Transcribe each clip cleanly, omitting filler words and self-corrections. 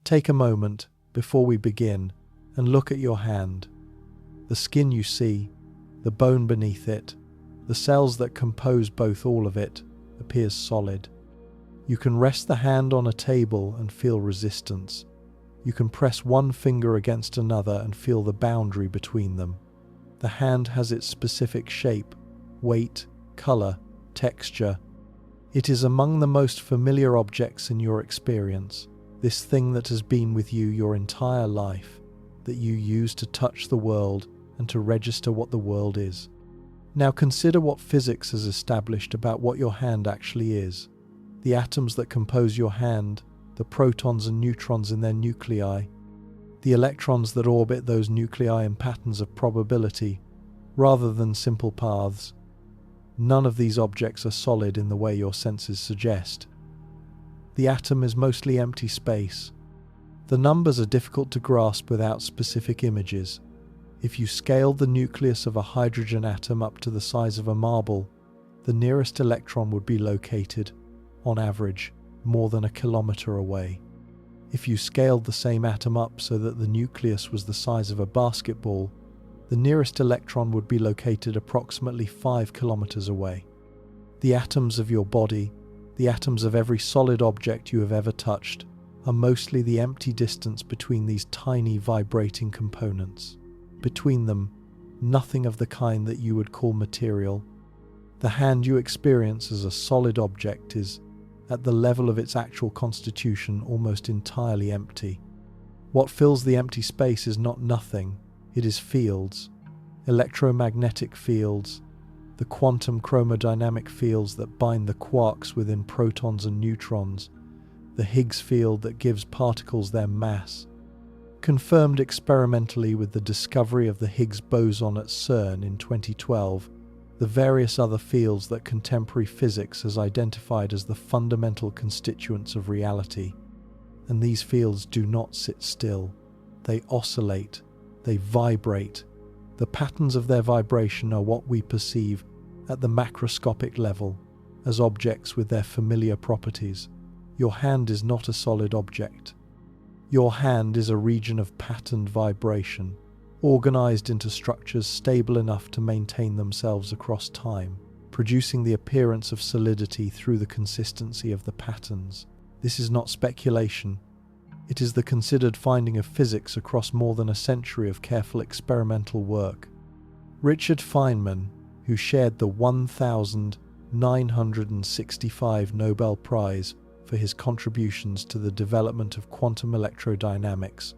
Take a moment before we begin and look at your hand. The skin you see, the bone beneath it, the cells that compose both, all of it appears solid. You can rest the hand on a table and feel resistance. You can press one finger against another and feel the boundary between them. The hand has its specific shape, weight, color, texture. It is among the most familiar objects in your experience, this thing that has been with you your entire life, that you use to touch the world and to register what the world is. Now consider what physics has established about what your hand actually is. The atoms that compose your hand, the protons and neutrons in their nuclei, the electrons that orbit those nuclei in patterns of probability, rather than simple paths. None of these objects are solid in the way your senses suggest. The atom is mostly empty space. The numbers are difficult to grasp without specific images. If you scale the nucleus of a hydrogen atom up to the size of a marble, the nearest electron would be located, on average, more than a kilometer away. If you scaled the same atom up so that the nucleus was the size of a basketball, the nearest electron would be located approximately 5 kilometers away. The atoms of your body, the atoms of every solid object you have ever touched, are mostly the empty distance between these tiny vibrating components. Between them, nothing of the kind that you would call material. The hand you experience as a solid object is, at the level of its actual constitution, almost entirely empty. What fills the empty space is not nothing, it is fields, electromagnetic fields, the quantum chromodynamic fields that bind the quarks within protons and neutrons, the Higgs field that gives particles their mass. Confirmed experimentally with the discovery of the Higgs boson at CERN in 2012, the various other fields that contemporary physics has identified as the fundamental constituents of reality. And these fields do not sit still. They oscillate, they vibrate. The patterns of their vibration are what we perceive at the macroscopic level as objects with their familiar properties. Your hand is not a solid object. Your hand is a region of patterned vibration, organized into structures stable enough to maintain themselves across time, producing the appearance of solidity through the consistency of the patterns. This is not speculation. It is the considered finding of physics across more than a century of careful experimental work. Richard Feynman, who shared the 1965 Nobel Prize for his contributions to the development of quantum electrodynamics,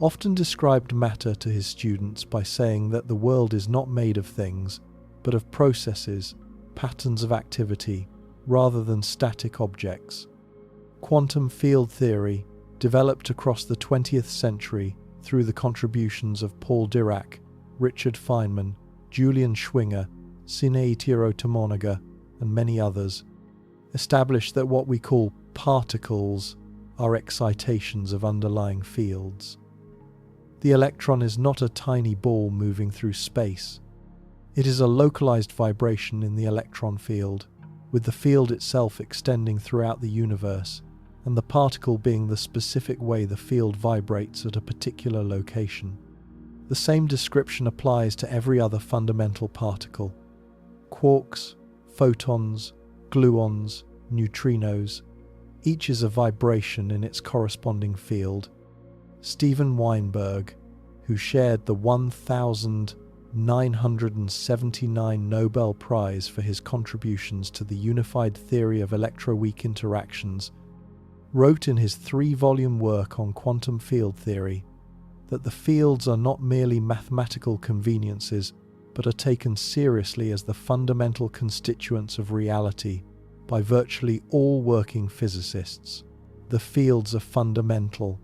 often described matter to his students by saying that the world is not made of things, but of processes, patterns of activity, rather than static objects. Quantum field theory, developed across the 20th century through the contributions of Paul Dirac, Richard Feynman, Julian Schwinger, Sinéichiro Tomonaga, and many others, established that what we call particles are excitations of underlying fields. The electron is not a tiny ball moving through space. It is a localized vibration in the electron field, with the field itself extending throughout the universe, and the particle being the specific way the field vibrates at a particular location. The same description applies to every other fundamental particle. Quarks, photons, gluons, neutrinos, each is a vibration in its corresponding field. Steven Weinberg, who shared the 1979 Nobel Prize for his contributions to the unified theory of electroweak interactions, wrote in his 3-volume work on quantum field theory that the fields are not merely mathematical conveniences, but are taken seriously as the fundamental constituents of reality by virtually all working physicists. The fields are fundamental,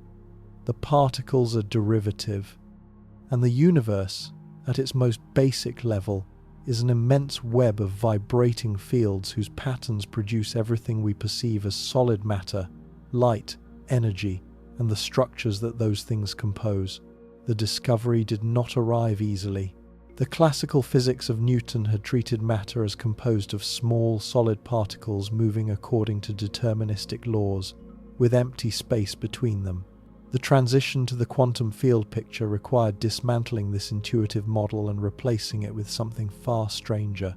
the particles are derivative, and the universe, at its most basic level, is an immense web of vibrating fields whose patterns produce everything we perceive as solid matter, light, energy, and the structures that those things compose. The discovery did not arrive easily. The classical physics of Newton had treated matter as composed of small, solid particles moving according to deterministic laws, with empty space between them. The transition to the quantum field picture required dismantling this intuitive model and replacing it with something far stranger.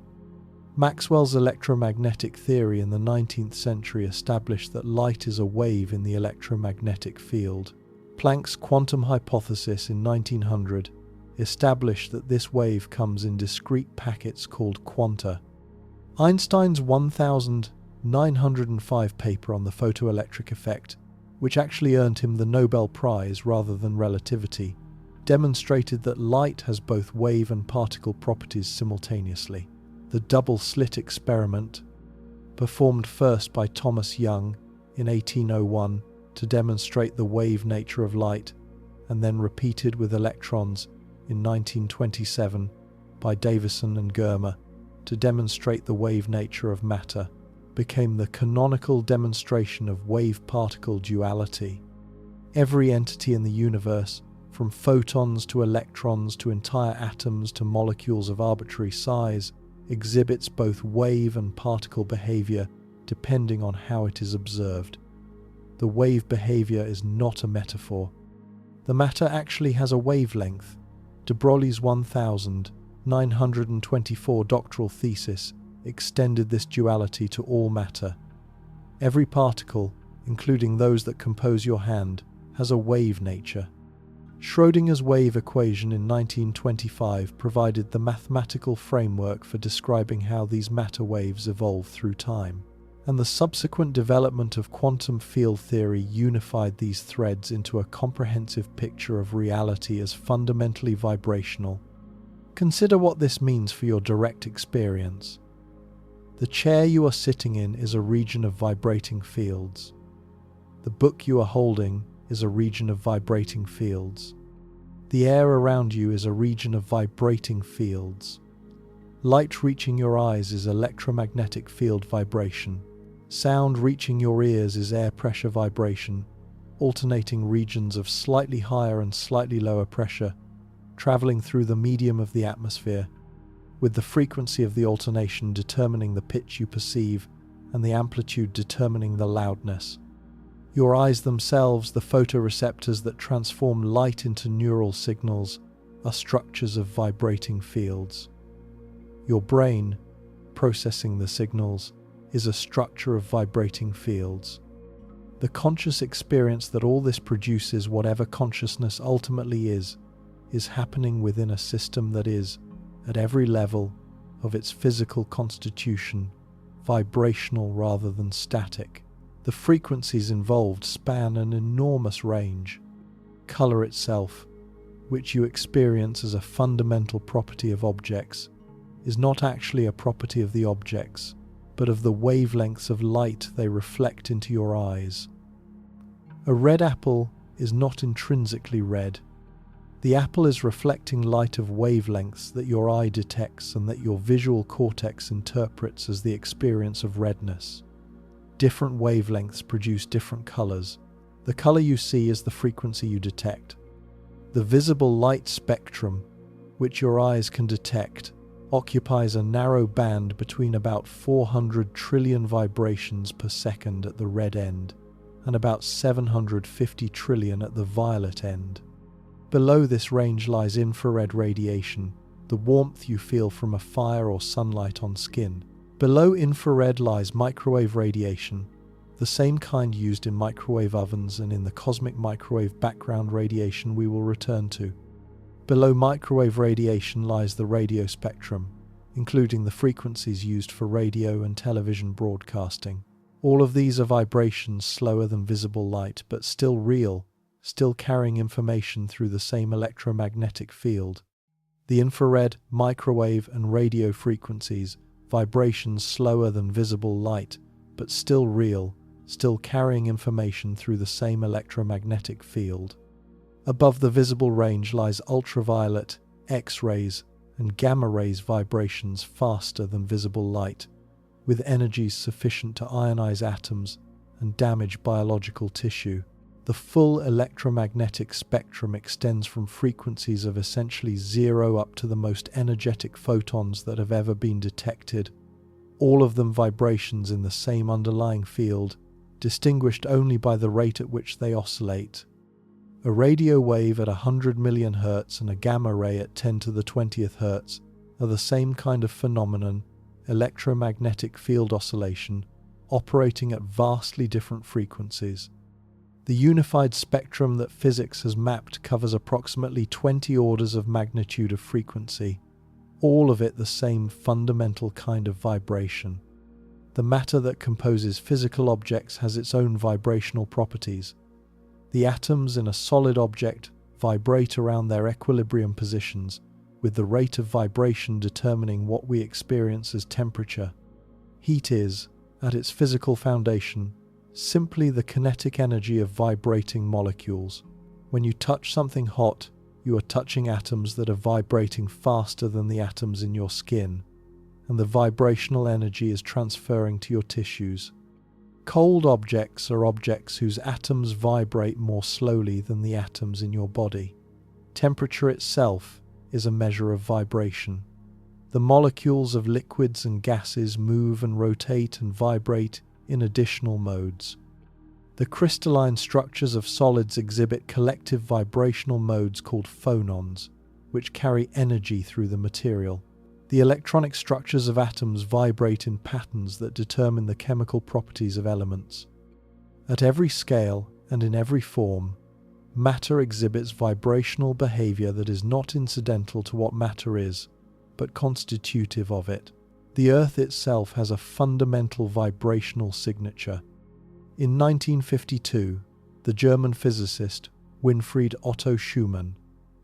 Maxwell's electromagnetic theory in the 19th century established that light is a wave in the electromagnetic field. Planck's quantum hypothesis in 1900 established that this wave comes in discrete packets called quanta. Einstein's 1905 paper on the photoelectric effect, which actually earned him the Nobel Prize rather than relativity, demonstrated that light has both wave and particle properties simultaneously. The double-slit experiment, performed first by Thomas Young in 1801 to demonstrate the wave nature of light, and then repeated with electrons in 1927 by Davidson and Germer to demonstrate the wave nature of matter, became the canonical demonstration of wave-particle duality. Every entity in the universe, from photons to electrons to entire atoms to molecules of arbitrary size, exhibits both wave and particle behavior depending on how it is observed. The wave behavior is not a metaphor. The matter actually has a wavelength. De Broglie's 1924 doctoral thesis extended this duality to all matter. Every particle, including those that compose your hand, has a wave nature. Schrödinger's wave equation in 1925 provided the mathematical framework for describing how these matter waves evolve through time, and the subsequent development of quantum field theory unified these threads into a comprehensive picture of reality as fundamentally vibrational. Consider what this means for your direct experience. The chair you are sitting in is a region of vibrating fields. The book you are holding is a region of vibrating fields. The air around you is a region of vibrating fields. Light reaching your eyes is electromagnetic field vibration. Sound reaching your ears is air pressure vibration, alternating regions of slightly higher and slightly lower pressure, traveling through the medium of the atmosphere, with the frequency of the alternation determining the pitch you perceive and the amplitude determining the loudness. Your eyes themselves, the photoreceptors that transform light into neural signals, are structures of vibrating fields. Your brain, processing the signals, is a structure of vibrating fields. The conscious experience that all this produces, whatever consciousness ultimately is happening within a system that is, at every level of its physical constitution, vibrational rather than static. The frequencies involved span an enormous range. Color itself, which you experience as a fundamental property of objects, is not actually a property of the objects, but of the wavelengths of light they reflect into your eyes. A red apple is not intrinsically red. The apple is reflecting light of wavelengths that your eye detects and that your visual cortex interprets as the experience of redness. Different wavelengths produce different colors. The color you see is the frequency you detect. The visible light spectrum, which your eyes can detect, occupies a narrow band between about 400 trillion vibrations per second at the red end and about 750 trillion at the violet end. Below this range lies infrared radiation, the warmth you feel from a fire or sunlight on skin. Below infrared lies microwave radiation, the same kind used in microwave ovens and in the cosmic microwave background radiation we will return to. Below microwave radiation lies the radio spectrum, including the frequencies used for radio and television broadcasting. All of these are vibrations slower than visible light, but still real, still carrying information through the same electromagnetic field. The infrared, microwave, and radio frequencies, vibrations slower than visible light, but still real, still carrying information through the same electromagnetic field. Above the visible range lies ultraviolet, X-rays, and gamma rays vibrations faster than visible light, with energies sufficient to ionize atoms and damage biological tissue. The full electromagnetic spectrum extends from frequencies of essentially zero up to the most energetic photons that have ever been detected, all of them vibrations in the same underlying field, distinguished only by the rate at which they oscillate. A radio wave at 100 million Hz and a gamma ray at 10 to the 20th Hz are the same kind of phenomenon, electromagnetic field oscillation, operating at vastly different frequencies. The unified spectrum that physics has mapped covers approximately 20 orders of magnitude of frequency, all of it the same fundamental kind of vibration. The matter that composes physical objects has its own vibrational properties. The atoms in a solid object vibrate around their equilibrium positions, with the rate of vibration determining what we experience as temperature. Heat is, at its physical foundation, simply the kinetic energy of vibrating molecules. When you touch something hot, you are touching atoms that are vibrating faster than the atoms in your skin, and the vibrational energy is transferring to your tissues. Cold objects are objects whose atoms vibrate more slowly than the atoms in your body. Temperature itself is a measure of vibration. The molecules of liquids and gases move and rotate and vibrate in additional modes. The crystalline structures of solids exhibit collective vibrational modes called phonons, which carry energy through the material. The electronic structures of atoms vibrate in patterns that determine the chemical properties of elements. At every scale and in every form, matter exhibits vibrational behavior that is not incidental to what matter is, but constitutive of it. The Earth itself has a fundamental vibrational signature. In 1952, the German physicist Winfried Otto Schumann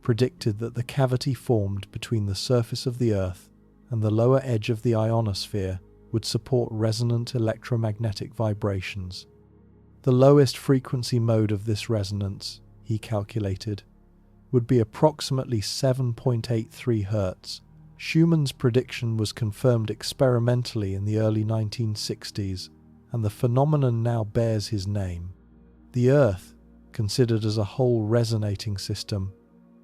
predicted that the cavity formed between the surface of the Earth and the lower edge of the ionosphere would support resonant electromagnetic vibrations. The lowest frequency mode of this resonance, he calculated, would be approximately 7.83 Hz. Schumann's prediction was confirmed experimentally in the early 1960s, and the phenomenon now bears his name. The Earth, considered as a whole resonating system,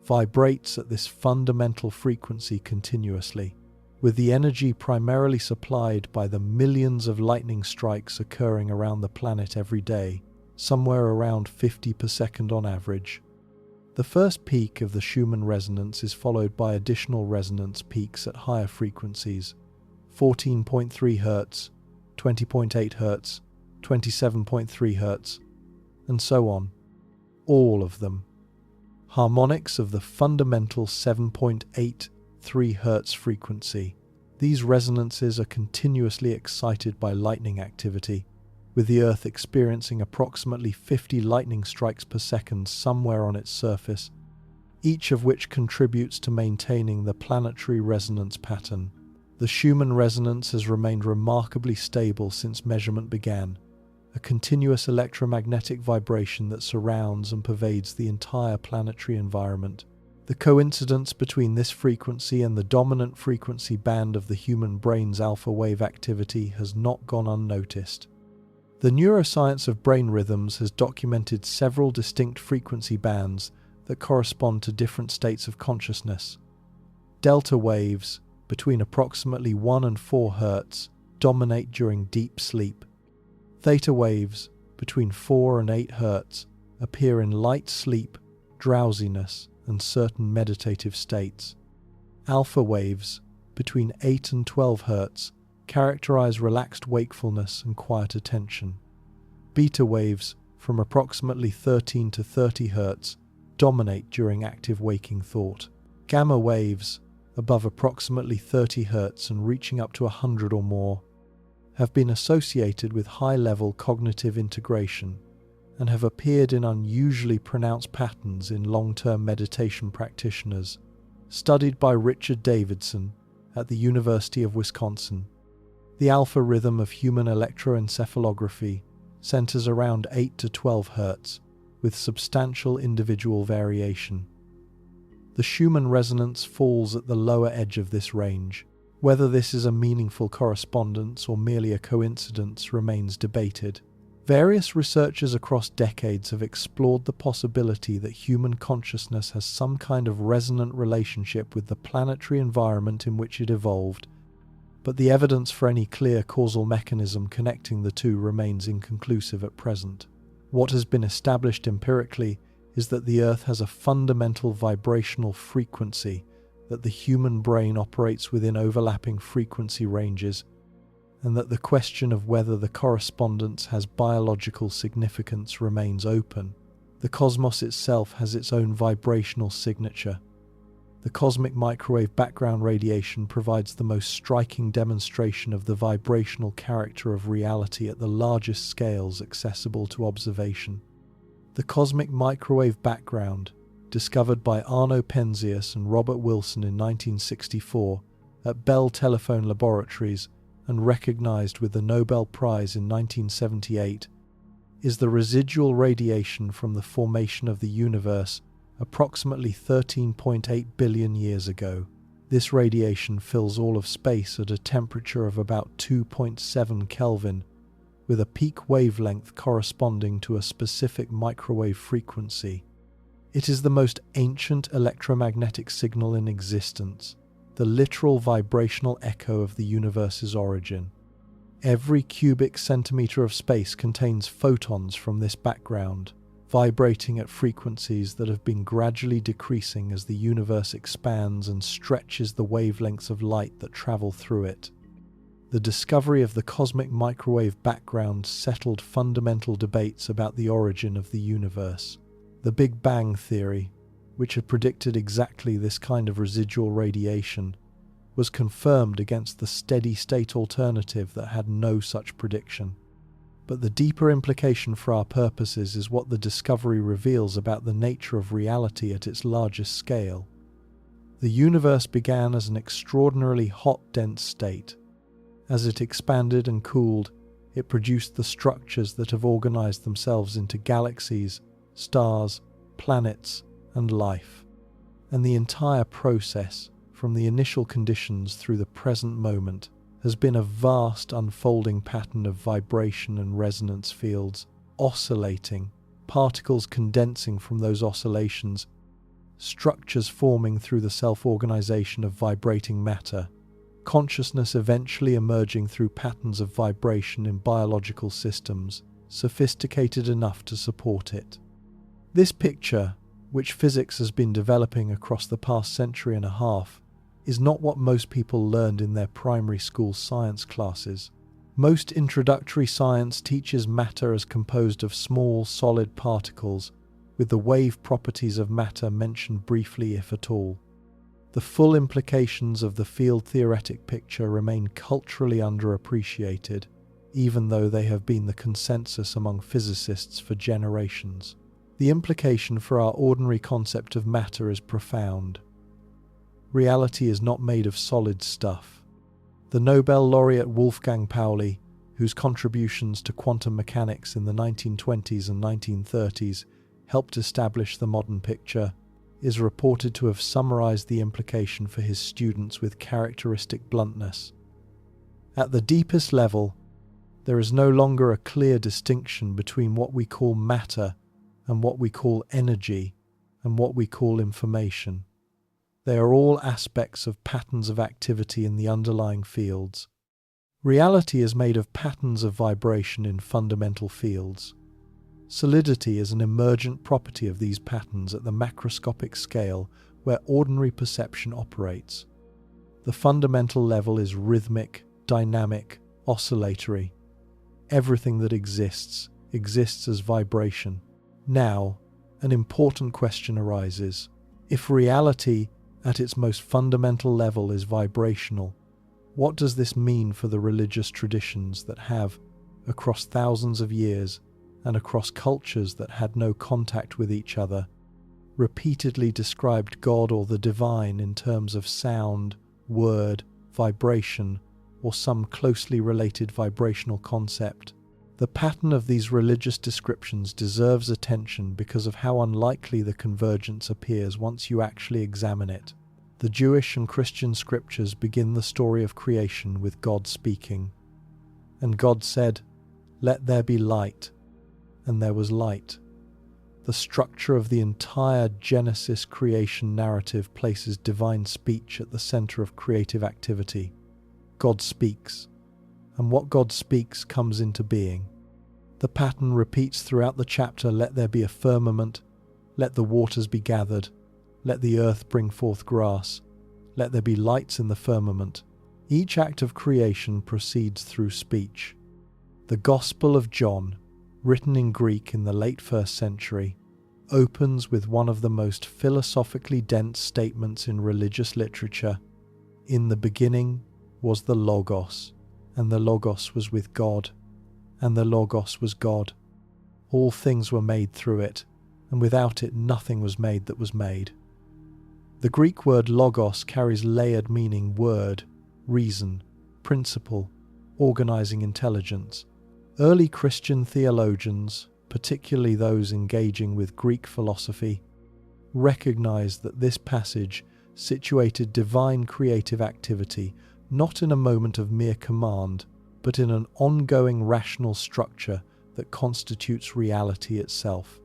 vibrates at this fundamental frequency continuously, with the energy primarily supplied by the millions of lightning strikes occurring around the planet every day, somewhere around 50 per second on average. The first peak of the Schumann resonance is followed by additional resonance peaks at higher frequencies, 14.3 Hz, 20.8 Hz, 27.3 Hz, and so on, all of them. Harmonics of the fundamental 7.83 Hz frequency. These resonances are continuously excited by lightning activity, with the Earth experiencing approximately 50 lightning strikes per second somewhere on its surface, each of which contributes to maintaining the planetary resonance pattern. The Schumann resonance has remained remarkably stable since measurement began, a continuous electromagnetic vibration that surrounds and pervades the entire planetary environment. The coincidence between this frequency and the dominant frequency band of the human brain's alpha wave activity has not gone unnoticed. The neuroscience of brain rhythms has documented several distinct frequency bands that correspond to different states of consciousness. Delta waves, between approximately 1 and 4 Hz, dominate during deep sleep. Theta waves, between 4 and 8 Hz, appear in light sleep, drowsiness, and certain meditative states. Alpha waves, between 8 and 12 Hz, characterize relaxed wakefulness and quiet attention. Beta waves, from approximately 13 to 30 Hz, dominate during active waking thought. Gamma waves, above approximately 30 Hz and reaching up to 100 or more, have been associated with high-level cognitive integration and have appeared in unusually pronounced patterns in long-term meditation practitioners, studied by Richard Davidson at the University of Wisconsin. The alpha rhythm of human electroencephalography centers around 8 to 12 Hz, with substantial individual variation. The Schumann resonance falls at the lower edge of this range. Whether this is a meaningful correspondence or merely a coincidence remains debated. Various researchers across decades have explored the possibility that human consciousness has some kind of resonant relationship with the planetary environment in which it evolved, but the evidence for any clear causal mechanism connecting the two remains inconclusive at present. What has been established empirically is that the Earth has a fundamental vibrational frequency, that the human brain operates within overlapping frequency ranges, and that the question of whether the correspondence has biological significance remains open. The cosmos itself has its own vibrational signature. The cosmic microwave background radiation provides the most striking demonstration of the vibrational character of reality at the largest scales accessible to observation. The cosmic microwave background, discovered by Arno Penzias and Robert Wilson in 1964 at Bell Telephone Laboratories and recognized with the Nobel Prize in 1978, is the residual radiation from the formation of the universe approximately 13.8 billion years ago. This radiation fills all of space at a temperature of about 2.7 Kelvin, with a peak wavelength corresponding to a specific microwave frequency. It is the most ancient electromagnetic signal in existence, the literal vibrational echo of the universe's origin. Every cubic centimeter of space contains photons from this background, vibrating at frequencies that have been gradually decreasing as the universe expands and stretches the wavelengths of light that travel through it. The discovery of the cosmic microwave background settled fundamental debates about the origin of the universe. The Big Bang theory, which had predicted exactly this kind of residual radiation, was confirmed against the steady-state alternative that had no such prediction. But the deeper implication for our purposes is what the discovery reveals about the nature of reality at its largest scale. The universe began as an extraordinarily hot, dense state. As it expanded and cooled, it produced the structures that have organized themselves into galaxies, stars, planets, and life. And the entire process, from the initial conditions through the present moment, has been a vast unfolding pattern of vibration and resonance fields, oscillating, particles condensing from those oscillations, structures forming through the self-organization of vibrating matter, consciousness eventually emerging through patterns of vibration in biological systems, sophisticated enough to support it. This picture, which physics has been developing across the past century and a half, is not what most people learned in their primary school science classes. Most introductory science teaches matter as composed of small, solid particles, with the wave properties of matter mentioned briefly if at all. The full implications of the field-theoretic picture remain culturally underappreciated, even though they have been the consensus among physicists for generations. The implication for our ordinary concept of matter is profound. Reality is not made of solid stuff. The Nobel laureate Wolfgang Pauli, whose contributions to quantum mechanics in the 1920s and 1930s helped establish the modern picture, is reported to have summarized the implication for his students with characteristic bluntness. At the deepest level, there is no longer a clear distinction between what we call matter and what we call energy and what we call information. They are all aspects of patterns of activity in the underlying fields. Reality is made of patterns of vibration in fundamental fields. Solidity is an emergent property of these patterns at the macroscopic scale where ordinary perception operates. The fundamental level is rhythmic, dynamic, oscillatory. Everything that exists as vibration. Now, an important question arises. If reality at its most fundamental level is vibrational, what does this mean for the religious traditions that have, across thousands of years and across cultures that had no contact with each other, repeatedly described God or the divine in terms of sound, word, vibration, or some closely related vibrational concept? The pattern of these religious descriptions deserves attention because of how unlikely the convergence appears once you actually examine it. The Jewish and Christian scriptures begin the story of creation with God speaking. And God said, "Let there be light," and there was light. The structure of the entire Genesis creation narrative places divine speech at the center of creative activity. God speaks, and what God speaks comes into being. The pattern repeats throughout the chapter. Let there be a firmament, Let the waters be gathered. Let the earth bring forth grass. Let there be lights in the firmament. Each act of creation proceeds through speech. The Gospel of John, written in Greek in the late 1st century, opens with one of the most philosophically dense statements in religious literature. In the beginning was the Logos, and the Logos was with God, and the Logos was God. All things were made through it, and without it nothing was made that was made. The Greek word logos carries layered meaning: word, reason, principle, organizing intelligence. Early Christian theologians, particularly those engaging with Greek philosophy, recognized that this passage situated divine creative activity not in a moment of mere command, but in an ongoing rational structure that constitutes reality itself.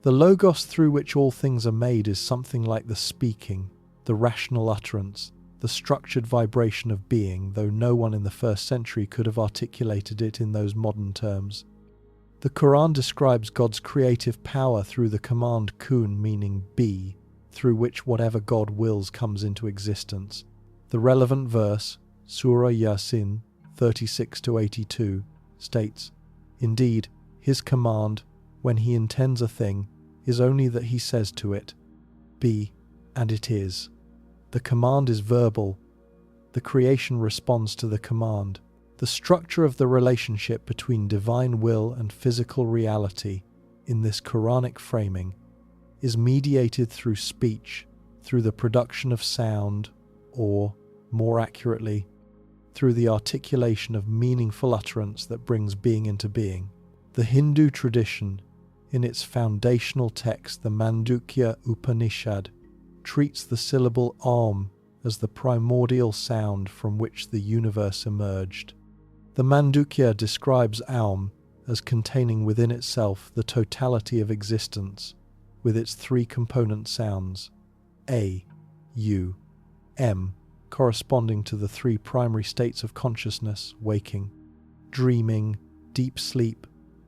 The logos through which all things are made is something like the speaking, the rational utterance, the structured vibration of being, though no one in the 1st century could have articulated it in those modern terms. The Quran describes God's creative power through the command kun, meaning be, through which whatever God wills comes into existence. The relevant verse, Surah Yasin 36-82, states, "Indeed, his command, when he intends a thing, is only that he says to it, be, and it is." The command is verbal. The creation responds to the command. The structure of the relationship between divine will and physical reality in this Quranic framing is mediated through speech, through the production of sound, or, more accurately, through the articulation of meaningful utterance that brings being into being. The Hindu tradition, in its foundational text, the Mandukya Upanishad, treats the syllable Om as the primordial sound from which the universe emerged. The Mandukya describes Om as containing within itself the totality of existence, with its 3 component sounds, A, U, M, corresponding to the 3 primary states of consciousness: waking, dreaming, deep sleep,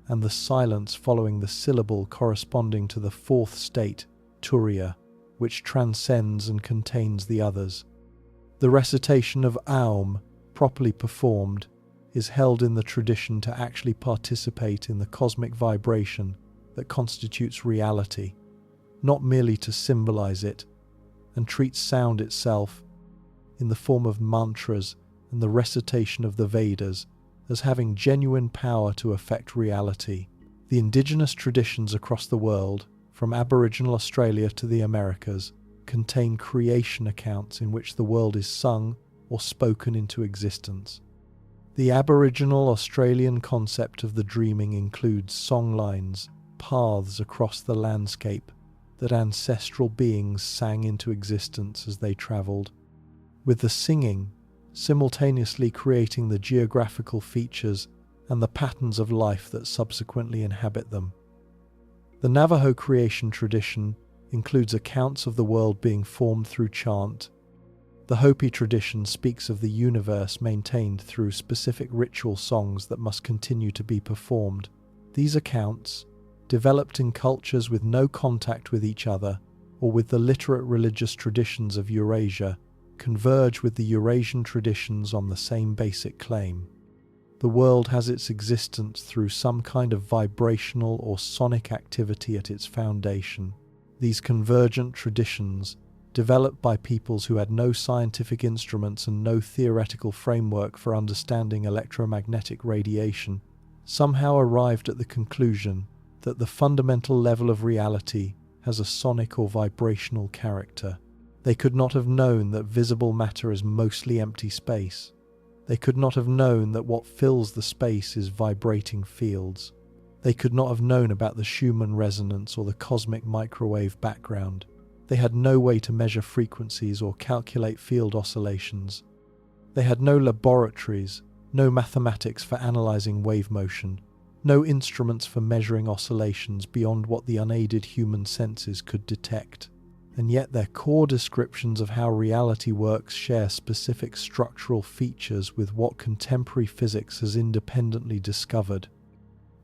and the silence following the syllable corresponding to the 4th state, Turiya, which transcends and contains the others. The recitation of Aum, properly performed, is held in the tradition to actually participate in the cosmic vibration that constitutes reality, not merely to symbolize it, and treats sound itself, in the form of mantras and the recitation of the Vedas, as having genuine power to affect reality. The indigenous traditions across the world, from Aboriginal Australia to the Americas, contain creation accounts in which the world is sung or spoken into existence. The Aboriginal Australian concept of the dreaming includes songlines, paths across the landscape that ancestral beings sang into existence as they travelled, with the singing simultaneously creating the geographical features and the patterns of life that subsequently inhabit them. The Navajo creation tradition includes accounts of the world being formed through chant. The Hopi tradition speaks of the universe maintained through specific ritual songs that must continue to be performed. These accounts, developed in cultures with no contact with each other or with the literate religious traditions of Eurasia, converge with the Eurasian traditions on the same basic claim. The world has its existence through some kind of vibrational or sonic activity at its foundation. These convergent traditions, developed by peoples who had no scientific instruments and no theoretical framework for understanding electromagnetic radiation, somehow arrived at the conclusion that the fundamental level of reality has a sonic or vibrational character. They could not have known that visible matter is mostly empty space. They could not have known that what fills the space is vibrating fields. They could not have known about the Schumann resonance or the cosmic microwave background. They had no way to measure frequencies or calculate field oscillations. They had no laboratories, no mathematics for analyzing wave motion, no instruments for measuring oscillations beyond what the unaided human senses could detect. And yet their core descriptions of how reality works share specific structural features with what contemporary physics has independently discovered.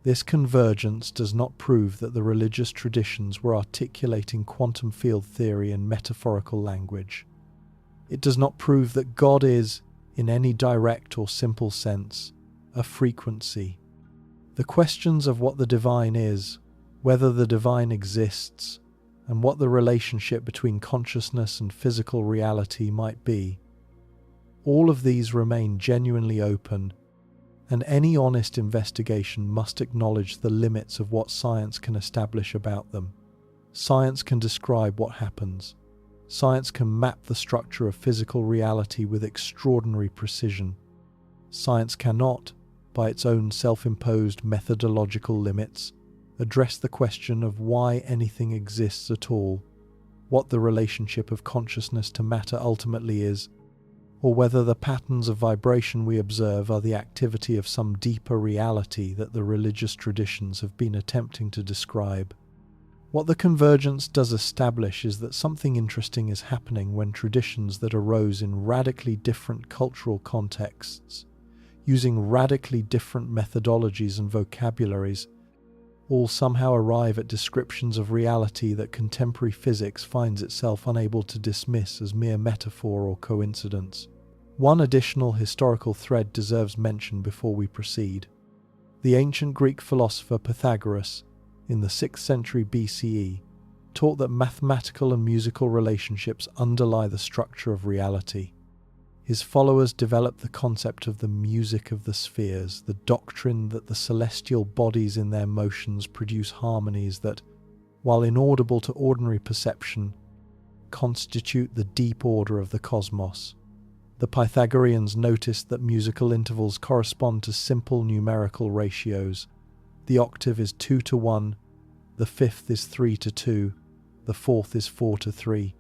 This convergence does not prove that the religious traditions were articulating quantum field theory in metaphorical language. It does not prove that God is, in any direct or simple sense, a frequency. The questions of what the divine is, whether the divine exists, and what the relationship between consciousness and physical reality might be, all of these remain genuinely open, and any honest investigation must acknowledge the limits of what science can establish about them. Science can describe what happens. Science can map the structure of physical reality with extraordinary precision. Science cannot, by its own self-imposed methodological limits, address the question of why anything exists at all, what the relationship of consciousness to matter ultimately is, or whether the patterns of vibration we observe are the activity of some deeper reality that the religious traditions have been attempting to describe. What the convergence does establish is that something interesting is happening when traditions that arose in radically different cultural contexts, using radically different methodologies and vocabularies, all somehow arrive at descriptions of reality that contemporary physics finds itself unable to dismiss as mere metaphor or coincidence. One additional historical thread deserves mention before we proceed. The ancient Greek philosopher Pythagoras, in the 6th century BCE, taught that mathematical and musical relationships underlie the structure of reality. His followers developed the concept of the music of the spheres, the doctrine that the celestial bodies in their motions produce harmonies that, while inaudible to ordinary perception, constitute the deep order of the cosmos. The Pythagoreans noticed that musical intervals correspond to simple numerical ratios. The octave is 2:1, the fifth is 3:2, the fourth is 4:3.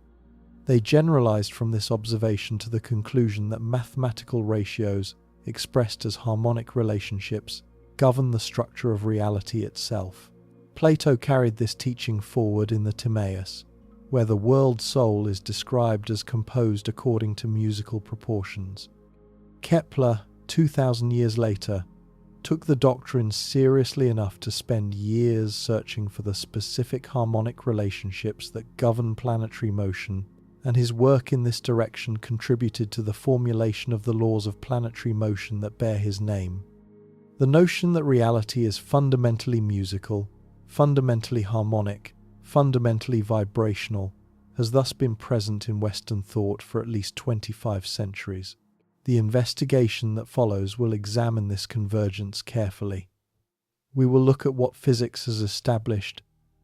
They generalized from this observation to the conclusion that mathematical ratios, expressed as harmonic relationships, govern the structure of reality itself. Plato carried this teaching forward in the Timaeus, where the world soul is described as composed according to musical proportions. Kepler, 2,000 years later, took the doctrine seriously enough to spend years searching for the specific harmonic relationships that govern planetary motion, and his work in this direction contributed to the formulation of the laws of planetary motion that bear his name. The notion that reality is fundamentally musical, fundamentally harmonic, fundamentally vibrational, has thus been present in Western thought for at least 25 centuries. The investigation that follows will examine this convergence carefully. We will look at what physics has established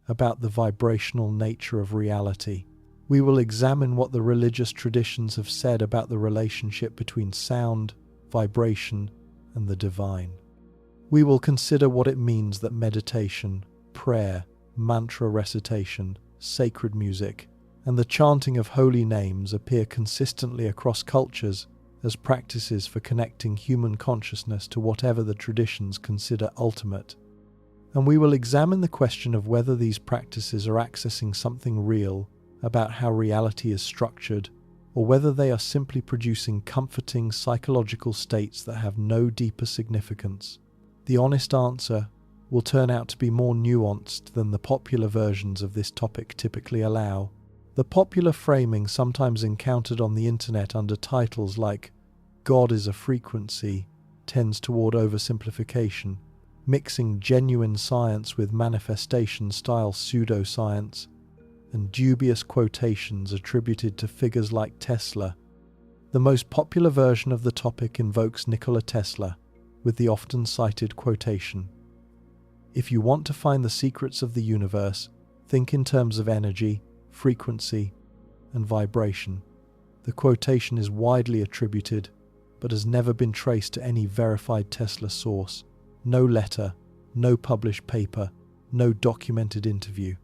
about the vibrational nature of reality. We will examine what the religious traditions have said about the relationship between sound, vibration, and the divine. We will consider what it means that meditation, prayer, mantra recitation, sacred music, and the chanting of holy names appear consistently across cultures as practices for connecting human consciousness to whatever the traditions consider ultimate. And we will examine the question of whether these practices are accessing something real about how reality is structured, or whether they are simply producing comforting psychological states that have no deeper significance. The honest answer will turn out to be more nuanced than the popular versions of this topic typically allow. The popular framing sometimes encountered on the internet under titles like "God is a frequency" tends toward oversimplification, mixing genuine science with manifestation-style pseudoscience, and dubious quotations attributed to figures like Tesla. The most popular version of the topic invokes Nikola Tesla, with the often cited quotation, "If you want to find the secrets of the universe, think in terms of energy, frequency, and vibration." The quotation is widely attributed, but has never been traced to any verified Tesla source. No letter, no published paper, no documented interview.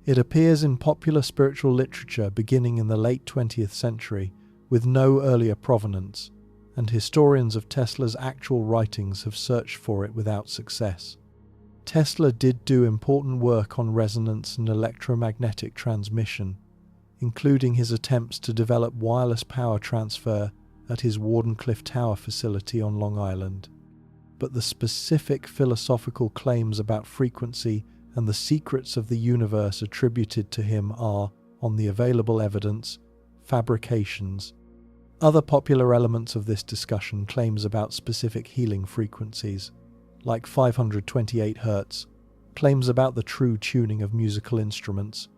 It appears in popular spiritual literature beginning in the late 20th century, with no earlier provenance, and historians of Tesla's actual writings have searched for it without success. Tesla did do important work on resonance and electromagnetic transmission, including his attempts to develop wireless power transfer at his Wardenclyffe Tower facility on Long Island. but the specific philosophical claims about frequency and the secrets of the universe attributed to him are, on the available evidence, fabrications. Other popular elements of this discussion claims about specific healing frequencies, like 528 Hz, claims about the true tuning of musical instruments,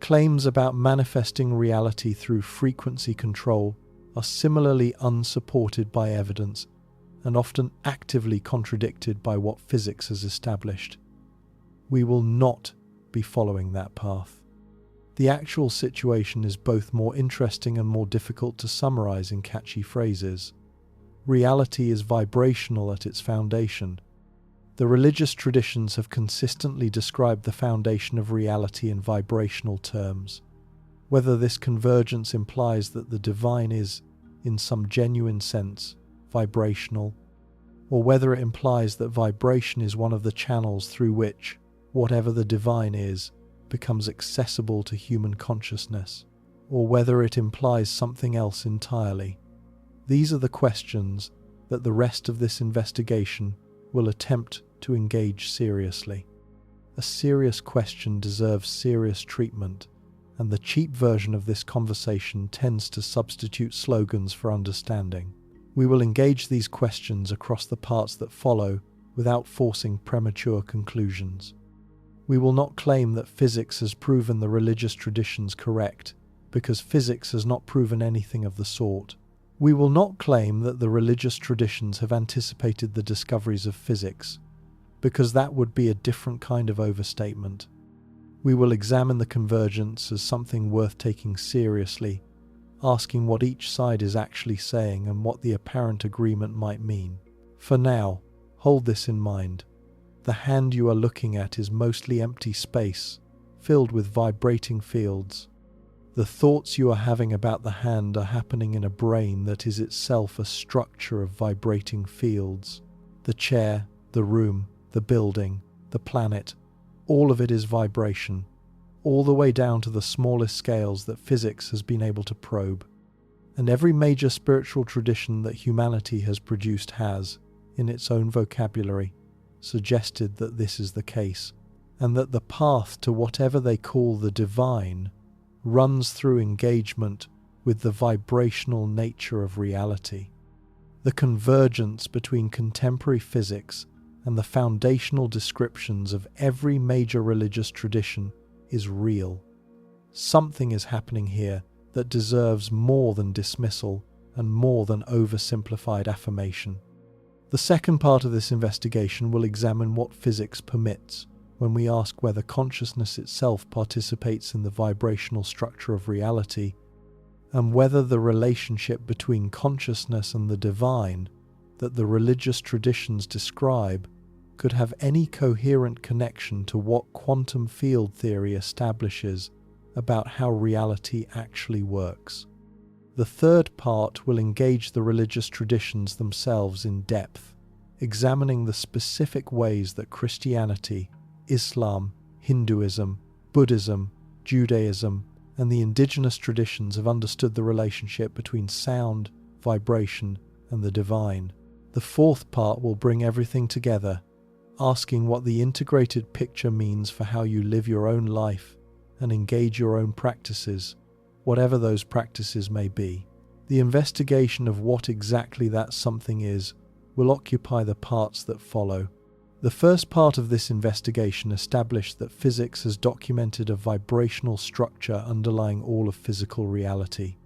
claims about manifesting reality through frequency control are similarly unsupported by evidence and often actively contradicted by what physics has established. We will not be following that path. The actual situation is both more interesting and more difficult to summarize in catchy phrases. Reality is vibrational at its foundation. The religious traditions have consistently described the foundation of reality in vibrational terms. Whether this convergence implies that the divine is, in some genuine sense, vibrational, or whether it implies that vibration is one of the channels through which, whatever the divine is, becomes accessible to human consciousness, or whether it implies something else entirely. These are the questions that the rest of this investigation will attempt to engage seriously. A serious question deserves serious treatment, and the cheap version of this conversation tends to substitute slogans for understanding. We will engage these questions across the parts that follow without forcing premature conclusions. We will not claim that physics has proven the religious traditions correct, because physics has not proven anything of the sort. We will not claim that the religious traditions have anticipated the discoveries of physics, because that would be a different kind of overstatement. We will examine the convergence as something worth taking seriously, asking what each side is actually saying and what the apparent agreement might mean. For now, hold this in mind. The hand you are looking at is mostly empty space, filled with vibrating fields. The thoughts you are having about the hand are happening in a brain that is itself a structure of vibrating fields. The chair, the room, the building, the planet, all of it is vibration, all the way down to the smallest scales that physics has been able to probe. And every major spiritual tradition that humanity has produced has, in its own vocabulary, suggested that this is the case, and that the path to whatever they call the divine runs through engagement with the vibrational nature of reality. The convergence between contemporary physics and the foundational descriptions of every major religious tradition is real. Something is happening here that deserves more than dismissal and more than oversimplified affirmation. The second part of this investigation will examine what physics permits when we ask whether consciousness itself participates in the vibrational structure of reality, and whether the relationship between consciousness and the divine that the religious traditions describe could have any coherent connection to what quantum field theory establishes about how reality actually works. The third part will engage the religious traditions themselves in depth, examining the specific ways that Christianity, Islam, Hinduism, Buddhism, Judaism, and the indigenous traditions have understood the relationship between sound, vibration, and the divine. The fourth part will bring everything together, asking what the integrated picture means for how you live your own life and engage your own practices, whatever those practices may be. The investigation of what exactly that something is will occupy the parts that follow. The first part of this investigation established that physics has documented a vibrational structure underlying all of physical reality.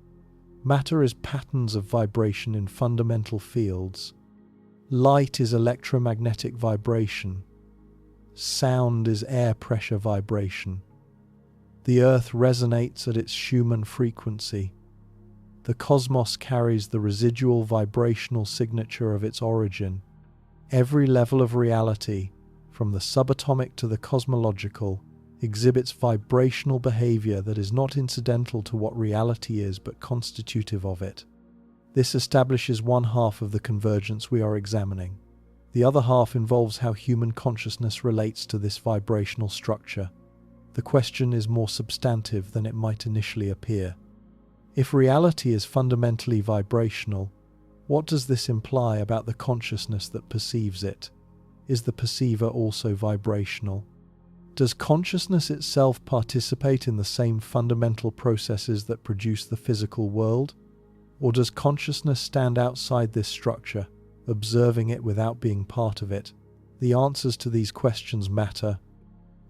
Matter is patterns of vibration in fundamental fields. Light is electromagnetic vibration. Sound is air pressure vibration. The earth resonates at its Schumann frequency. The cosmos carries the residual vibrational signature of its origin. Every level of reality, from the subatomic to the cosmological, exhibits vibrational behavior that is not incidental to what reality is but constitutive of it. This establishes one half of the convergence we are examining. The other half involves how human consciousness relates to this vibrational structure. The question is more substantive than it might initially appear. If reality is fundamentally vibrational, What does this imply about the consciousness that perceives it? Is the perceiver also vibrational? Does consciousness itself participate in the same fundamental processes that produce the physical world? Or does consciousness stand outside this structure, observing it without being part of it? The answers to these questions matter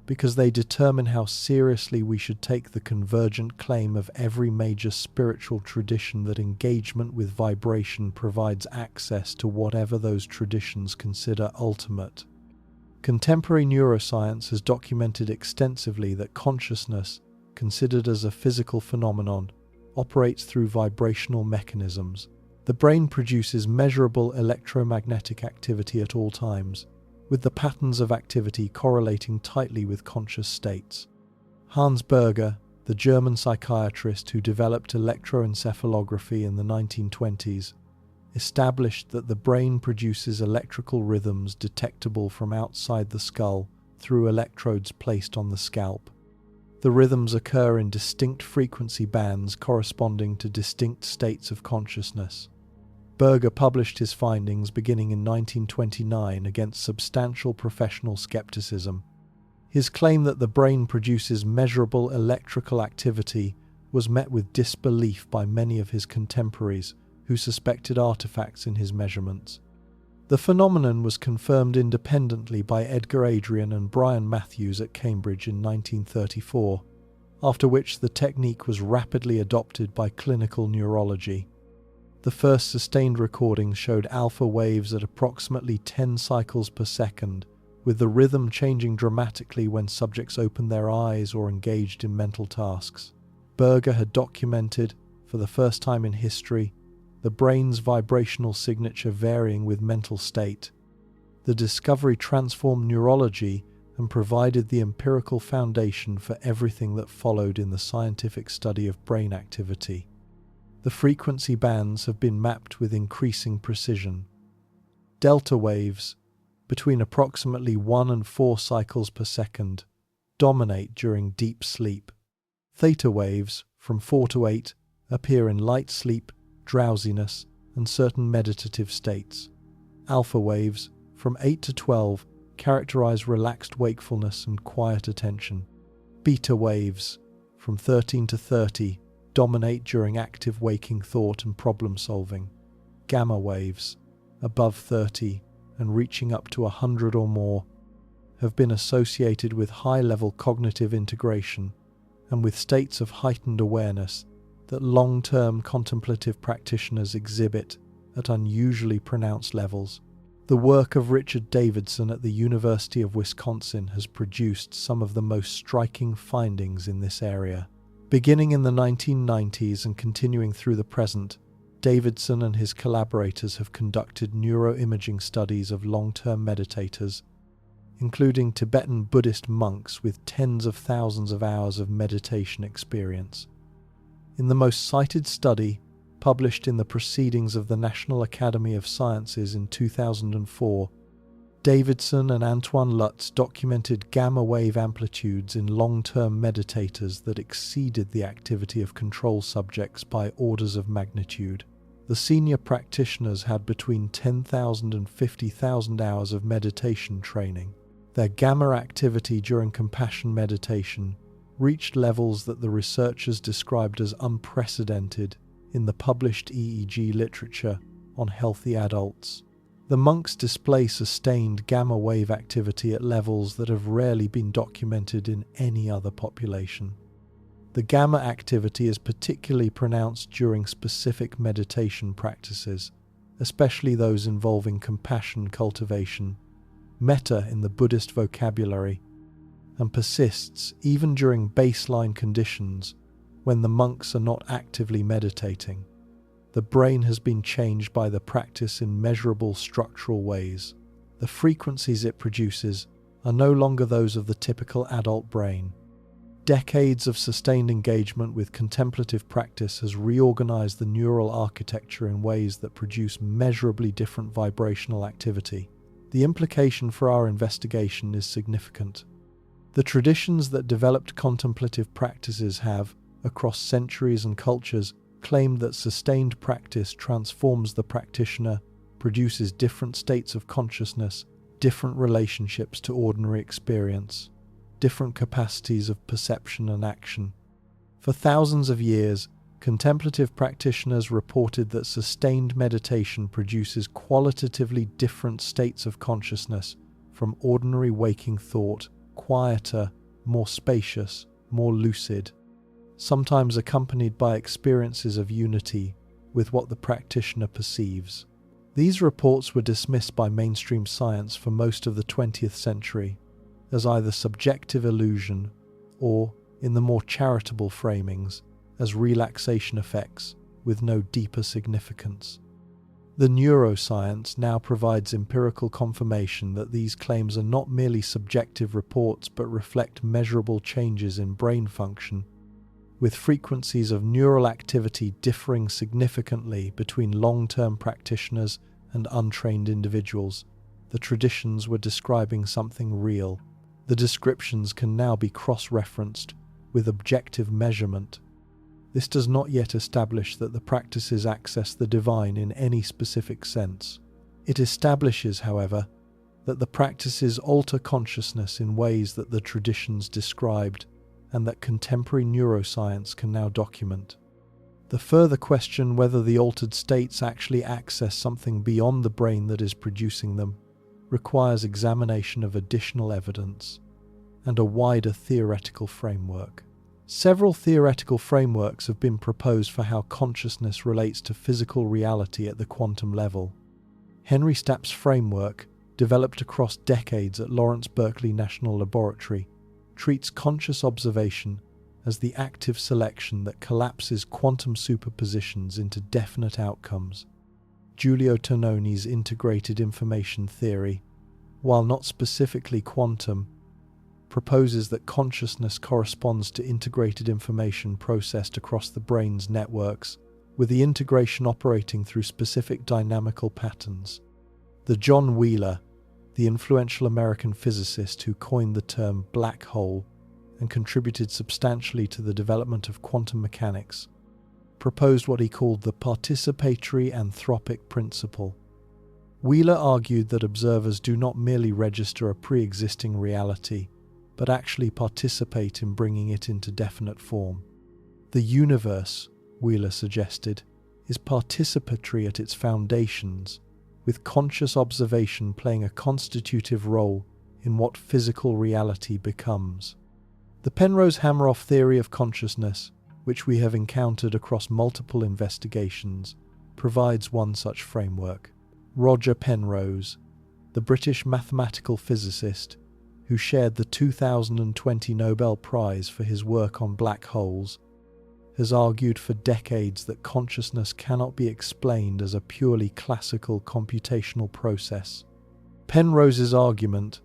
because they determine how seriously we should take the convergent claim of every major spiritual tradition that engagement with vibration provides access to whatever those traditions consider ultimate. Contemporary neuroscience has documented extensively that consciousness, considered as a physical phenomenon, operates through vibrational mechanisms. The brain produces measurable electromagnetic activity at all times, with the patterns of activity correlating tightly with conscious states. Hans Berger, the German psychiatrist who developed electroencephalography in the 1920s, established that the brain produces electrical rhythms detectable from outside the skull through electrodes placed on the scalp. The rhythms occur in distinct frequency bands corresponding to distinct states of consciousness. Berger published his findings beginning in 1929 against substantial professional skepticism. His claim that the brain produces measurable electrical activity was met with disbelief by many of his contemporaries who suspected artifacts in his measurements. The phenomenon was confirmed independently by Edgar Adrian and Brian Matthews at Cambridge in 1934, after which the technique was rapidly adopted by clinical neurology. The first sustained recordings showed alpha waves at approximately 10 cycles per second, with the rhythm changing dramatically when subjects opened their eyes or engaged in mental tasks. Berger had documented, for the first time in history, the brain's vibrational signature varying with mental state. The discovery transformed neurology and provided the empirical foundation for everything that followed in the scientific study of brain activity. The frequency bands have been mapped with increasing precision. Delta waves, between approximately 1 and 4 cycles per second, dominate during deep sleep. Theta waves, from 4 to 8, appear in light sleep, drowsiness, and certain meditative states. Alpha waves, from 8 to 12, characterize relaxed wakefulness and quiet attention. Beta waves, from 13 to 30, dominate during active waking thought and problem solving. Gamma waves, above 30 and reaching up to 100 or more, have been associated with high-level cognitive integration and with states of heightened awareness that long-term contemplative practitioners exhibit at unusually pronounced levels. The work of Richard Davidson at the University of Wisconsin has produced some of the most striking findings in this area. Beginning in the 1990s and continuing through the present, Davidson and his collaborators have conducted neuroimaging studies of long-term meditators, including Tibetan Buddhist monks with tens of thousands of hours of meditation experience. In the most cited study, published in the Proceedings of the National Academy of Sciences in 2004, Davidson and Antoine Lutz documented gamma wave amplitudes in long-term meditators that exceeded the activity of control subjects by orders of magnitude. The senior practitioners had between 10,000 and 50,000 hours of meditation training. Their gamma activity during compassion meditation reached levels that the researchers described as unprecedented in the published EEG literature on healthy adults. The monks display sustained gamma wave activity at levels that have rarely been documented in any other population. The gamma activity is particularly pronounced during specific meditation practices, especially those involving compassion cultivation, metta in the Buddhist vocabulary, and persists even during baseline conditions when the monks are not actively meditating. The brain has been changed by the practice in measurable structural ways. The frequencies it produces are no longer those of the typical adult brain. Decades of sustained engagement with contemplative practice has reorganized the neural architecture in ways that produce measurably different vibrational activity. The implication for our investigation is significant. The traditions that developed contemplative practices have, across centuries and cultures, claimed that sustained practice transforms the practitioner, produces different states of consciousness, different relationships to ordinary experience, different capacities of perception and action. For thousands of years, contemplative practitioners reported that sustained meditation produces qualitatively different states of consciousness from ordinary waking thought, quieter, more spacious, more lucid, sometimes accompanied by experiences of unity with what the practitioner perceives. These reports were dismissed by mainstream science for most of the 20th century as either subjective illusion or, in the more charitable framings, as relaxation effects with no deeper significance. The neuroscience now provides empirical confirmation that these claims are not merely subjective reports but reflect measurable changes in brain function, with frequencies of neural activity differing significantly between long-term practitioners and untrained individuals. The traditions were describing something real. The descriptions can now be cross-referenced with objective measurement. This does not yet establish that the practices access the divine in any specific sense. It establishes, however, that the practices alter consciousness in ways that the traditions described and that contemporary neuroscience can now document. The further question whether the altered states actually access something beyond the brain that is producing them requires examination of additional evidence and a wider theoretical framework. Several theoretical frameworks have been proposed for how consciousness relates to physical reality at the quantum level. Henry Stapp's framework, developed across decades at Lawrence Berkeley National Laboratory, treats conscious observation as the active selection that collapses quantum superpositions into definite outcomes. Giulio Tononi's integrated information theory, while not specifically quantum, proposes that consciousness corresponds to integrated information processed across the brain's networks, with the integration operating through specific dynamical patterns. The John Wheeler, the influential American physicist who coined the term black hole and contributed substantially to the development of quantum mechanics, proposed what he called the participatory anthropic principle. Wheeler argued that observers do not merely register a pre-existing reality, but actually participate in bringing it into definite form. The universe, Wheeler suggested, is participatory at its foundations, with conscious observation playing a constitutive role in what physical reality becomes. The Penrose-Hameroff theory of consciousness, which we have encountered across multiple investigations, provides one such framework. Roger Penrose, the British mathematical physicist, who shared the 2020 Nobel Prize for his work on black holes, has argued for decades that consciousness cannot be explained as a purely classical computational process. Penrose's argument,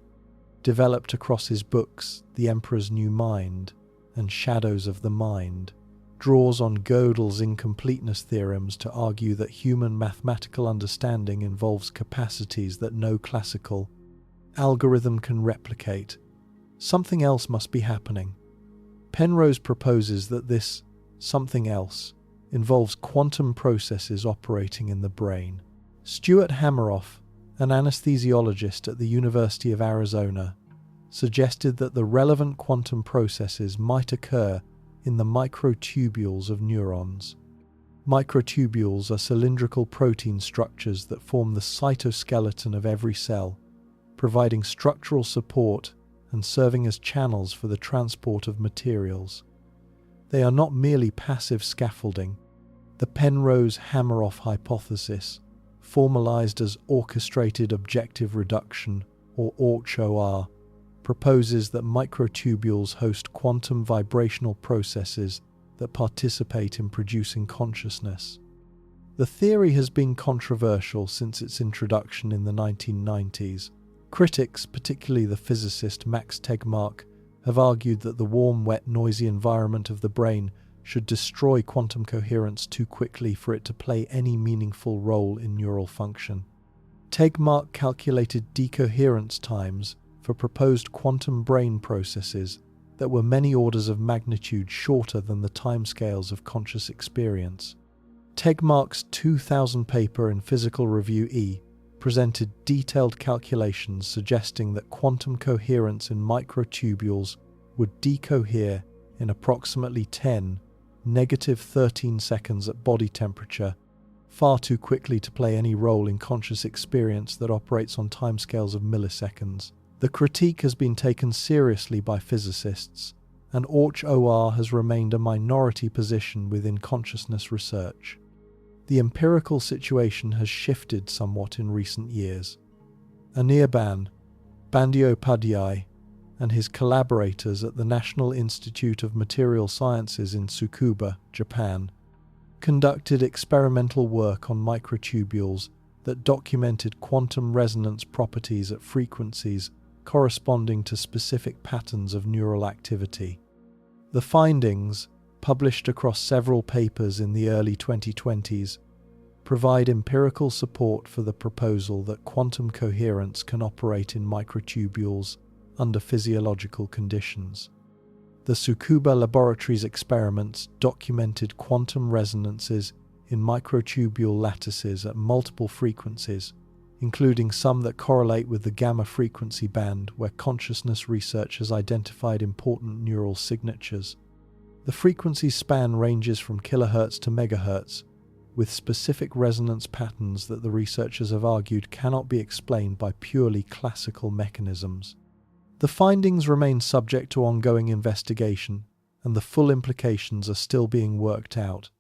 developed across his books The Emperor's New Mind and Shadows of the Mind, draws on Gödel's incompleteness theorems to argue that human mathematical understanding involves capacities that no classical algorithm can replicate. Something else must be happening. Penrose proposes that this something else involves quantum processes operating in the brain. Stuart Hameroff, an anesthesiologist at the University of Arizona, suggested that the relevant quantum processes might occur in the microtubules of neurons. Microtubules are cylindrical protein structures that form the cytoskeleton of every cell, providing structural support and serving as channels for the transport of materials. They are not merely passive scaffolding. The Penrose-Hameroff hypothesis, formalized as orchestrated objective reduction, or Orch-OR, proposes that microtubules host quantum vibrational processes that participate in producing consciousness. The theory has been controversial since its introduction in the 1990s. Critics, particularly the physicist Max Tegmark, have argued that the warm, wet, noisy environment of the brain should destroy quantum coherence too quickly for it to play any meaningful role in neural function. Tegmark calculated decoherence times for proposed quantum brain processes that were many orders of magnitude shorter than the timescales of conscious experience. Tegmark's 2000 paper in Physical Review E presented detailed calculations suggesting that quantum coherence in microtubules would decohere in approximately 10-13 seconds at body temperature, far too quickly to play any role in conscious experience that operates on timescales of milliseconds. The critique has been taken seriously by physicists, and Orch-OR has remained a minority position within consciousness research. The empirical situation has shifted somewhat in recent years. Anirban Bandyopadhyay and his collaborators at the National Institute of Material Sciences in Tsukuba, Japan, conducted experimental work on microtubules that documented quantum resonance properties at frequencies corresponding to specific patterns of neural activity. The findings, published across several papers in the early 2020s, provide empirical support for the proposal that quantum coherence can operate in microtubules under physiological conditions. The Tsukuba Laboratories experiments documented quantum resonances in microtubule lattices at multiple frequencies, including some that correlate with the gamma frequency band where consciousness research has identified important neural signatures. The frequency span ranges from kilohertz to megahertz, with specific resonance patterns that the researchers have argued cannot be explained by purely classical mechanisms. The findings remain subject to ongoing investigation, and the full implications are still being worked out,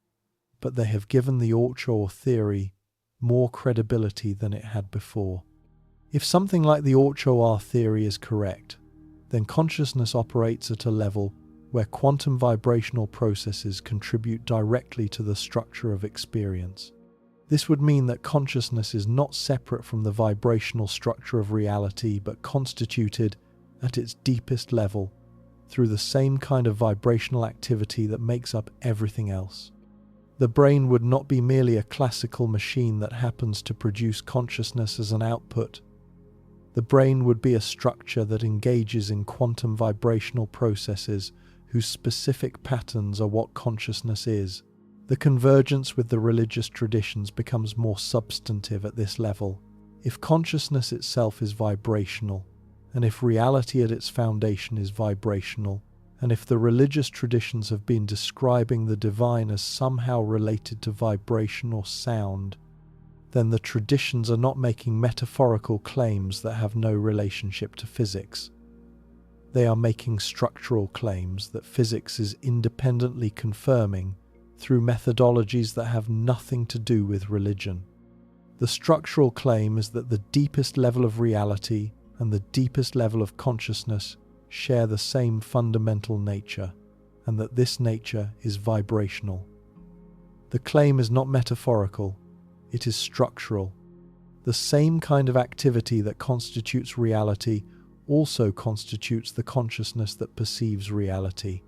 but they have given the Orch-OR theory more credibility than it had before. If something like the Orch-OR theory is correct, then consciousness operates at a level where quantum vibrational processes contribute directly to the structure of experience. This would mean that consciousness is not separate from the vibrational structure of reality, but constituted at its deepest level through the same kind of vibrational activity that makes up everything else. The brain would not be merely a classical machine that happens to produce consciousness as an output. The brain would be a structure that engages in quantum vibrational processes whose specific patterns are what consciousness is. The convergence with the religious traditions becomes more substantive at this level. If consciousness itself is vibrational, and if reality at its foundation is vibrational, and if the religious traditions have been describing the divine as somehow related to vibration or sound, then the traditions are not making metaphorical claims that have no relationship to physics. They are making structural claims that physics is independently confirming through methodologies that have nothing to do with religion. The structural claim is that the deepest level of reality and the deepest level of consciousness share the same fundamental nature, and that this nature is vibrational. The claim is not metaphorical, it is structural. The same kind of activity that constitutes reality also constitutes the consciousness that perceives reality.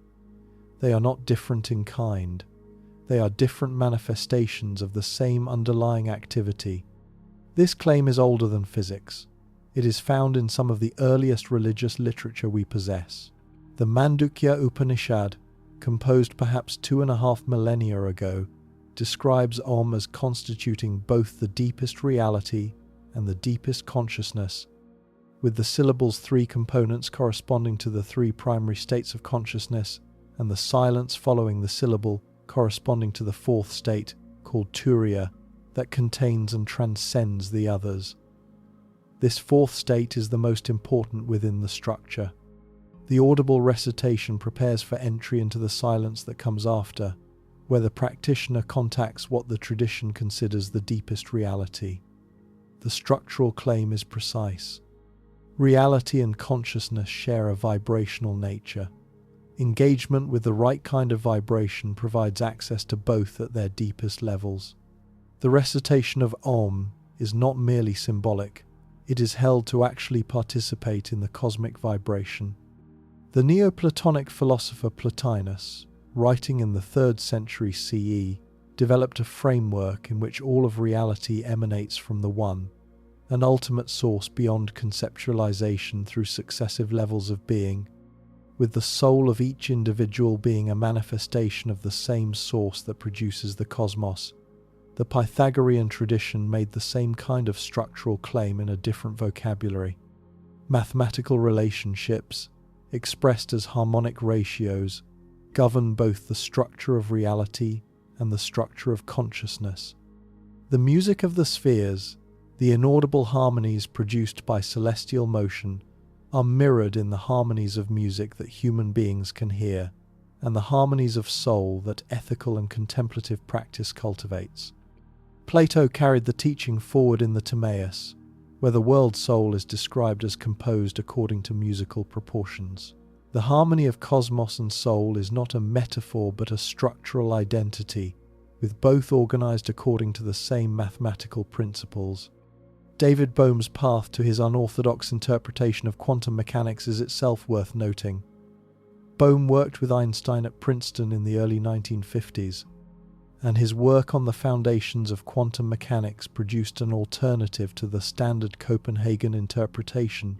They are not different in kind. They are different manifestations of the same underlying activity. This claim is older than physics. It is found in some of the earliest religious literature we possess. The Mandukya Upanishad, composed perhaps 2.5 millennia ago, describes Om as constituting both the deepest reality and the deepest consciousness, with the syllable's 3 components corresponding to the 3 primary states of consciousness, and the silence following the syllable corresponding to the 4th state, called Turiya, that contains and transcends the others. This 4th state is the most important within the structure. The audible recitation prepares for entry into the silence that comes after, where the practitioner contacts what the tradition considers the deepest reality. The structural claim is precise. Reality and consciousness share a vibrational nature. Engagement with the right kind of vibration provides access to both at their deepest levels. The recitation of Om is not merely symbolic. It is held to actually participate in the cosmic vibration. The Neoplatonic philosopher Plotinus, writing in the 3rd century CE, developed a framework in which all of reality emanates from the One, an ultimate source beyond conceptualization through successive levels of being, with the soul of each individual being a manifestation of the same source that produces the cosmos, The Pythagorean tradition made the same kind of structural claim in a different vocabulary. Mathematical relationships, expressed as harmonic ratios, govern both the structure of reality and the structure of consciousness. The music of the spheres, the inaudible harmonies produced by celestial motion, are mirrored in the harmonies of music that human beings can hear, and the harmonies of soul that ethical and contemplative practice cultivates. Plato carried the teaching forward in the Timaeus, where the world soul is described as composed according to musical proportions. The harmony of cosmos and soul is not a metaphor but a structural identity, with both organized according to the same mathematical principles. David Bohm's path to his unorthodox interpretation of quantum mechanics is itself worth noting. Bohm worked with Einstein at Princeton in the early 1950s, and his work on the foundations of quantum mechanics produced an alternative to the standard Copenhagen interpretation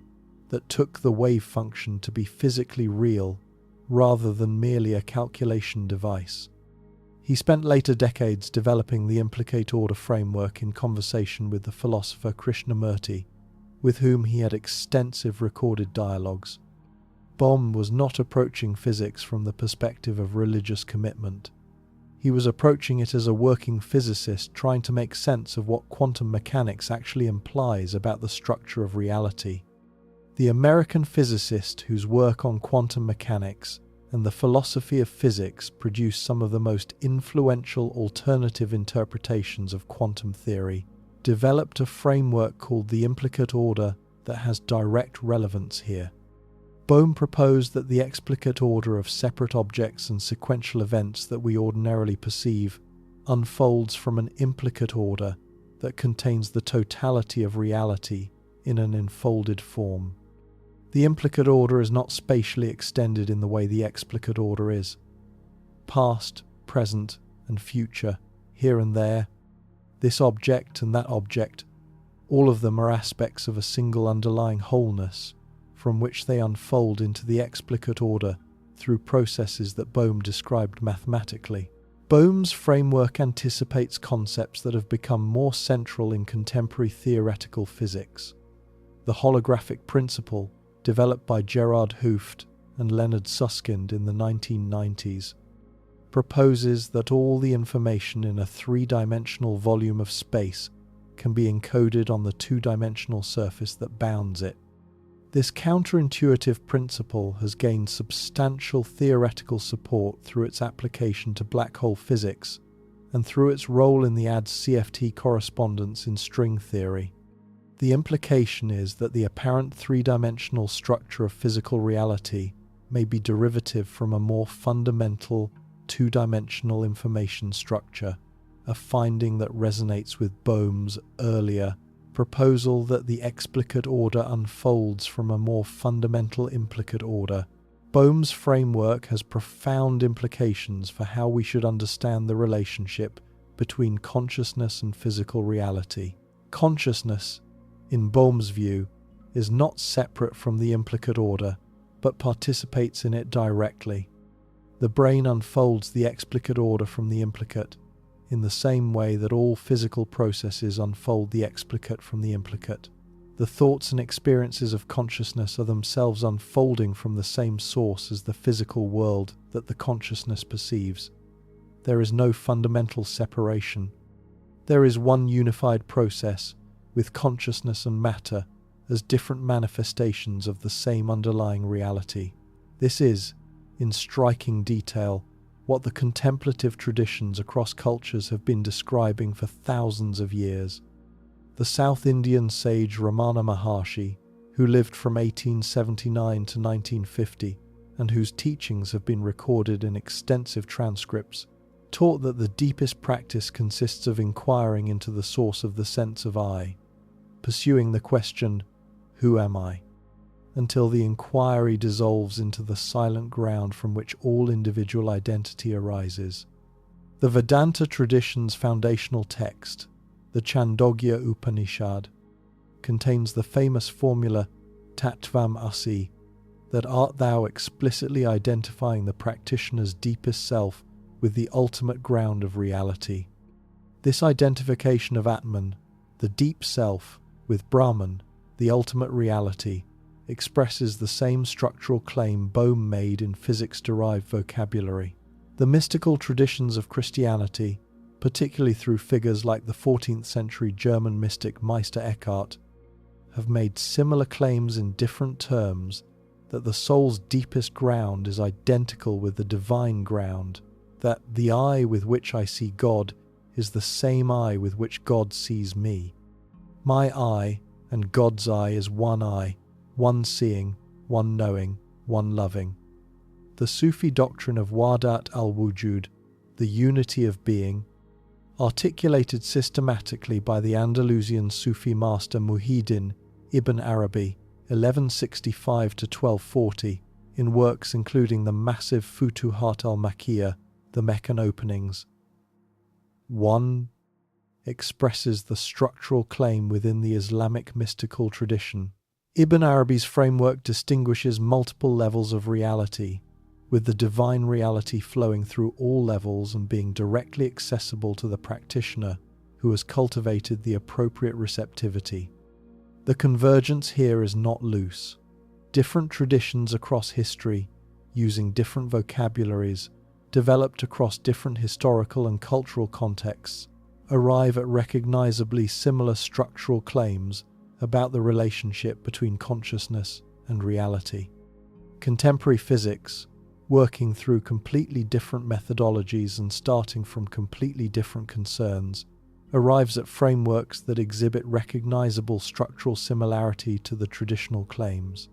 that took the wave function to be physically real rather than merely a calculation device. He spent later decades developing the implicate order framework in conversation with the philosopher Krishnamurti, with whom he had extensive recorded dialogues. Bohm was not approaching physics from the perspective of religious commitment. He was approaching it as a working physicist trying to make sense of what quantum mechanics actually implies about the structure of reality. The American physicist whose work on quantum mechanics and the philosophy of physics produced some of the most influential alternative interpretations of quantum theory, developed a framework called the implicate order that has direct relevance here. Bohm proposed that the explicate order of separate objects and sequential events that we ordinarily perceive unfolds from an implicate order that contains the totality of reality in an enfolded form. The implicate order is not spatially extended in the way the explicate order is. Past, present, and future, here and there, this object and that object, all of them are aspects of a single underlying wholeness, from which they unfold into the explicate order through processes that Bohm described mathematically. Bohm's framework anticipates concepts that have become more central in contemporary theoretical physics. The holographic principle, developed by Gerard Hooft and Leonard Susskind in the 1990s, proposes that all the information in a three-dimensional volume of space can be encoded on the two-dimensional surface that bounds it. This counterintuitive principle has gained substantial theoretical support through its application to black hole physics and through its role in the ADS-CFT correspondence in string theory. The implication is that the apparent three-dimensional structure of physical reality may be derivative from a more fundamental two-dimensional information structure, a finding that resonates with Bohm's earlier proposal that the explicate order unfolds from a more fundamental implicate order. Bohm's framework has profound implications for how we should understand the relationship between consciousness and physical reality. Consciousness, in Bohm's view, is not separate from the implicate order, but participates in it directly. The brain unfolds the explicate order from the implicate, in the same way that all physical processes unfold the explicate from the implicate. The thoughts and experiences of consciousness are themselves unfolding from the same source as the physical world that the consciousness perceives. There is no fundamental separation. There is one unified process, with consciousness and matter as different manifestations of the same underlying reality. This is, in striking detail, what the contemplative traditions across cultures have been describing for thousands of years. The South Indian sage Ramana Maharshi, who lived from 1879 to 1950 and whose teachings have been recorded in extensive transcripts, taught that the deepest practice consists of inquiring into the source of the sense of I, pursuing the question, "Who am I?" until the inquiry dissolves into the silent ground from which all individual identity arises. The Vedanta tradition's foundational text, the Chandogya Upanishad, contains the famous formula Tattvam Asi, that art thou explicitly identifying the practitioner's deepest self with the ultimate ground of reality. This identification of Atman, the deep self, with Brahman, the ultimate reality, expresses the same structural claim Bohm made in physics-derived vocabulary. The mystical traditions of Christianity, particularly through figures like the 14th century German mystic Meister Eckhart, have made similar claims in different terms that the soul's deepest ground is identical with the divine ground, that the eye with which I see God is the same eye with which God sees me. My eye and God's eye is one eye, one seeing, one knowing, one loving. The Sufi doctrine of Wahdat al-Wujud, the unity of being, articulated systematically by the Andalusian Sufi master Muhyiddin Ibn Arabi, 1165–1240, in works including the massive Futuhat al-Makkiyah, the Meccan openings. 1. Expresses the structural claim within the Islamic mystical tradition. Ibn Arabi's framework distinguishes multiple levels of reality, with the divine reality flowing through all levels and being directly accessible to the practitioner who has cultivated the appropriate receptivity. The convergence here is not loose. Different traditions across history, using different vocabularies, developed across different historical and cultural contexts, arrive at recognizably similar structural claims about the relationship between consciousness and reality. Contemporary physics, working through completely different methodologies and starting from completely different concerns, arrives at frameworks that exhibit recognizable structural similarity to the traditional claims.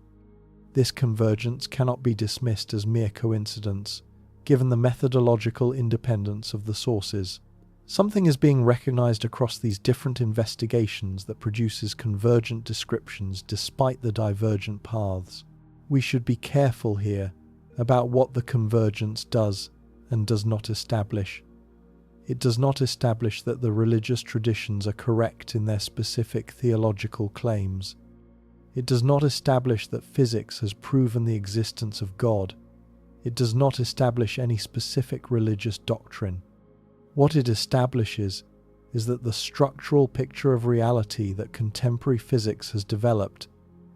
This convergence cannot be dismissed as mere coincidence, given the methodological independence of the sources. Something is being recognized across these different investigations that produces convergent descriptions despite the divergent paths. We should be careful here about what the convergence does and does not establish. It does not establish that the religious traditions are correct in their specific theological claims. It does not establish that physics has proven the existence of God. It does not establish any specific religious doctrine. What it establishes is that the structural picture of reality that contemporary physics has developed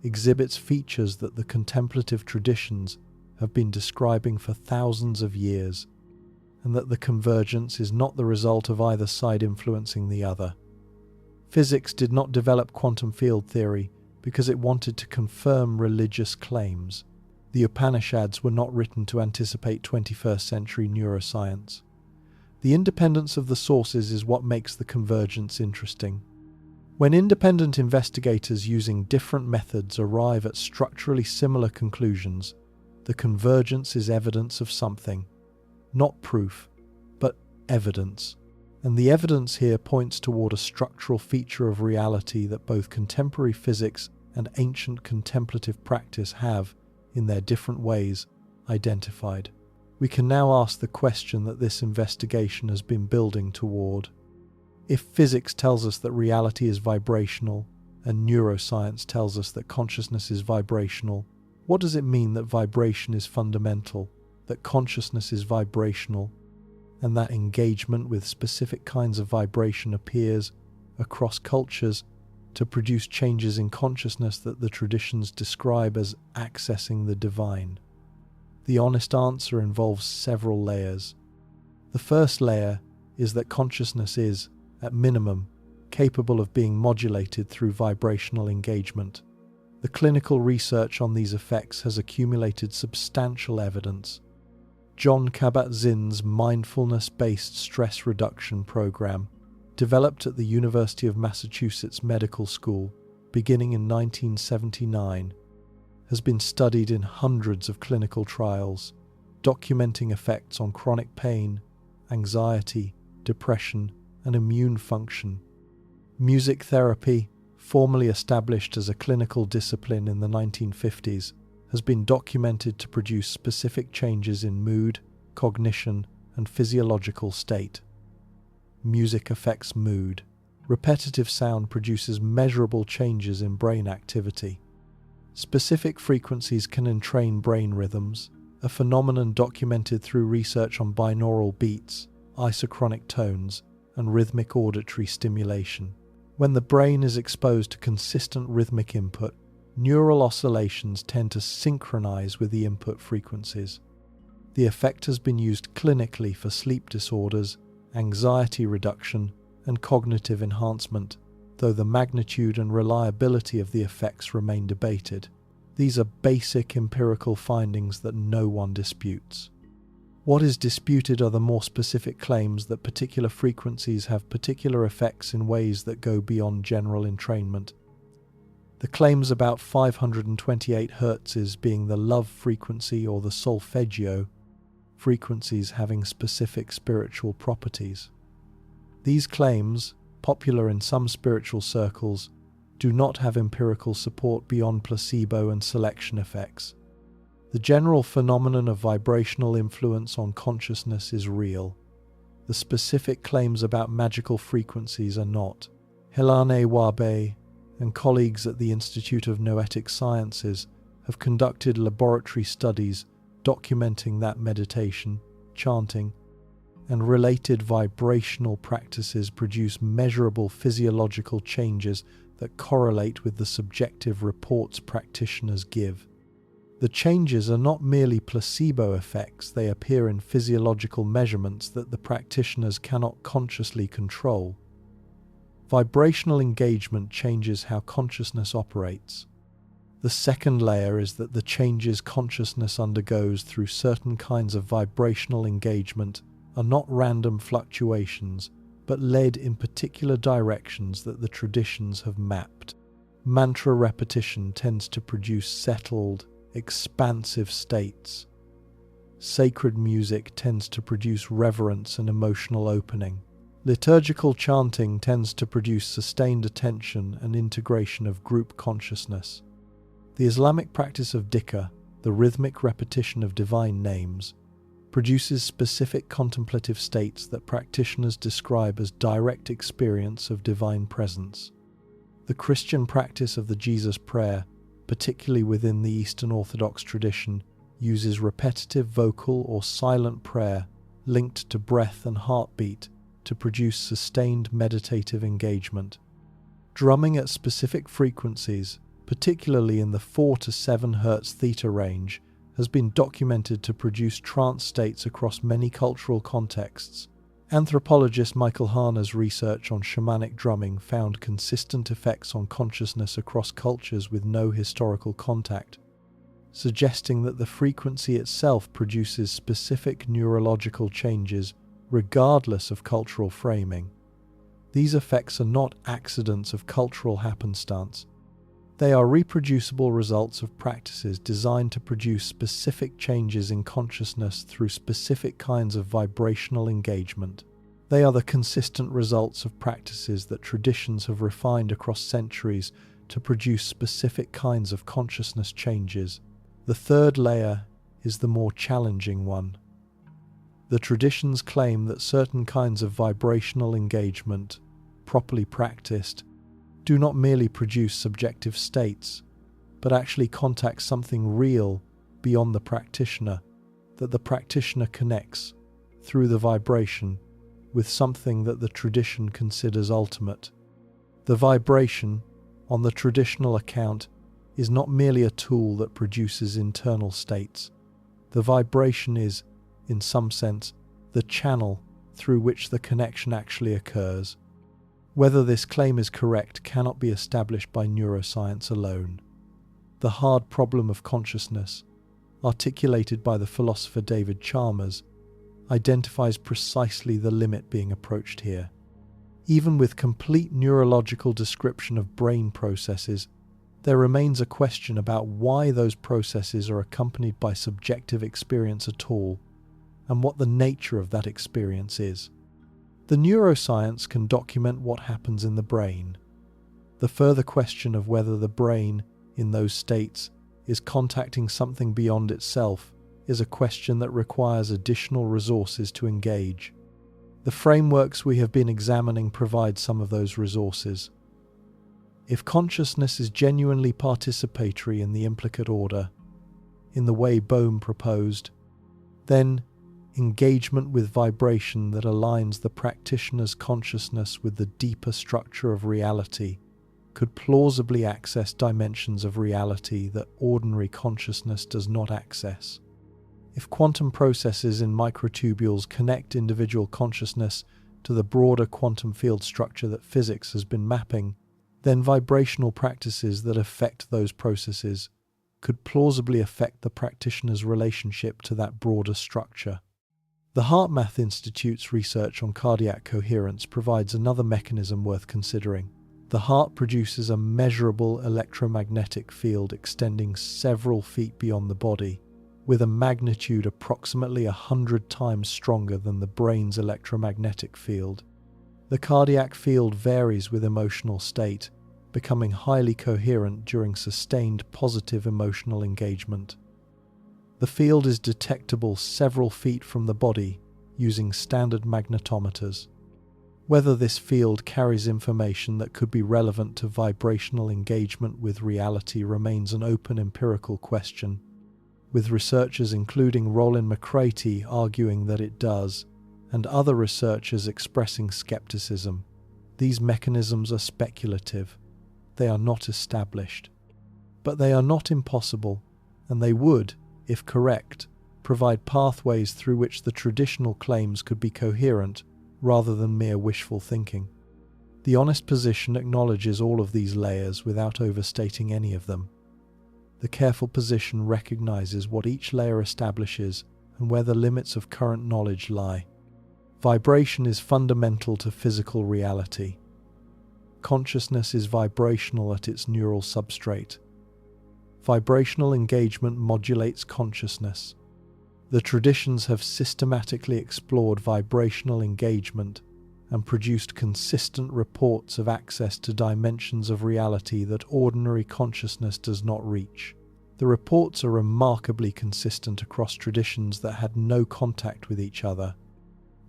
exhibits features that the contemplative traditions have been describing for thousands of years, and that the convergence is not the result of either side influencing the other. Physics did not develop quantum field theory because it wanted to confirm religious claims. The Upanishads were not written to anticipate 21st century neuroscience. The independence of the sources is what makes the convergence interesting. When independent investigators using different methods arrive at structurally similar conclusions, the convergence is evidence of something. Not proof, but evidence. And the evidence here points toward a structural feature of reality that both contemporary physics and ancient contemplative practice have, in their different ways, identified. We can now ask the question that this investigation has been building toward. If physics tells us that reality is vibrational, and neuroscience tells us that consciousness is vibrational, what does it mean that vibration is fundamental, that consciousness is vibrational, and that engagement with specific kinds of vibration appears across cultures to produce changes in consciousness that the traditions describe as accessing the divine? The honest answer involves several layers. The first layer is that consciousness is, at minimum, capable of being modulated through vibrational engagement. The clinical research on these effects has accumulated substantial evidence. Jon Kabat-Zinn's mindfulness-based stress reduction program, developed at the University of Massachusetts Medical School beginning in 1979, has been studied in hundreds of clinical trials, documenting effects on chronic pain, anxiety, depression, and immune function. Music therapy, formally established as a clinical discipline in the 1950s, has been documented to produce specific changes in mood, cognition, and physiological state. Music affects mood. Repetitive sound produces measurable changes in brain activity. Specific frequencies can entrain brain rhythms, a phenomenon documented through research on binaural beats, isochronic tones, and rhythmic auditory stimulation. When the brain is exposed to consistent rhythmic input, neural oscillations tend to synchronize with the input frequencies. The effect has been used clinically for sleep disorders, anxiety reduction, and cognitive enhancement, though the magnitude and reliability of the effects remain debated. These are basic empirical findings that no one disputes. What is disputed are the more specific claims that particular frequencies have particular effects in ways that go beyond general entrainment. The claims about 528 Hz being the love frequency or the solfeggio, frequencies having specific spiritual properties. These claims, popular in some spiritual circles, do not have empirical support beyond placebo and selection effects. The general phenomenon of vibrational influence on consciousness is real. The specific claims about magical frequencies are not. Helane Wabe and colleagues at the Institute of Noetic Sciences have conducted laboratory studies documenting that meditation, chanting, and related vibrational practices produce measurable physiological changes that correlate with the subjective reports practitioners give. The changes are not merely placebo effects, they appear in physiological measurements that the practitioners cannot consciously control. Vibrational engagement changes how consciousness operates. The second layer is that the changes consciousness undergoes through certain kinds of vibrational engagement are not random fluctuations, but led in particular directions that the traditions have mapped. Mantra repetition tends to produce settled, expansive states. Sacred music tends to produce reverence and emotional opening. Liturgical chanting tends to produce sustained attention and integration of group consciousness. The Islamic practice of dhikr, the rhythmic repetition of divine names, produces specific contemplative states that practitioners describe as direct experience of divine presence. The Christian practice of the Jesus prayer, particularly within the Eastern Orthodox tradition, uses repetitive vocal or silent prayer linked to breath and heartbeat to produce sustained meditative engagement. Drumming at specific frequencies, particularly in the 4 to 7 Hz theta range, has been documented to produce trance states across many cultural contexts. Anthropologist Michael Harner's research on shamanic drumming found consistent effects on consciousness across cultures with no historical contact, suggesting that the frequency itself produces specific neurological changes regardless of cultural framing. These effects are not accidents of cultural happenstance. They are reproducible results of practices designed to produce specific changes in consciousness through specific kinds of vibrational engagement. They are the consistent results of practices that traditions have refined across centuries to produce specific kinds of consciousness changes. The third layer is the more challenging one. The traditions claim that certain kinds of vibrational engagement, properly practiced, do not merely produce subjective states, but actually contact something real beyond the practitioner, that the practitioner connects, through the vibration, with something that the tradition considers ultimate. The vibration, on the traditional account, is not merely a tool that produces internal states. The vibration is, in some sense, the channel through which the connection actually occurs. Whether this claim is correct cannot be established by neuroscience alone. The hard problem of consciousness, articulated by the philosopher David Chalmers, identifies precisely the limit being approached here. Even with complete neurological description of brain processes, there remains a question about why those processes are accompanied by subjective experience at all, and what the nature of that experience is. The neuroscience can document what happens in the brain. The further question of whether the brain, in those states, is contacting something beyond itself is a question that requires additional resources to engage. The frameworks we have been examining provide some of those resources. If consciousness is genuinely participatory in the implicate order, in the way Bohm proposed, then engagement with vibration that aligns the practitioner's consciousness with the deeper structure of reality could plausibly access dimensions of reality that ordinary consciousness does not access. If quantum processes in microtubules connect individual consciousness to the broader quantum field structure that physics has been mapping, then vibrational practices that affect those processes could plausibly affect the practitioner's relationship to that broader structure. The HeartMath Institute's research on cardiac coherence provides another mechanism worth considering. The heart produces a measurable electromagnetic field extending several feet beyond the body, with a magnitude approximately 100 times stronger than the brain's electromagnetic field. The cardiac field varies with emotional state, becoming highly coherent during sustained positive emotional engagement. The field is detectable several feet from the body using standard magnetometers. Whether this field carries information that could be relevant to vibrational engagement with reality remains an open empirical question, with researchers including Roland McCraty arguing that it does, and other researchers expressing skepticism. These mechanisms are speculative. They are not established. But they are not impossible, and they would, if correct, provide pathways through which the traditional claims could be coherent rather than mere wishful thinking. The honest position acknowledges all of these layers without overstating any of them. The careful position recognizes what each layer establishes and where the limits of current knowledge lie. Vibration is fundamental to physical reality. Consciousness is vibrational at its neural substrate. Vibrational engagement modulates consciousness. The traditions have systematically explored vibrational engagement and produced consistent reports of access to dimensions of reality that ordinary consciousness does not reach. The reports are remarkably consistent across traditions that had no contact with each other.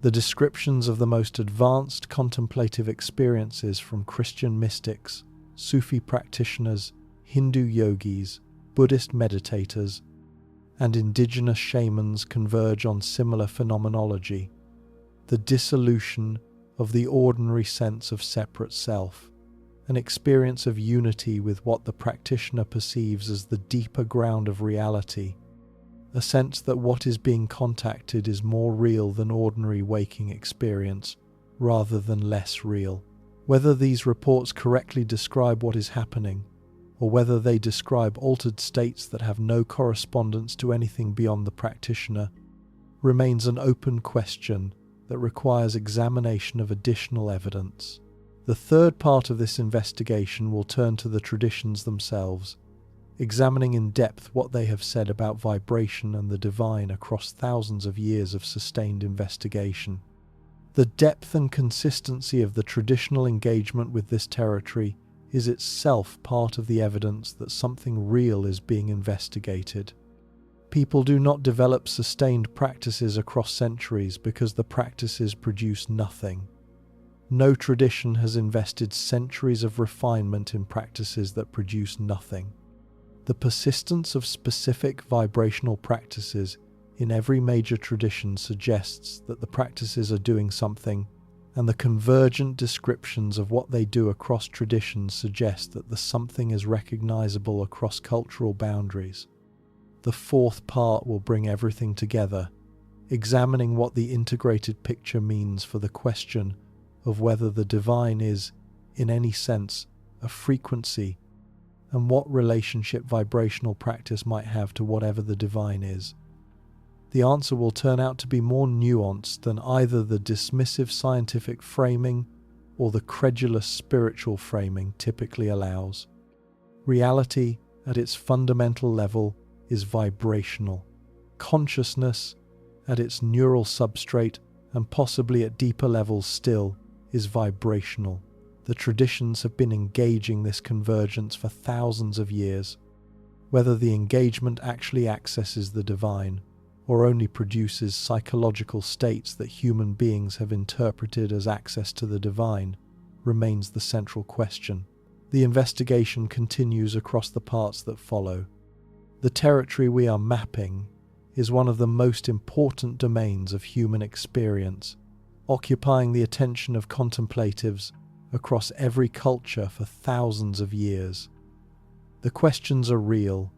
The descriptions of the most advanced contemplative experiences from Christian mystics, Sufi practitioners, Hindu yogis, Buddhist meditators, and indigenous shamans converge on similar phenomenology: the dissolution of the ordinary sense of separate self, an experience of unity with what the practitioner perceives as the deeper ground of reality, a sense that what is being contacted is more real than ordinary waking experience, rather than less real. Whether these reports correctly describe what is happening, or whether they describe altered states that have no correspondence to anything beyond the practitioner, remains an open question that requires examination of additional evidence. The third part of this investigation will turn to the traditions themselves, examining in depth what they have said about vibration and the divine across thousands of years of sustained investigation. The depth and consistency of the traditional engagement with this territory is itself part of the evidence that something real is being investigated. People do not develop sustained practices across centuries because the practices produce nothing. No tradition has invested centuries of refinement in practices that produce nothing. The persistence of specific vibrational practices in every major tradition suggests that the practices are doing something, and the convergent descriptions of what they do across traditions suggest that the something is recognizable across cultural boundaries. The fourth part will bring everything together, examining what the integrated picture means for the question of whether the divine is, in any sense, a frequency, and what relationship vibrational practice might have to whatever the divine is. The answer will turn out to be more nuanced than either the dismissive scientific framing or the credulous spiritual framing typically allows. Reality, at its fundamental level, is vibrational. Consciousness, at its neural substrate, and possibly at deeper levels still, is vibrational. The traditions have been engaging this convergence for thousands of years. Whether the engagement actually accesses the divine, or only produces psychological states that human beings have interpreted as access to the divine, remains the central question. The investigation continues across the parts that follow. The territory we are mapping is one of the most important domains of human experience, occupying the attention of contemplatives across every culture for thousands of years. The questions are real.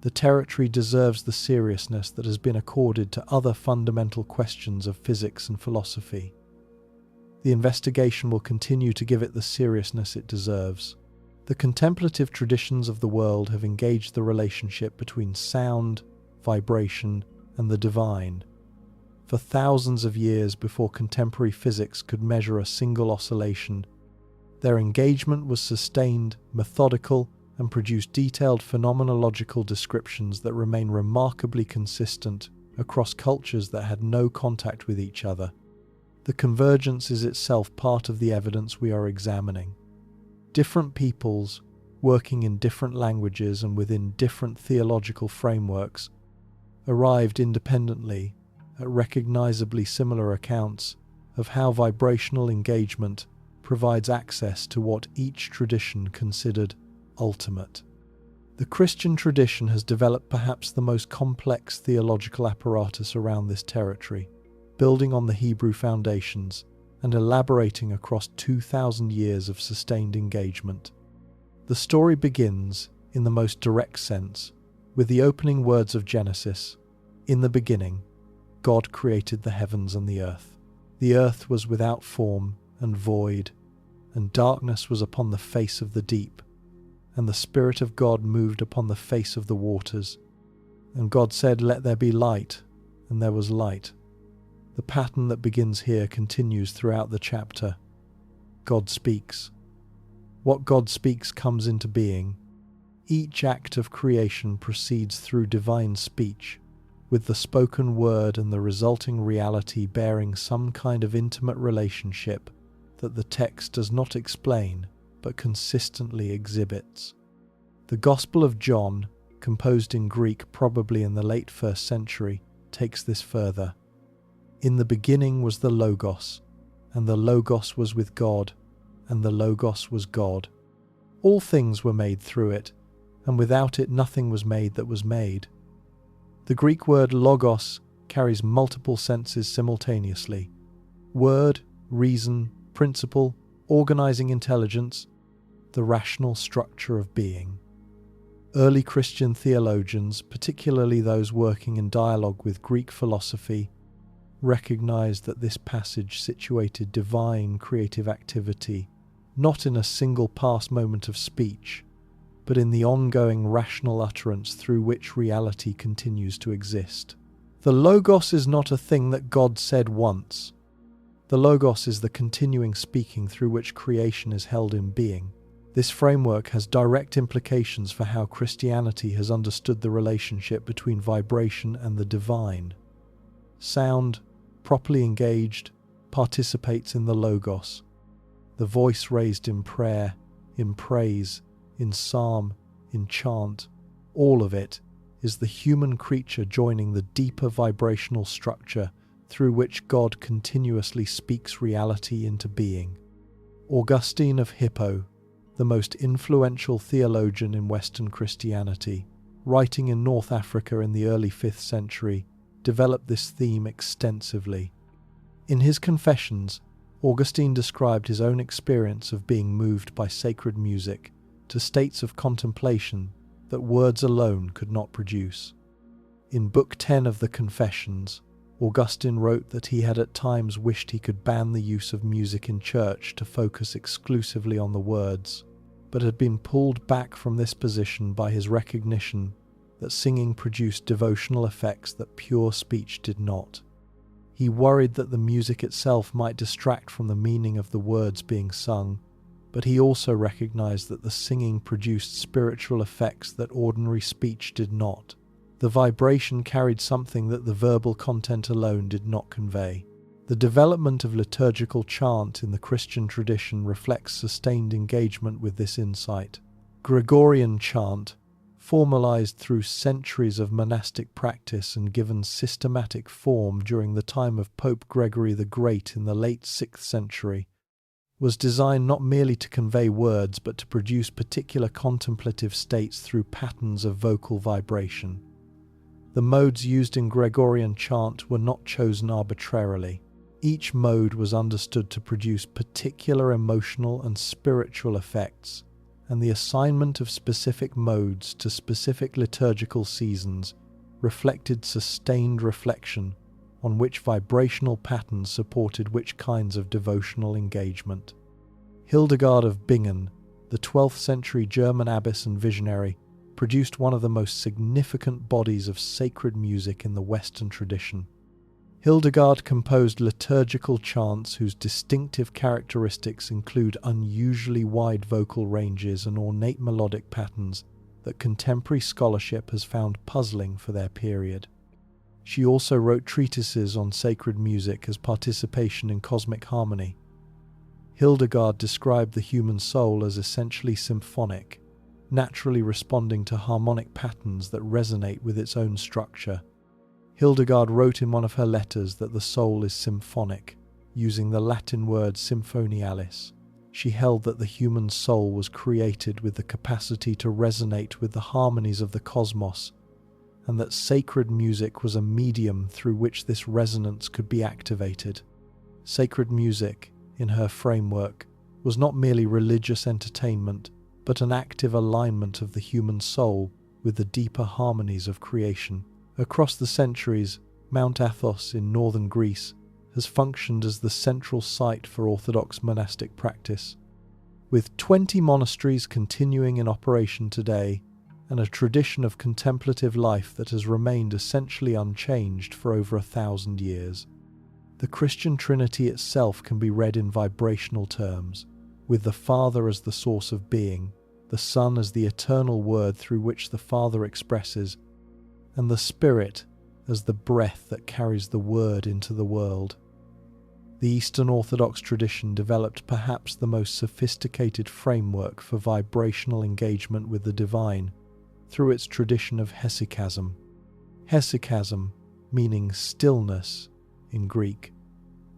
The territory deserves the seriousness that has been accorded to other fundamental questions of physics and philosophy. The investigation will continue to give it the seriousness it deserves. The contemplative traditions of the world have engaged the relationship between sound, vibration, and the divine. For thousands of years before contemporary physics could measure a single oscillation, their engagement was sustained, methodical, and produced detailed phenomenological descriptions that remain remarkably consistent across cultures that had no contact with each other. The convergence is itself part of the evidence we are examining. Different peoples, working in different languages and within different theological frameworks, arrived independently at recognizably similar accounts of how vibrational engagement provides access to what each tradition considered ultimate. The Christian tradition has developed perhaps the most complex theological apparatus around this territory, building on the Hebrew foundations and elaborating across 2,000 years of sustained engagement. The story begins, in the most direct sense, with the opening words of Genesis. In the beginning, God created the heavens and the earth. The earth was without form and void, and darkness was upon the face of the deep, and the Spirit of God moved upon the face of the waters. And God said, "Let there be light," and there was light. The pattern that begins here continues throughout the chapter. God speaks. What God speaks comes into being. Each act of creation proceeds through divine speech, with the spoken word and the resulting reality bearing some kind of intimate relationship that the text does not explain but consistently exhibits. The Gospel of John, composed in Greek probably in the late 1st century, takes this further. In the beginning was the Logos, and the Logos was with God, and the Logos was God. All things were made through it, and without it nothing was made that was made. The Greek word logos carries multiple senses simultaneously: word, reason, principle, organizing intelligence, the rational structure of being. Early Christian theologians, particularly those working in dialogue with Greek philosophy, recognized that this passage situated divine creative activity not in a single past moment of speech, but in the ongoing rational utterance through which reality continues to exist. The Logos is not a thing that God said once. The Logos is the continuing speaking through which creation is held in being. This framework has direct implications for how Christianity has understood the relationship between vibration and the divine. Sound, properly engaged, participates in the Logos. The voice raised in prayer, in praise, in psalm, in chant, all of it is the human creature joining the deeper vibrational structure through which God continuously speaks reality into being. Augustine of Hippo, the most influential theologian in Western Christianity, writing in North Africa in the early 5th century, developed this theme extensively. In his Confessions, Augustine described his own experience of being moved by sacred music to states of contemplation that words alone could not produce. In Book 10 of the Confessions, Augustine wrote that he had at times wished he could ban the use of music in church to focus exclusively on the words, but had been pulled back from this position by his recognition that singing produced devotional effects that pure speech did not. He worried that the music itself might distract from the meaning of the words being sung, but he also recognized that the singing produced spiritual effects that ordinary speech did not. The vibration carried something that the verbal content alone did not convey. The development of liturgical chant in the Christian tradition reflects sustained engagement with this insight. Gregorian chant, formalized through centuries of monastic practice and given systematic form during the time of Pope Gregory the Great in the late 6th century, was designed not merely to convey words but to produce particular contemplative states through patterns of vocal vibration. The modes used in Gregorian chant were not chosen arbitrarily. Each mode was understood to produce particular emotional and spiritual effects, and the assignment of specific modes to specific liturgical seasons reflected sustained reflection on which vibrational patterns supported which kinds of devotional engagement. Hildegard of Bingen, the 12th century German abbess and visionary, produced one of the most significant bodies of sacred music in the Western tradition. Hildegard composed liturgical chants whose distinctive characteristics include unusually wide vocal ranges and ornate melodic patterns that contemporary scholarship has found puzzling for their period. She also wrote treatises on sacred music as participation in cosmic harmony. Hildegard described the human soul as essentially symphonic, naturally responding to harmonic patterns that resonate with its own structure. Hildegard wrote in one of her letters that the soul is symphonic, using the Latin word symphonialis. She held that the human soul was created with the capacity to resonate with the harmonies of the cosmos, and that sacred music was a medium through which this resonance could be activated. Sacred music, in her framework, was not merely religious entertainment, but an active alignment of the human soul with the deeper harmonies of creation. Across the centuries, Mount Athos in northern Greece has functioned as the central site for Orthodox monastic practice. With 20 monasteries continuing in operation today, and a tradition of contemplative life that has remained essentially unchanged for over 1,000 years. The Christian Trinity itself can be read in vibrational terms, with the Father as the source of being, the Son as the eternal word through which the Father expresses, and the Spirit as the breath that carries the word into the world. The Eastern Orthodox tradition developed perhaps the most sophisticated framework for vibrational engagement with the divine through its tradition of hesychasm. Hesychasm, meaning stillness in Greek,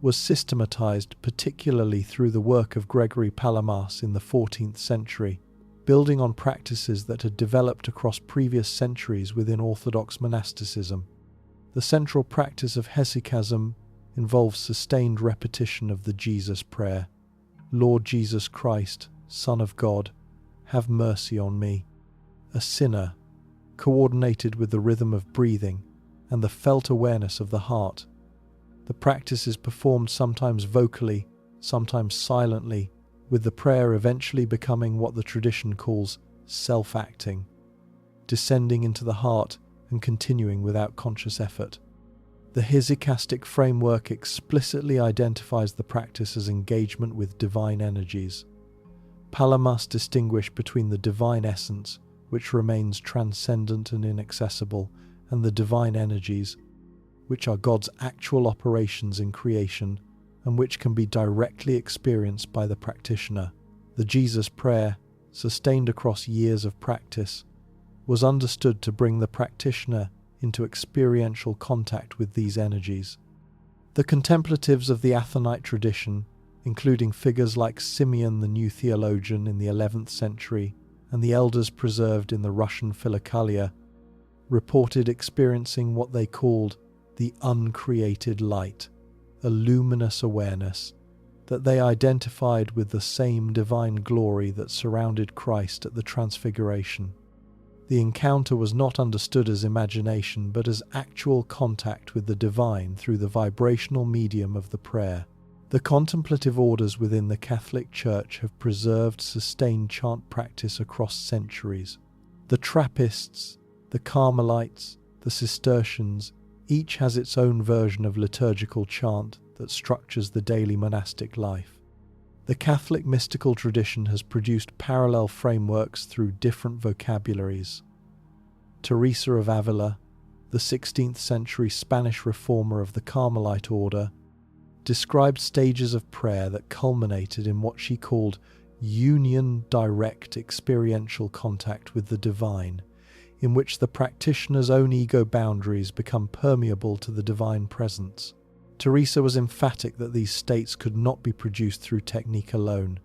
was systematized particularly through the work of Gregory Palamas in the 14th century, building on practices that had developed across previous centuries within Orthodox monasticism. The central practice of hesychasm involves sustained repetition of the Jesus prayer, Lord Jesus Christ, Son of God, have mercy on me, a sinner, coordinated with the rhythm of breathing and the felt awareness of the heart. The practice is performed sometimes vocally, sometimes silently, with the prayer eventually becoming what the tradition calls self-acting, descending into the heart and continuing without conscious effort. The hesychastic framework explicitly identifies the practice as engagement with divine energies. Palamas distinguished between the divine essence, which remains transcendent and inaccessible, and the divine energies, which are God's actual operations in creation and which can be directly experienced by the practitioner. The Jesus prayer, sustained across years of practice, was understood to bring the practitioner into experiential contact with these energies. The contemplatives of the Athonite tradition, including figures like Simeon the New Theologian in the 11th century and the elders preserved in the Russian Philokalia, reported experiencing what they called the uncreated light, a luminous awareness, that they identified with the same divine glory that surrounded Christ at the Transfiguration. The encounter was not understood as imagination, but as actual contact with the divine through the vibrational medium of the prayer. The contemplative orders within the Catholic Church have preserved sustained chant practice across centuries. The Trappists, the Carmelites, the Cistercians, each has its own version of liturgical chant that structures the daily monastic life. The Catholic mystical tradition has produced parallel frameworks through different vocabularies. Teresa of Avila, the 16th century Spanish reformer of the Carmelite order, described stages of prayer that culminated in what she called union direct experiential contact with the divine, in which the practitioner's own ego boundaries become permeable to the divine presence. Teresa was emphatic that these states could not be produced through technique alone,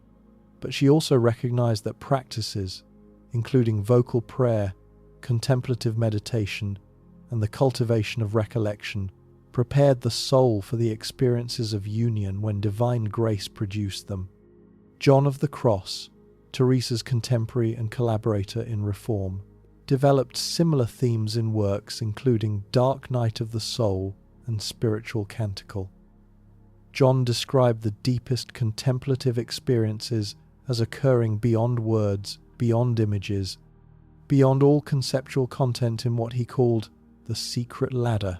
but she also recognized that practices, including vocal prayer, contemplative meditation, and the cultivation of recollection prepared the soul for the experiences of union when divine grace produced them. John of the Cross, Teresa's contemporary and collaborator in reform, developed similar themes in works including Dark Night of the Soul and Spiritual Canticle. John described the deepest contemplative experiences as occurring beyond words, beyond images, beyond all conceptual content in what he called the secret ladder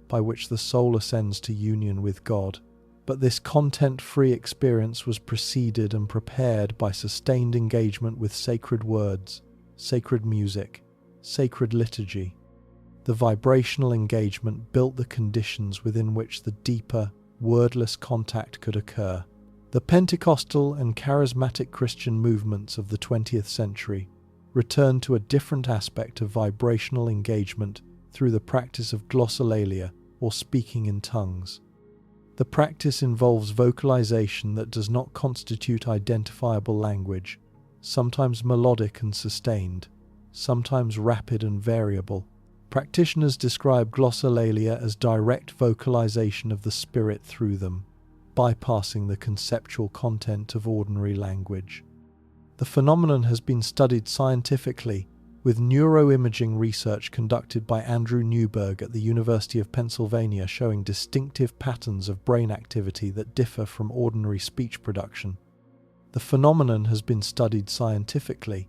by which the soul ascends to union with God. But this content-free experience was preceded and prepared by sustained engagement with sacred words, sacred music, sacred liturgy. The vibrational engagement built the conditions within which the deeper, wordless contact could occur. The Pentecostal and charismatic Christian movements of the 20th century returned to a different aspect of vibrational engagement through the practice of glossolalia, or speaking in tongues. The practice involves vocalization that does not constitute identifiable language, sometimes melodic and sustained, sometimes rapid and variable. Practitioners describe glossolalia as direct vocalization of the spirit through them, bypassing the conceptual content of ordinary language. The phenomenon has been studied scientifically, with neuroimaging research conducted by Andrew Newberg at the University of Pennsylvania showing distinctive patterns of brain activity that differ from ordinary speech production. The phenomenon has been studied scientifically,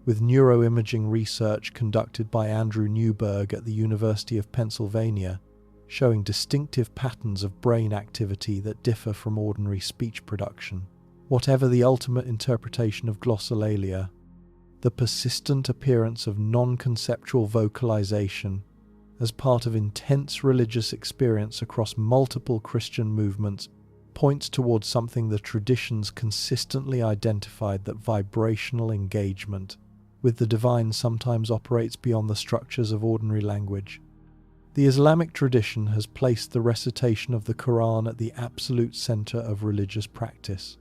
with neuroimaging research conducted by Andrew Newberg at the University of Pennsylvania showing distinctive patterns of brain activity that differ from ordinary speech production. Whatever the ultimate interpretation of glossolalia, the persistent appearance of non-conceptual vocalization as part of intense religious experience across multiple Christian movements points towards something the traditions consistently identified, that vibrational engagement with the divine sometimes operates beyond the structures of ordinary language. The Islamic tradition has placed the recitation of the Quran at the absolute center of religious practice.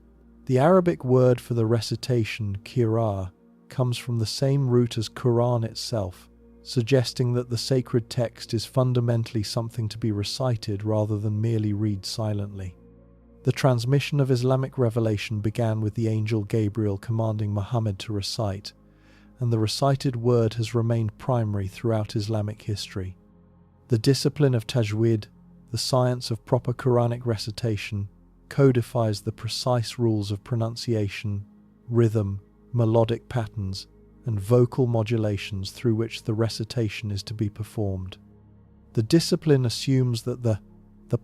The Arabic word for the recitation, qira'ah, comes from the same root as Quran itself, suggesting that the sacred text is fundamentally something to be recited rather than merely read silently. The transmission of Islamic revelation began with the angel Gabriel commanding Muhammad to recite, and the recited word has remained primary throughout Islamic history. The discipline of tajweed, the science of proper Quranic recitation, codifies the precise rules of pronunciation, rhythm, melodic patterns, and vocal modulations through which the recitation is to be performed. The discipline assumes that the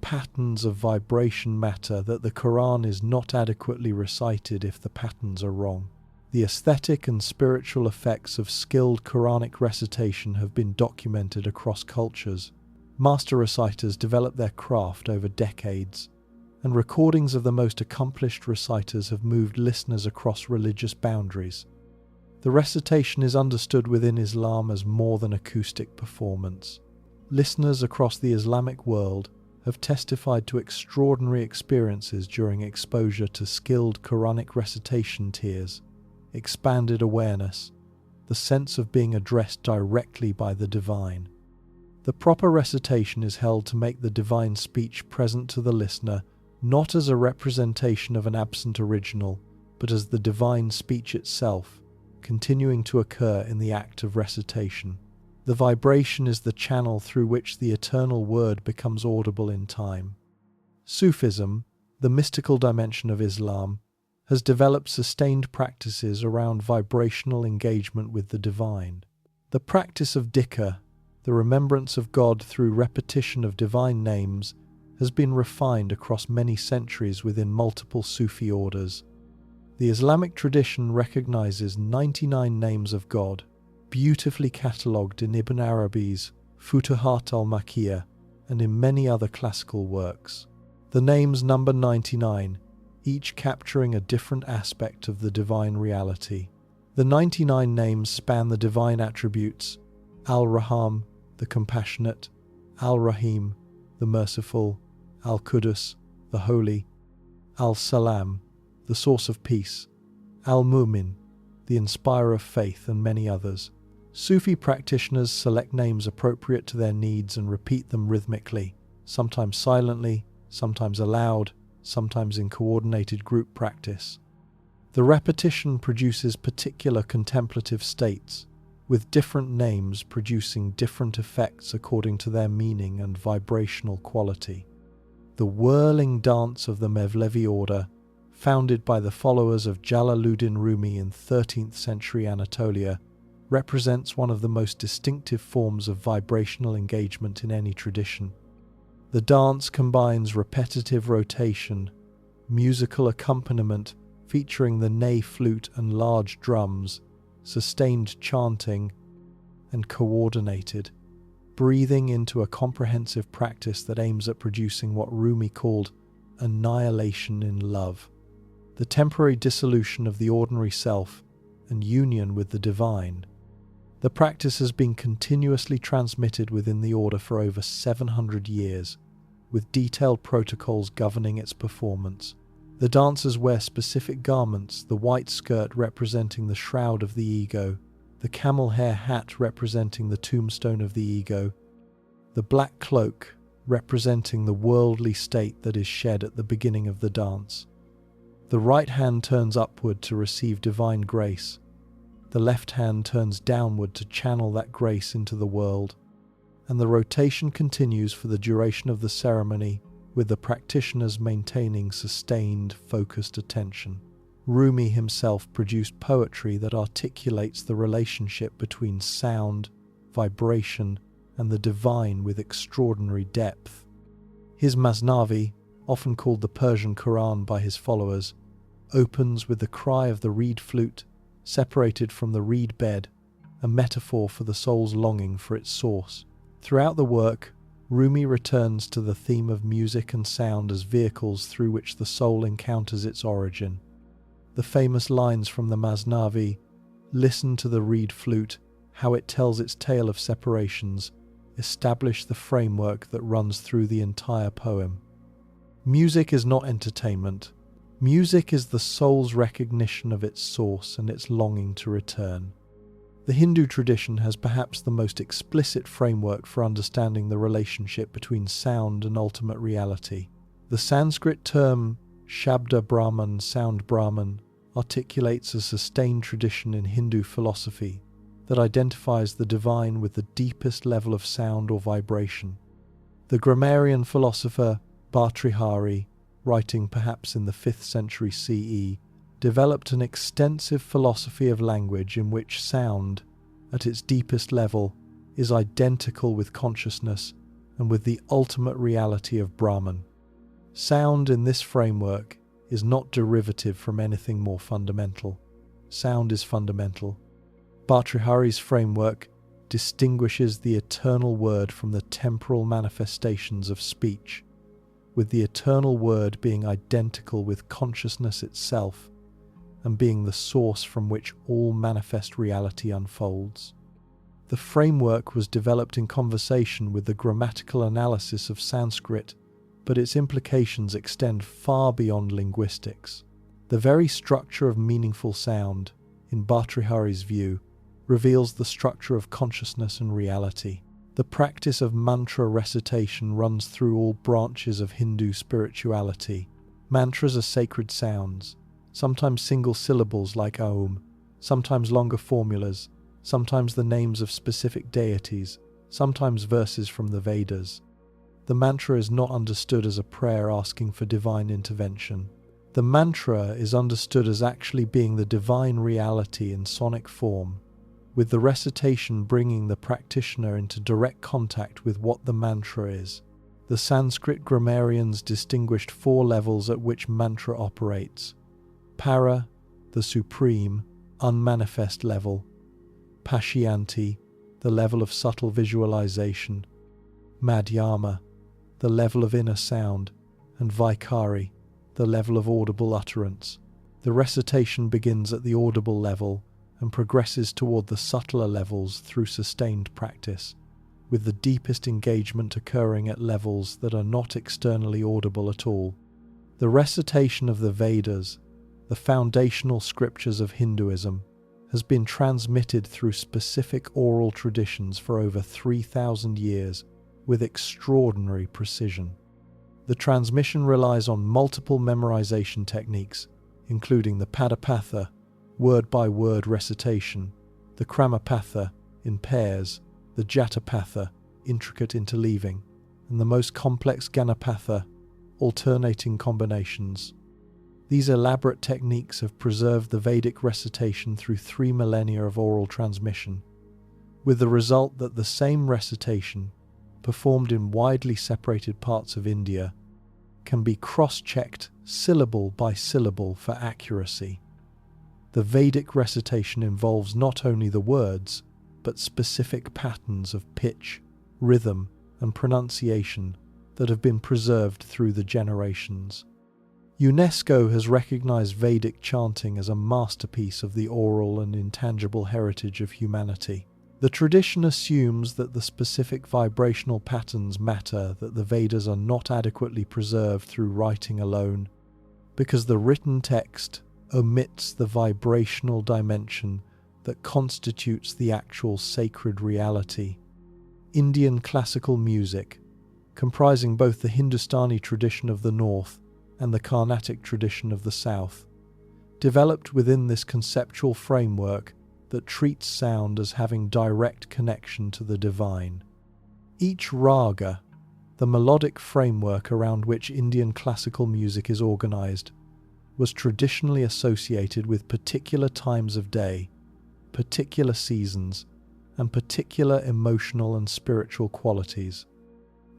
patterns of vibration matter, that the Quran is not adequately recited if the patterns are wrong. The aesthetic and spiritual effects of skilled Quranic recitation have been documented across cultures. Master reciters developed their craft over decades, and recordings of the most accomplished reciters have moved listeners across religious boundaries. The recitation is understood within Islam as more than acoustic performance. Listeners across the Islamic world have testified to extraordinary experiences during exposure to skilled Quranic recitation tiers, expanded awareness, the sense of being addressed directly by the divine. The proper recitation is held to make the divine speech present to the listener, not as a representation of an absent original, but as the divine speech itself, continuing to occur in the act of recitation. The vibration is the channel through which the eternal word becomes audible in time. Sufism, the mystical dimension of Islam, has developed sustained practices around vibrational engagement with the divine. The practice of dhikr, the remembrance of God through repetition of divine names, has been refined across many centuries within multiple Sufi orders. The Islamic tradition recognizes 99 names of God, beautifully catalogued in Ibn Arabi's Futuhat al-Makkiyah and in many other classical works. The names number 99, each capturing a different aspect of the divine reality. The 99 names span the divine attributes: Al-Raham, the compassionate; Al-Rahim, the merciful; Al-Qudus, the holy; Al-Salam, the source of peace; Al-Mu'min, the inspirer of faith, and many others. Sufi practitioners select names appropriate to their needs and repeat them rhythmically, sometimes silently, sometimes aloud, sometimes in coordinated group practice. The repetition produces particular contemplative states, with different names producing different effects according to their meaning and vibrational quality. The whirling dance of the Mevlevi order, founded by the followers of Jalaluddin Rumi in 13th century Anatolia, represents one of the most distinctive forms of vibrational engagement in any tradition. The dance combines repetitive rotation, musical accompaniment featuring the ney flute and large drums, sustained chanting, and coordinated, breathing into a comprehensive practice that aims at producing what Rumi called annihilation in love, the temporary dissolution of the ordinary self and union with the divine. The practice has been continuously transmitted within the order for over 700 years, with detailed protocols governing its performance. The dancers wear specific garments, the white skirt representing the shroud of the ego, the camel hair hat representing the tombstone of the ego, the black cloak representing the worldly state that is shed at the beginning of the dance. The right hand turns upward to receive divine grace. The left hand turns downward to channel that grace into the world. And the rotation continues for the duration of the ceremony, with the practitioners maintaining sustained, focused attention. Rumi himself produced poetry that articulates the relationship between sound, vibration, and the divine with extraordinary depth. His Masnavi, often called the Persian Quran by his followers, opens with the cry of the reed flute, separated from the reed bed, a metaphor for the soul's longing for its source. Throughout the work, Rumi returns to the theme of music and sound as vehicles through which the soul encounters its origin. The famous lines from the Masnavi, "Listen to the reed flute, how it tells its tale of separations," establish the framework that runs through the entire poem. Music is not entertainment. Music is the soul's recognition of its source and its longing to return. The Hindu tradition has perhaps the most explicit framework for understanding the relationship between sound and ultimate reality. The Sanskrit term Shabda Brahman, sound Brahman, articulates a sustained tradition in Hindu philosophy that identifies the divine with the deepest level of sound or vibration. The grammarian philosopher Bhartrihari, writing perhaps in the 5th century CE, developed an extensive philosophy of language in which sound, at its deepest level, is identical with consciousness and with the ultimate reality of Brahman. Sound in this framework is not derivative from anything more fundamental. Sound is fundamental. Bhartrihari's framework distinguishes the eternal word from the temporal manifestations of speech, with the eternal word being identical with consciousness itself and being the source from which all manifest reality unfolds. The framework was developed in conversation with the grammatical analysis of Sanskrit, but its implications extend far beyond linguistics. The very structure of meaningful sound, in Bhartrihari's view, reveals the structure of consciousness and reality. The practice of mantra recitation runs through all branches of Hindu spirituality. Mantras are sacred sounds, sometimes single syllables like Om, sometimes longer formulas, sometimes the names of specific deities, sometimes verses from the Vedas. The mantra is not understood as a prayer asking for divine intervention. The mantra is understood as actually being the divine reality in sonic form, with the recitation bringing the practitioner into direct contact with what the mantra is. The Sanskrit grammarians distinguished 4 levels at which mantra operates: para, the supreme, unmanifest level; pashyanti, the level of subtle visualization; madhyama, the level of inner sound; and vaikari, the level of audible utterance. The recitation begins at the audible level and progresses toward the subtler levels through sustained practice, with the deepest engagement occurring at levels that are not externally audible at all. The recitation of the Vedas, the foundational scriptures of Hinduism, has been transmitted through specific oral traditions for over 3,000 years with extraordinary precision. The transmission relies on multiple memorization techniques, including the Padapatha, word-by-word recitation, the Kramapatha, in pairs, the Jatapatha, intricate interleaving, and the most complex Ganapatha, alternating combinations. These elaborate techniques have preserved the Vedic recitation through 3 millennia of oral transmission, with the result that the same recitation, performed in widely separated parts of India, can be cross-checked syllable by syllable for accuracy. The Vedic recitation involves not only the words, but specific patterns of pitch, rhythm, and pronunciation that have been preserved through the generations. UNESCO has recognized Vedic chanting as a masterpiece of the oral and intangible heritage of humanity. The tradition assumes that the specific vibrational patterns matter, that the Vedas are not adequately preserved through writing alone, because the written text omits the vibrational dimension that constitutes the actual sacred reality. Indian classical music, comprising both the Hindustani tradition of the north and the Carnatic tradition of the south, developed within this conceptual framework that treats sound as having direct connection to the divine. Each raga, the melodic framework around which Indian classical music is organized, was traditionally associated with particular times of day, particular seasons, and particular emotional and spiritual qualities.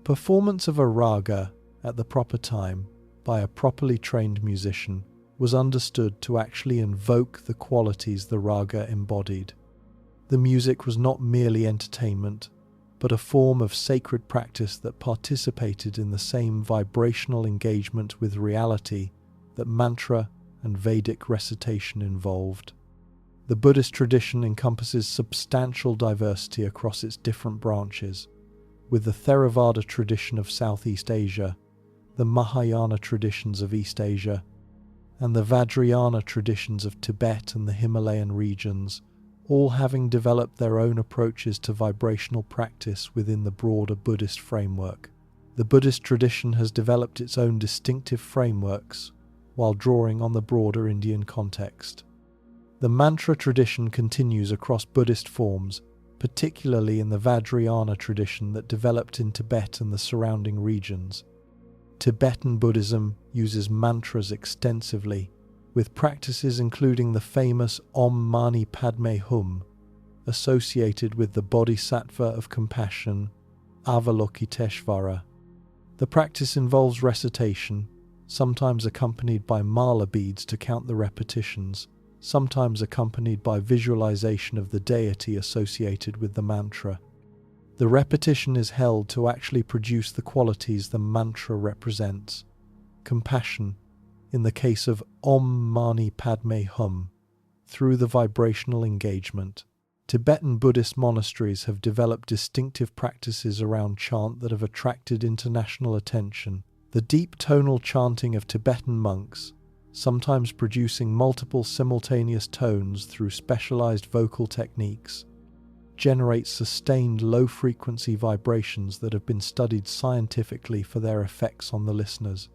Performance of a raga at the proper time by a properly trained musician was understood to actually invoke the qualities the raga embodied. The music was not merely entertainment, but a form of sacred practice that participated in the same vibrational engagement with reality that mantra and Vedic recitation involved. The Buddhist tradition encompasses substantial diversity across its different branches, with the Theravada tradition of Southeast Asia, the Mahayana traditions of East Asia, and the Vajrayana traditions of Tibet and the Himalayan regions, all having developed their own approaches to vibrational practice within the broader Buddhist framework. The Buddhist tradition has developed its own distinctive frameworks while drawing on the broader Indian context. The mantra tradition continues across Buddhist forms, particularly in the Vajrayana tradition that developed in Tibet and the surrounding regions. Tibetan Buddhism uses mantras extensively, with practices including the famous Om Mani Padme Hum, associated with the Bodhisattva of compassion, Avalokiteshvara. The practice involves recitation, sometimes accompanied by mala beads to count the repetitions, sometimes accompanied by visualization of the deity associated with the mantra. The repetition is held to actually produce the qualities the mantra represents. Compassion, in the case of Om Mani Padme Hum, through the vibrational engagement. Tibetan Buddhist monasteries have developed distinctive practices around chant that have attracted international attention. The deep tonal chanting of Tibetan monks, sometimes producing multiple simultaneous tones through specialized vocal techniques, generates sustained low-frequency vibrations that have been studied scientifically for their effects on the listeners.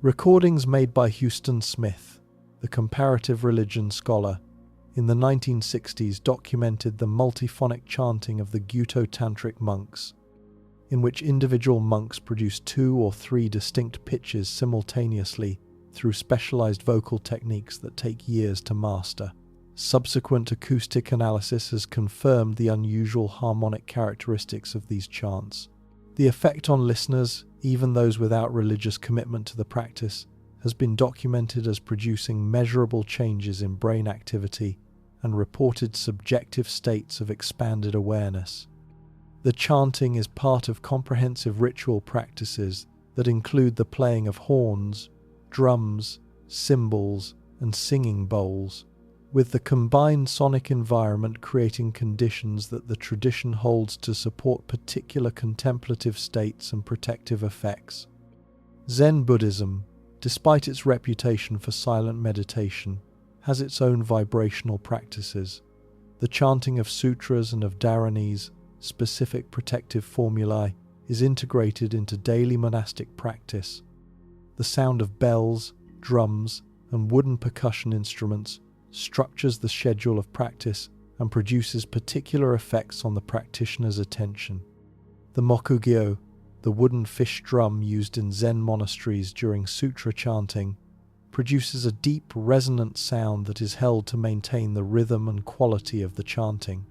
Recordings made by Houston Smith, the comparative religion scholar, in the 1960s documented the multiphonic chanting of the Gyuto Tantric monks, in which individual monks produce 2 or 3 distinct pitches simultaneously through specialized vocal techniques that take years to master. Subsequent acoustic analysis has confirmed the unusual harmonic characteristics of these chants. The effect on listeners, even those without religious commitment to the practice, has been documented as producing measurable changes in brain activity and reported subjective states of expanded awareness. The chanting is part of comprehensive ritual practices that include the playing of horns, drums, cymbals, and singing bowls, with the combined sonic environment creating conditions that the tradition holds to support particular contemplative states and protective effects. Zen Buddhism, despite its reputation for silent meditation, has its own vibrational practices. The chanting of sutras and of dharanis, specific protective formulae, is integrated into daily monastic practice. The sound of bells, drums, and wooden percussion instruments structures the schedule of practice and produces particular effects on the practitioner's attention. The mokugyo, the wooden fish drum used in Zen monasteries during sutra chanting, produces a deep, resonant sound that is held to maintain the rhythm and quality of the chanting.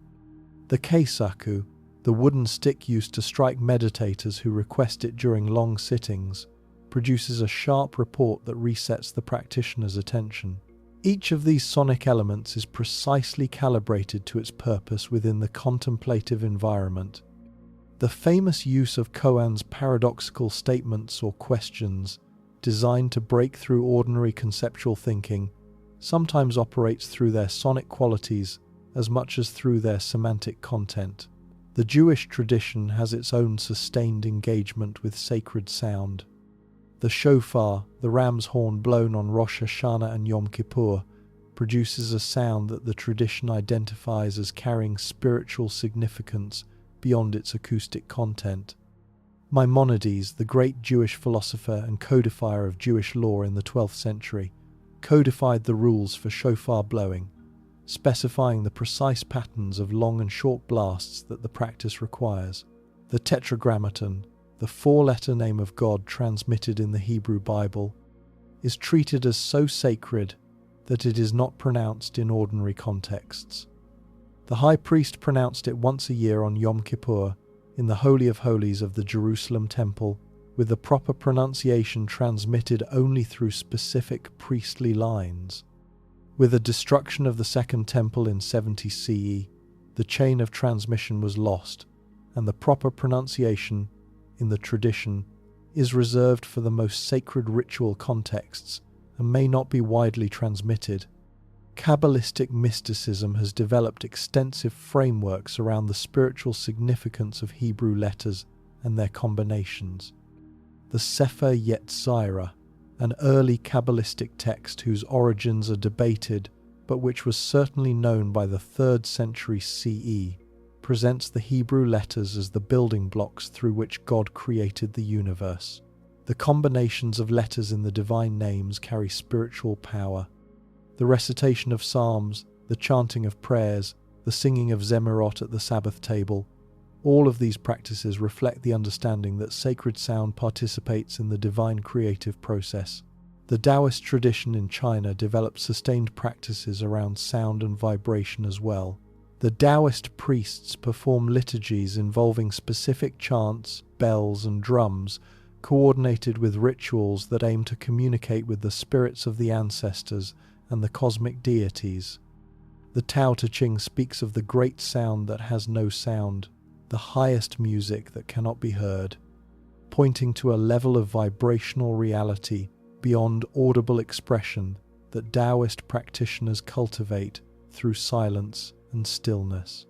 The keisaku, the wooden stick used to strike meditators who request it during long sittings, produces a sharp report that resets the practitioner's attention. Each of these sonic elements is precisely calibrated to its purpose within the contemplative environment. The famous use of koan's paradoxical statements or questions, designed to break through ordinary conceptual thinking, sometimes operates through their sonic qualities as much as through their semantic content. The Jewish tradition has its own sustained engagement with sacred sound. The shofar, the ram's horn blown on Rosh Hashanah and Yom Kippur, produces a sound that the tradition identifies as carrying spiritual significance beyond its acoustic content. Maimonides, the great Jewish philosopher and codifier of Jewish law in the 12th century, codified the rules for shofar blowing, specifying the precise patterns of long and short blasts that the practice requires. The Tetragrammaton, the four-letter name of God transmitted in the Hebrew Bible, is treated as so sacred that it is not pronounced in ordinary contexts. The high priest pronounced it once a year on Yom Kippur in the Holy of Holies of the Jerusalem Temple, with the proper pronunciation transmitted only through specific priestly lines. With the destruction of the Second Temple in 70 CE, the chain of transmission was lost, and the proper pronunciation, in the tradition, is reserved for the most sacred ritual contexts and may not be widely transmitted. Kabbalistic mysticism has developed extensive frameworks around the spiritual significance of Hebrew letters and their combinations. The Sefer Yetzirah, an early Kabbalistic text whose origins are debated, but which was certainly known by the 3rd century CE, presents the Hebrew letters as the building blocks through which God created the universe. The combinations of letters in the divine names carry spiritual power. The recitation of psalms, the chanting of prayers, the singing of Zemirot at the Sabbath table, all of these practices reflect the understanding that sacred sound participates in the divine creative process. The Taoist tradition in China developed sustained practices around sound and vibration as well. The Taoist priests perform liturgies involving specific chants, bells, and drums, coordinated with rituals that aim to communicate with the spirits of the ancestors and the cosmic deities. The Tao Te Ching speaks of the great sound that has no sound, the highest music that cannot be heard, pointing to a level of vibrational reality beyond audible expression that Taoist practitioners cultivate through silence and stillness.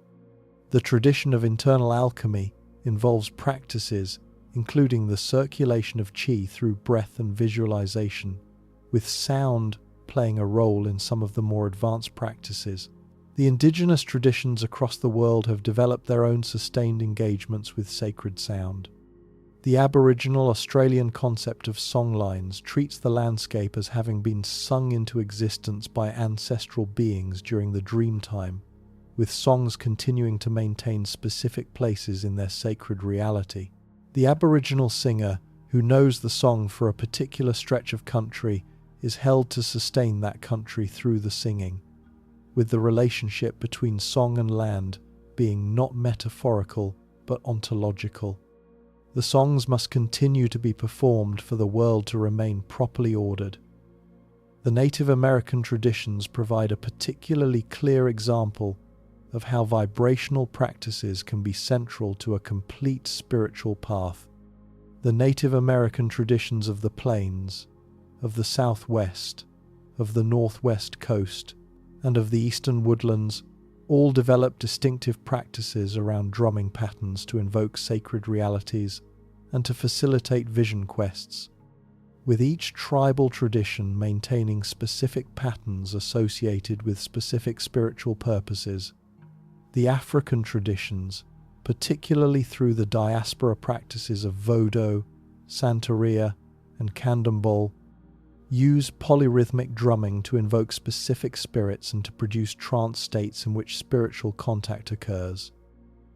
The tradition of internal alchemy involves practices including the circulation of qi through breath and visualization, with sound playing a role in some of the more advanced practices. The indigenous traditions across the world have developed their own sustained engagements with sacred sound. The Aboriginal Australian concept of songlines treats the landscape as having been sung into existence by ancestral beings during the dream time, with songs continuing to maintain specific places in their sacred reality. The Aboriginal singer, who knows the song for a particular stretch of country, is held to sustain that country through the singing, with the relationship between song and land being not metaphorical but ontological. The songs must continue to be performed for the world to remain properly ordered. The Native American traditions provide a particularly clear example of how vibrational practices can be central to a complete spiritual path. The Native American traditions of the plains, of the Southwest, of the Northwest coast, and of the eastern woodlands all develop distinctive practices around drumming patterns to invoke sacred realities and to facilitate vision quests, with each tribal tradition maintaining specific patterns associated with specific spiritual purposes. The African traditions, particularly through the diaspora practices of Vodo, Santeria, and Candomblé, use polyrhythmic drumming to invoke specific spirits and to produce trance states in which spiritual contact occurs.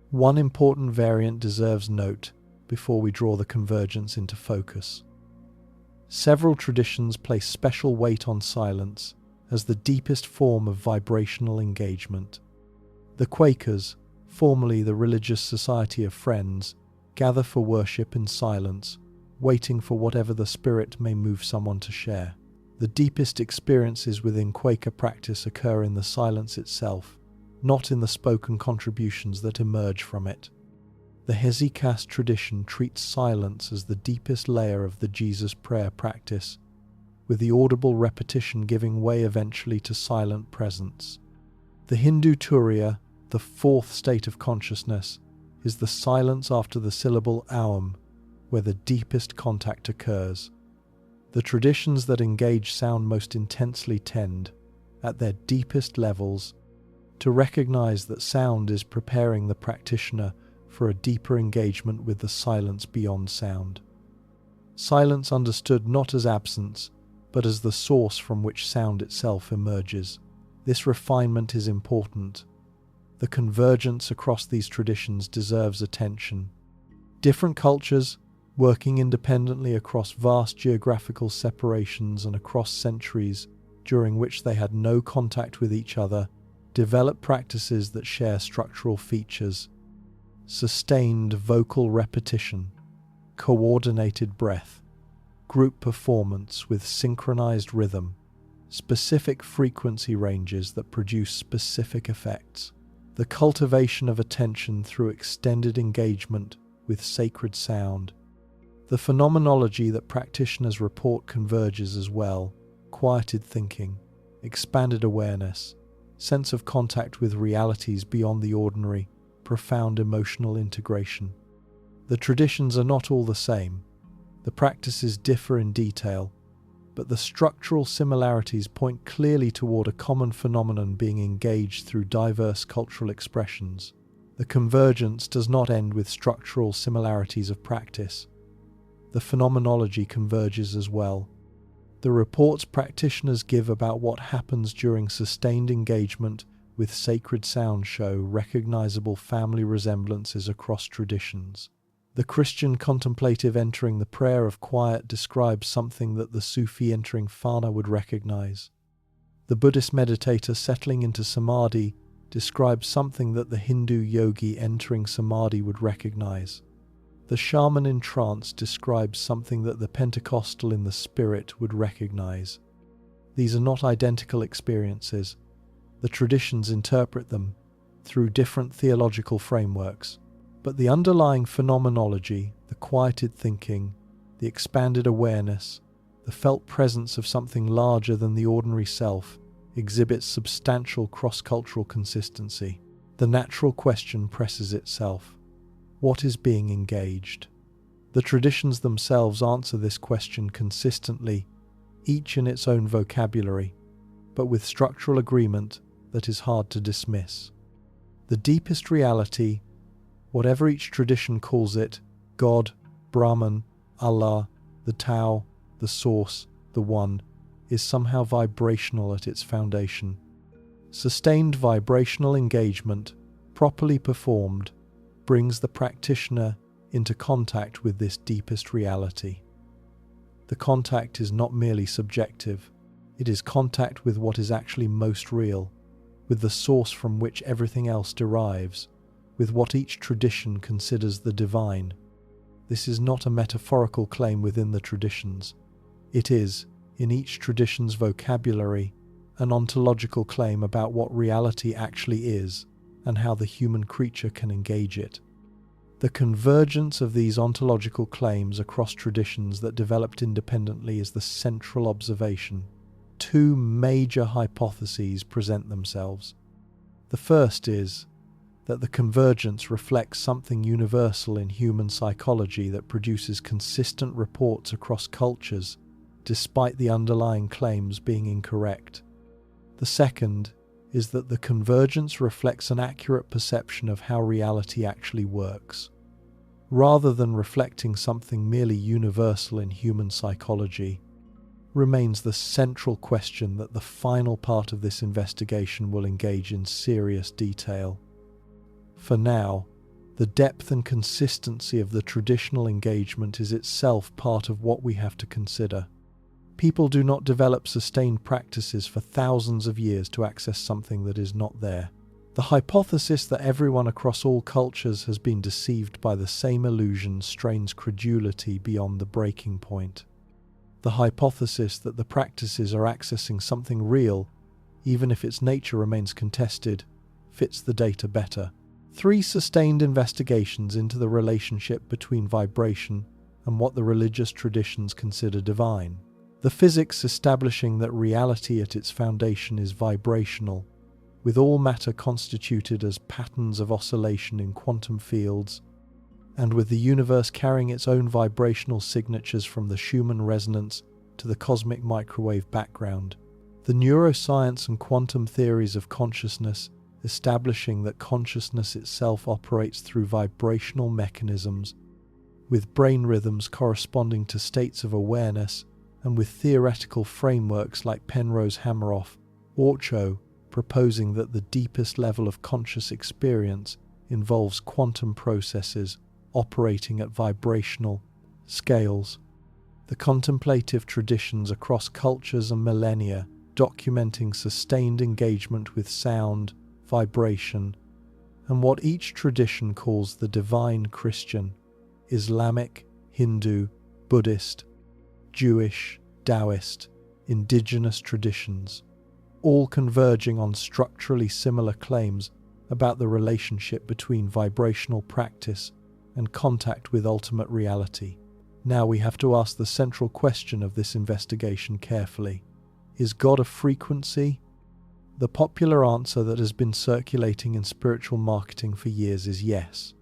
One important variant deserves note before we draw the convergence into focus. Several traditions place special weight on silence as the deepest form of vibrational engagement. The Quakers, formerly the Religious Society of Friends, gather for worship in silence, waiting for whatever the spirit may move someone to share. The deepest experiences within Quaker practice occur in the silence itself, not in the spoken contributions that emerge from it. The hesychast tradition treats silence as the deepest layer of the Jesus prayer practice, with the audible repetition giving way eventually to silent presence. The Hindu Turiya, the fourth state of consciousness, is the silence after the syllable Om, where the deepest contact occurs. The traditions that engage sound most intensely tend, at their deepest levels, to recognize that sound is preparing the practitioner for a deeper engagement with the silence beyond sound. Silence understood not as absence, but as the source from which sound itself emerges. This refinement is important. The convergence across these traditions deserves attention. Different cultures, working independently across vast geographical separations and across centuries during which they had no contact with each other, develop practices that share structural features: sustained vocal repetition, coordinated breath, group performance with synchronized rhythm, specific frequency ranges that produce specific effects, the cultivation of attention through extended engagement with sacred sound. The phenomenology that practitioners report converges as well: quieted thinking, expanded awareness, sense of contact with realities beyond the ordinary, profound emotional integration. The traditions are not all the same. The practices differ in detail, but the structural similarities point clearly toward a common phenomenon being engaged through diverse cultural expressions. The convergence does not end with structural similarities of practice. The phenomenology converges as well. The reports practitioners give about what happens during sustained engagement with sacred sound show recognizable family resemblances across traditions. The Christian contemplative entering the prayer of quiet describes something that the Sufi entering Fana would recognize. The Buddhist meditator settling into samadhi describes something that the Hindu yogi entering samadhi would recognize. The shaman in trance describes something that the Pentecostal in the spirit would recognize. These are not identical experiences. The traditions interpret them through different theological frameworks, but the underlying phenomenology, the quieted thinking, the expanded awareness, the felt presence of something larger than the ordinary self, exhibits substantial cross-cultural consistency. The natural question presses itself: what is being engaged? The traditions themselves answer this question consistently, each in its own vocabulary, but with structural agreement that is hard to dismiss. The deepest reality, whatever each tradition calls it, God, Brahman, Allah, the Tao, the Source, the One, is somehow vibrational at its foundation. Sustained vibrational engagement, properly performed, brings the practitioner into contact with this deepest reality. The contact is not merely subjective, it is contact with what is actually most real, with the source from which everything else derives, with what each tradition considers the divine. This is not a metaphorical claim within the traditions. It is, in each tradition's vocabulary, an ontological claim about what reality actually is and how the human creature can engage it. The convergence of these ontological claims across traditions that developed independently is the central observation. Two major hypotheses present themselves. The first is that the convergence reflects something universal in human psychology that produces consistent reports across cultures, despite the underlying claims being incorrect. The second is that the convergence reflects an accurate perception of how reality actually works. Rather than reflecting something merely universal in human psychology, remains the central question that the final part of this investigation will engage in serious detail. For now, the depth and consistency of the traditional engagement is itself part of what we have to consider. People do not develop sustained practices for thousands of years to access something that is not there. The hypothesis that everyone across all cultures has been deceived by the same illusion strains credulity beyond the breaking point. The hypothesis that the practices are accessing something real, even if its nature remains contested, fits the data better. 3 sustained investigations into the relationship between vibration and what the religious traditions consider divine. The physics establishing that reality at its foundation is vibrational, with all matter constituted as patterns of oscillation in quantum fields, and with the universe carrying its own vibrational signatures from the Schumann resonance to the cosmic microwave background. The neuroscience and quantum theories of consciousness establishing that consciousness itself operates through vibrational mechanisms, with brain rhythms corresponding to states of awareness, and with theoretical frameworks like Penrose-Hameroff Orch-OR proposing that the deepest level of conscious experience involves quantum processes operating at vibrational scales. The contemplative traditions across cultures and millennia documenting sustained engagement with sound, vibration, and what each tradition calls the divine Christian, Islamic, Hindu, Buddhist, Jewish, Taoist, indigenous traditions, all converging on structurally similar claims about the relationship between vibrational practice and contact with ultimate reality. Now we have to ask the central question of this investigation carefully. Is God a frequency? The popular answer that has been circulating in spiritual marketing for years is yes.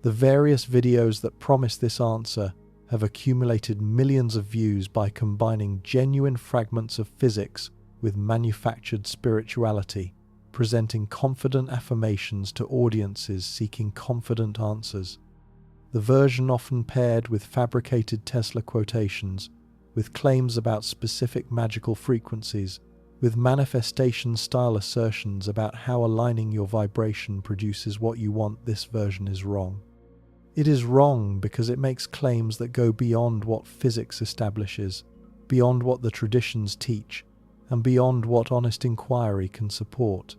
The various videos that promise this answer have accumulated millions of views by combining genuine fragments of physics with manufactured spirituality, presenting confident affirmations to audiences seeking confident answers. The version often paired with fabricated Tesla quotations, with claims about specific magical frequencies, with manifestation-style assertions about how aligning your vibration produces what you want. This version is wrong. It is wrong because it makes claims that go beyond what physics establishes, beyond what the traditions teach, and beyond what honest inquiry can support.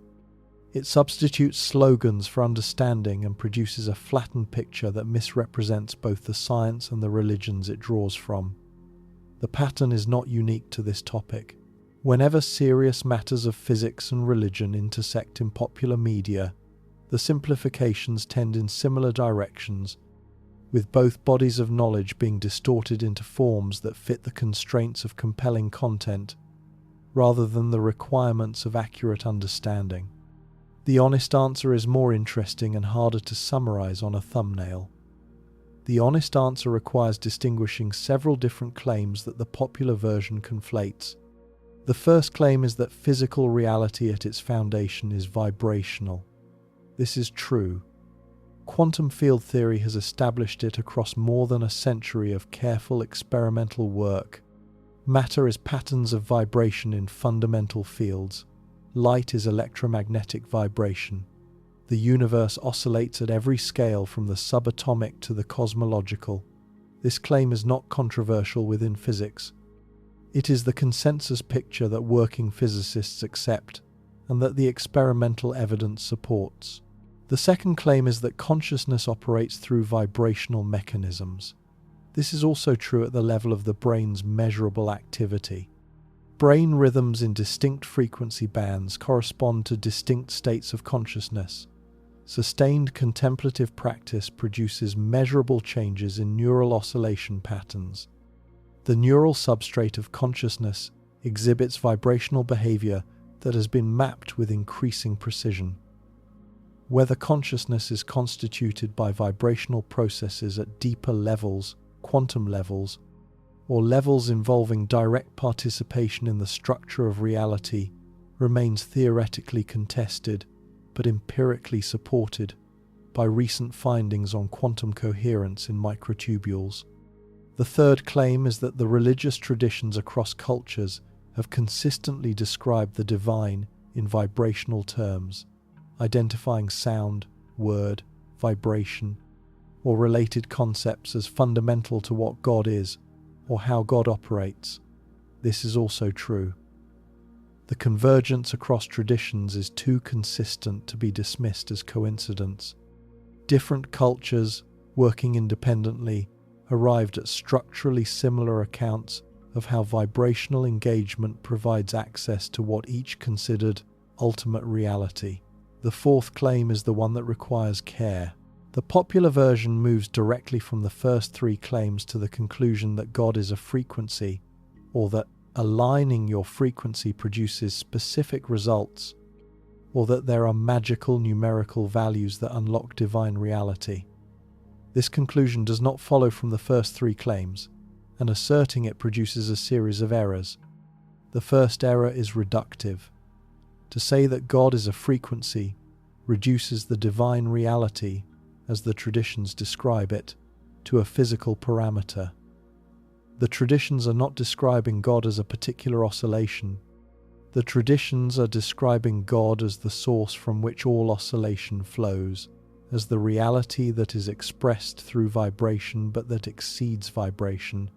It substitutes slogans for understanding and produces a flattened picture that misrepresents both the science and the religions it draws from. The pattern is not unique to this topic. Whenever serious matters of physics and religion intersect in popular media, the simplifications tend in similar directions, with both bodies of knowledge being distorted into forms that fit the constraints of compelling content, rather than the requirements of accurate understanding. The honest answer is more interesting and harder to summarize on a thumbnail. The honest answer requires distinguishing several different claims that the popular version conflates. The first claim is that physical reality at its foundation is vibrational. This is true. Quantum field theory has established it across more than a century of careful experimental work. Matter is patterns of vibration in fundamental fields. Light is electromagnetic vibration. The universe oscillates at every scale from the subatomic to the cosmological. This claim is not controversial within physics. It is the consensus picture that working physicists accept and that the experimental evidence supports. The second claim is that consciousness operates through vibrational mechanisms. This is also true at the level of the brain's measurable activity. Brain rhythms in distinct frequency bands correspond to distinct states of consciousness. Sustained contemplative practice produces measurable changes in neural oscillation patterns. The neural substrate of consciousness exhibits vibrational behavior that has been mapped with increasing precision. Whether consciousness is constituted by vibrational processes at deeper levels, quantum levels, or levels involving direct participation in the structure of reality remains theoretically contested but empirically supported by recent findings on quantum coherence in microtubules. The third claim is that the religious traditions across cultures have consistently described the divine in vibrational terms, identifying sound, word, vibration, or related concepts as fundamental to what God is or how God operates. This is also true. The convergence across traditions is too consistent to be dismissed as coincidence. Different cultures, working independently, arrived at structurally similar accounts of how vibrational engagement provides access to what each considered ultimate reality. The fourth claim is the one that requires care. The popular version moves directly from the first three claims to the conclusion that God is a frequency, or that aligning your frequency produces specific results, or that there are magical numerical values that unlock divine reality. This conclusion does not follow from the first three claims, and asserting it produces a series of errors. The first error is reductive. To say that God is a frequency reduces the divine reality, as the traditions describe it, to a physical parameter. The traditions are not describing God as a particular oscillation. The traditions are describing God as the source from which all oscillation flows, as the reality that is expressed through vibration but that exceeds vibration,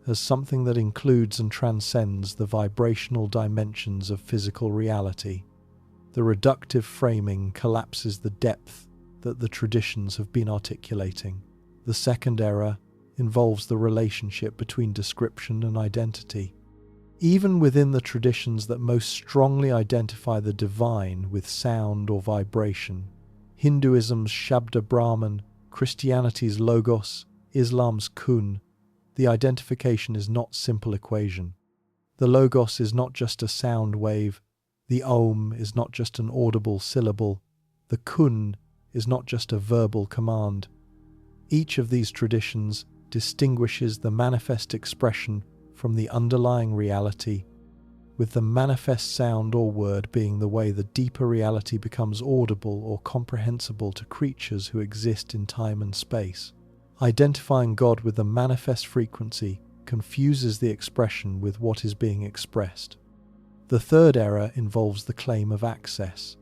as something that includes and transcends the vibrational dimensions of physical reality. The reductive framing collapses the depth that the traditions have been articulating. The second error involves the relationship between description and identity. Even within the traditions that most strongly identify the divine with sound or vibration, Hinduism's Shabda Brahman, Christianity's Logos, Islam's Kun, the identification is not simple equation. The Logos is not just a sound wave, the Om is not just an audible syllable, the Kun is not just a verbal command. Each of these traditions distinguishes the manifest expression from the underlying reality, with the manifest sound or word being the way the deeper reality becomes audible or comprehensible to creatures who exist in time and space. Identifying God with the manifest frequency confuses the expression with what is being expressed. The third error involves the claim of access.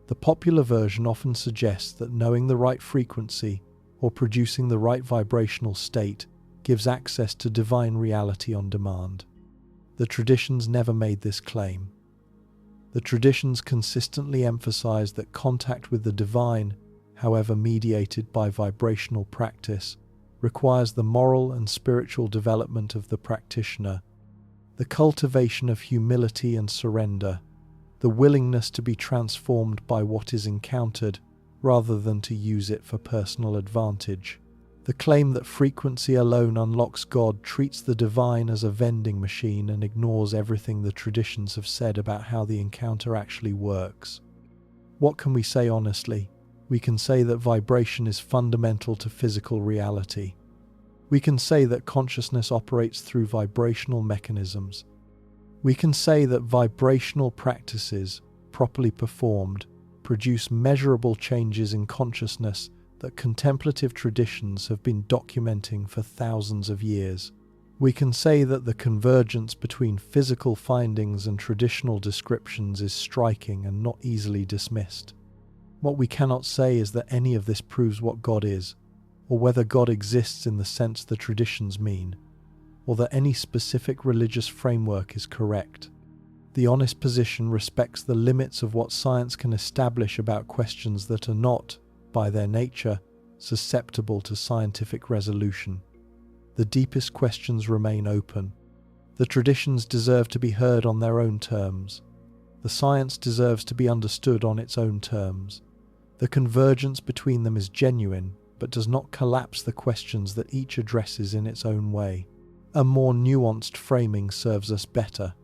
The popular version often suggests that knowing the right frequency or producing the right vibrational state gives access to divine reality on demand. The traditions never made this claim. The traditions consistently emphasize that contact with the divine, however mediated by vibrational practice, requires the moral and spiritual development of the practitioner, the cultivation of humility and surrender, the willingness to be transformed by what is encountered rather than to use it for personal advantage. The claim that frequency alone unlocks God treats the divine as a vending machine and ignores everything the traditions have said about how the encounter actually works. What can we say honestly? We can say that vibration is fundamental to physical reality. We can say that consciousness operates through vibrational mechanisms. We can say that vibrational practices, properly performed, produce measurable changes in consciousness that contemplative traditions have been documenting for thousands of years. We can say that the convergence between physical findings and traditional descriptions is striking and not easily dismissed. What we cannot say is that any of this proves what God is, or whether God exists in the sense the traditions mean, or that any specific religious framework is correct. The honest position respects the limits of what science can establish about questions that are not, by their nature, susceptible to scientific resolution. The deepest questions remain open. The traditions deserve to be heard on their own terms. The science deserves to be understood on its own terms. The convergence between them is genuine, but does not collapse the questions that each addresses in its own way. A more nuanced framing serves us better.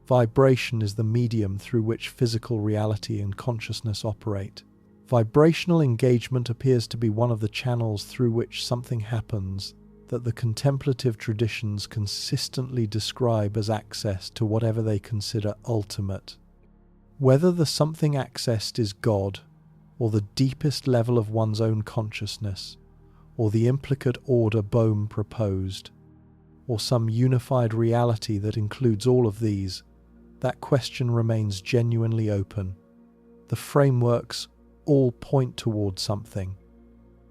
Vibration is the medium through which physical reality and consciousness operate. Vibrational engagement appears to be one of the channels through which something happens that the contemplative traditions consistently describe as access to whatever they consider ultimate. Whether the something accessed is God, or the deepest level of one's own consciousness, or the implicate order Bohm proposed, or some unified reality that includes all of these, that question remains genuinely open. The frameworks all point toward something.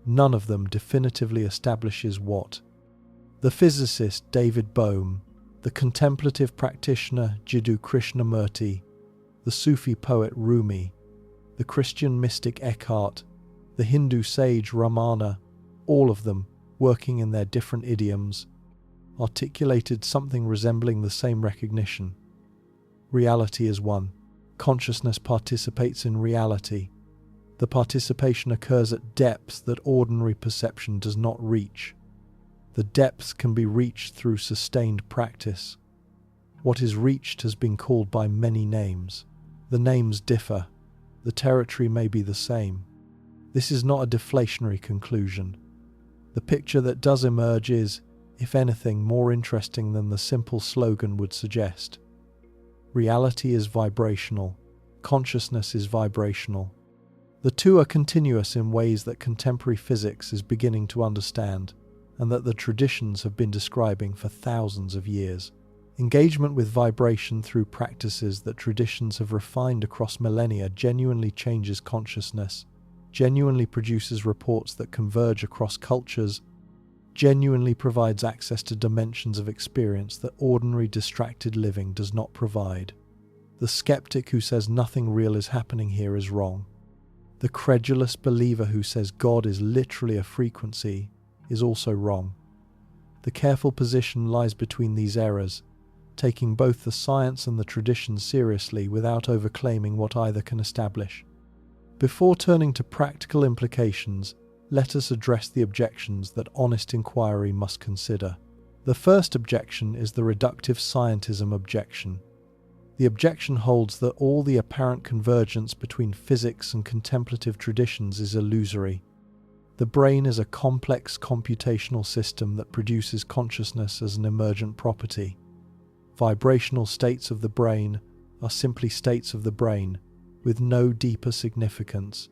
None of them definitively establishes what. The physicist David Bohm, the contemplative practitioner Jiddu Krishnamurti, the Sufi poet Rumi, the Christian mystic Eckhart, the Hindu sage Ramana, all of them, working in their different idioms, articulated something resembling the same recognition. Reality is one. Consciousness participates in reality. The participation occurs at depths that ordinary perception does not reach. The depths can be reached through sustained practice. What is reached has been called by many names. The names differ. The territory may be the same. This is not a deflationary conclusion. The picture that does emerge is, if anything, more interesting than the simple slogan would suggest. Reality is vibrational. Consciousness is vibrational. The two are continuous in ways that contemporary physics is beginning to understand, and that the traditions have been describing for thousands of years. Engagement with vibration through practices that traditions have refined across millennia genuinely changes consciousness, genuinely produces reports that converge across cultures, genuinely provides access to dimensions of experience that ordinary distracted living does not provide. The skeptic who says nothing real is happening here is wrong. The credulous believer who says God is literally a frequency is also wrong. The careful position lies between these errors, taking both the science and the tradition seriously without overclaiming what either can establish. Before turning to practical implications, let us address the objections that honest inquiry must consider. The first objection is the reductive scientism objection. The objection holds that all the apparent convergence between physics and contemplative traditions is illusory. The brain is a complex computational system that produces consciousness as an emergent property. Vibrational states of the brain are simply states of the brain, with no deeper significance.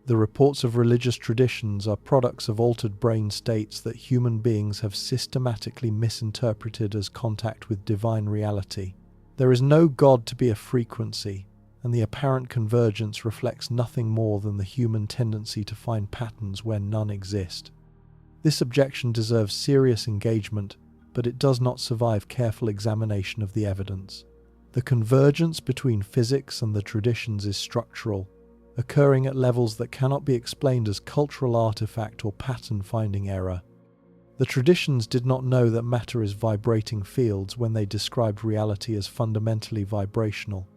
The reports of religious traditions are products of altered brain states that human beings have systematically misinterpreted as contact with divine reality. There is no God to be a frequency, and the apparent convergence reflects nothing more than the human tendency to find patterns where none exist. This objection deserves serious engagement, but it does not survive careful examination of the evidence. The convergence between physics and the traditions is structural, occurring at levels that cannot be explained as cultural artifact or pattern-finding error. The traditions did not know that matter is vibrating fields when they described reality as fundamentally vibrational.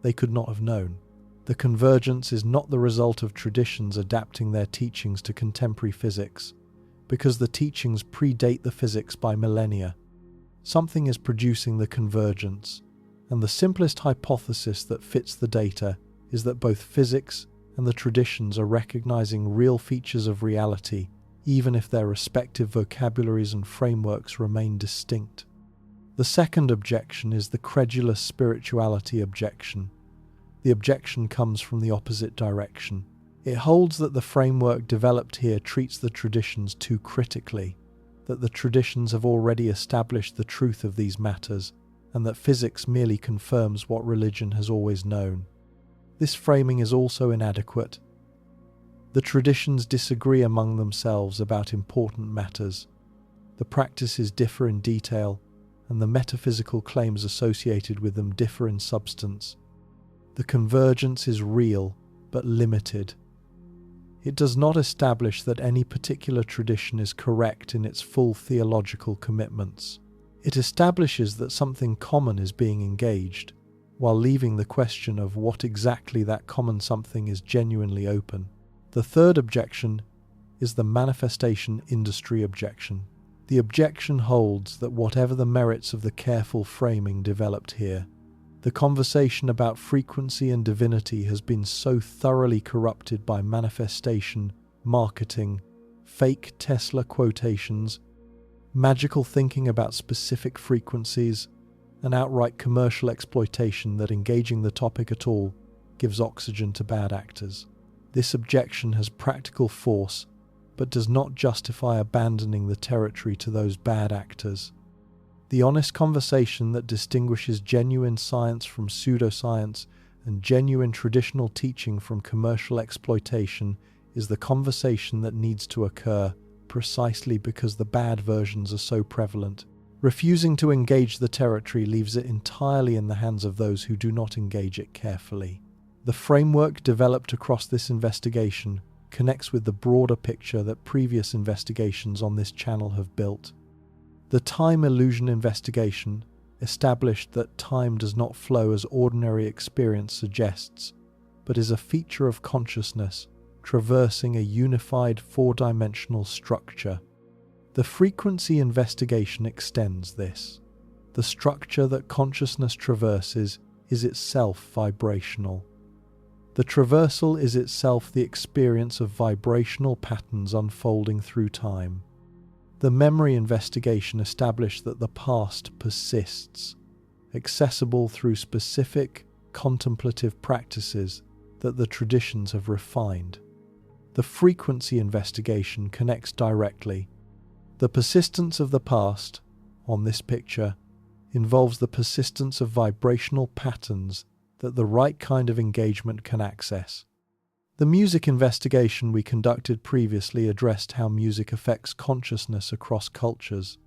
They could not have known. The convergence is not the result of traditions adapting their teachings to contemporary physics, because the teachings predate the physics by millennia. Something is producing the convergence, and the simplest hypothesis that fits the data is that both physics and the traditions are recognizing real features of reality, even if their respective vocabularies and frameworks remain distinct. The second objection is the credulous spirituality objection. The objection comes from the opposite direction. It holds that the framework developed here treats the traditions too critically, that the traditions have already established the truth of these matters, and that physics merely confirms what religion has always known. This framing is also inadequate. The traditions disagree among themselves about important matters. The practices differ in detail, and the metaphysical claims associated with them differ in substance. The convergence is real, but limited. It does not establish that any particular tradition is correct in its full theological commitments. It establishes that something common is being engaged, while leaving the question of what exactly that common something is genuinely open. The third objection is the manifestation industry objection. The objection holds that whatever the merits of the careful framing developed here, the conversation about frequency and divinity has been so thoroughly corrupted by manifestation, marketing, fake Tesla quotations, magical thinking about specific frequencies, an outright commercial exploitation that engaging the topic at all gives oxygen to bad actors. This objection has practical force, but does not justify abandoning the territory to those bad actors. The honest conversation that distinguishes genuine science from pseudoscience and genuine traditional teaching from commercial exploitation is the conversation that needs to occur precisely because the bad versions are so prevalent. Refusing to engage the territory leaves it entirely in the hands of those who do not engage it carefully. The framework developed across this investigation connects with the broader picture that previous investigations on this channel have built. The time illusion investigation established that time does not flow as ordinary experience suggests, but is a feature of consciousness traversing a unified four-dimensional structure. The frequency investigation extends this. The structure that consciousness traverses is itself vibrational. The traversal is itself the experience of vibrational patterns unfolding through time. The memory investigation established that the past persists, accessible through specific contemplative practices that the traditions have refined. The frequency investigation connects directly. The persistence of the past, on this picture, involves the persistence of vibrational patterns that the right kind of engagement can access. The music investigation we conducted previously addressed how music affects consciousness across cultures.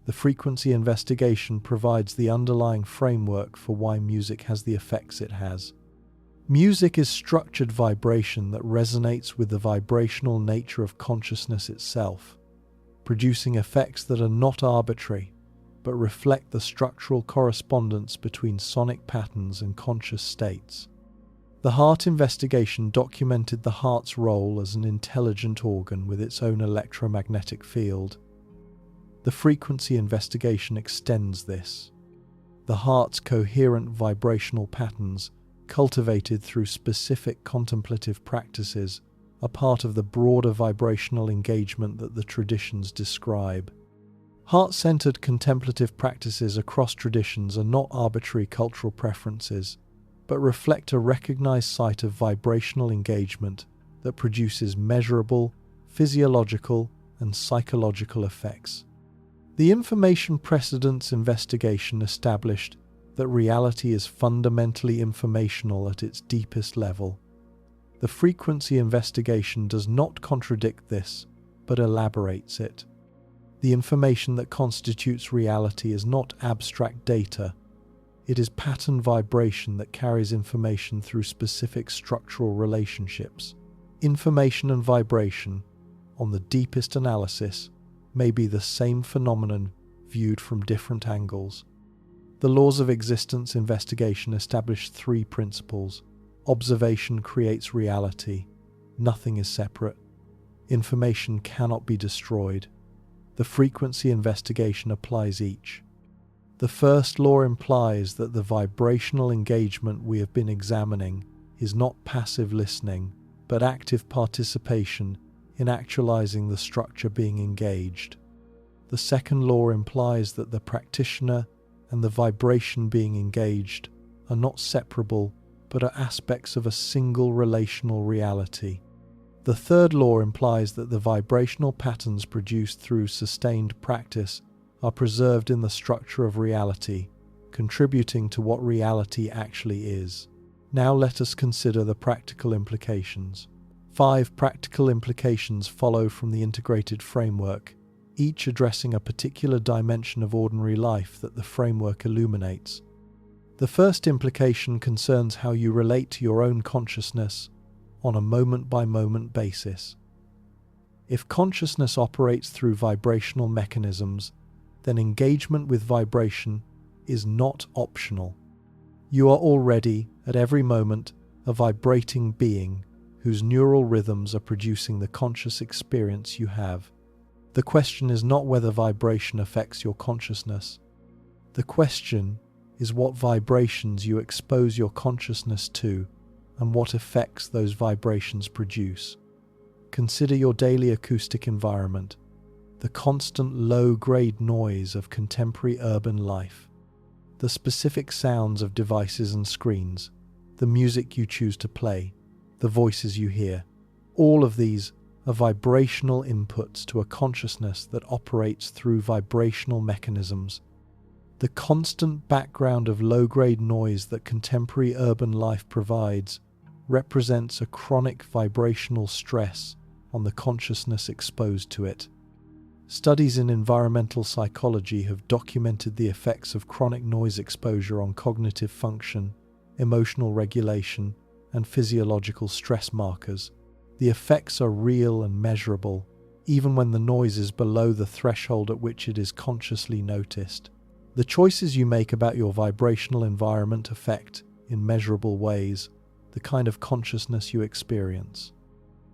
The frequency investigation provides the underlying framework for why music has the effects it has. Music is structured vibration that resonates with the vibrational nature of consciousness itself, producing effects that are not arbitrary, but reflect the structural correspondence between sonic patterns and conscious states. The heart investigation documented the heart's role as an intelligent organ with its own electromagnetic field. The frequency investigation extends this. The heart's coherent vibrational patterns, cultivated through specific contemplative practices, are part of the broader vibrational engagement that the traditions describe. Heart-centered contemplative practices across traditions are not arbitrary cultural preferences, but reflect a recognized site of vibrational engagement that produces measurable, physiological, and psychological effects. The information precedence investigation established that reality is fundamentally informational at its deepest level. The frequency investigation does not contradict this, but elaborates it. The information that constitutes reality is not abstract data. It is pattern vibration that carries information through specific structural relationships. Information and vibration, on the deepest analysis, may be the same phenomenon viewed from different angles. The laws of existence investigation established three principles. Observation creates reality. Nothing is separate. Information cannot be destroyed. The frequency investigation applies each. The first law implies that the vibrational engagement we have been examining is not passive listening, but active participation in actualizing the structure being engaged. The second law implies that the practitioner and the vibration being engaged are not separable, but are aspects of a single relational reality. The third law implies that the vibrational patterns produced through sustained practice are preserved in the structure of reality, contributing to what reality actually is. Now let us consider the practical implications. 5 practical implications follow from the integrated framework, each addressing a particular dimension of ordinary life that the framework illuminates. The first implication concerns how you relate to your own consciousness on a moment-by-moment basis. If consciousness operates through vibrational mechanisms, then engagement with vibration is not optional. You are already, at every moment, a vibrating being whose neural rhythms are producing the conscious experience you have. The question is not whether vibration affects your consciousness. The question is what vibrations you expose your consciousness to and what effects those vibrations produce. Consider your daily acoustic environment, the constant low-grade noise of contemporary urban life. the specific sounds of devices and screens, the music you choose to play, the voices you hear. All of these are vibrational inputs to a consciousness that operates through vibrational mechanisms. The constant background of low-grade noise that contemporary urban life provides represents a chronic vibrational stress on the consciousness exposed to it. Studies in environmental psychology have documented the effects of chronic noise exposure on cognitive function, emotional regulation, and physiological stress markers. The effects are real and measurable, even when the noise is below the threshold at which it is consciously noticed. The choices you make about your vibrational environment affect, in measurable ways, the kind of consciousness you experience.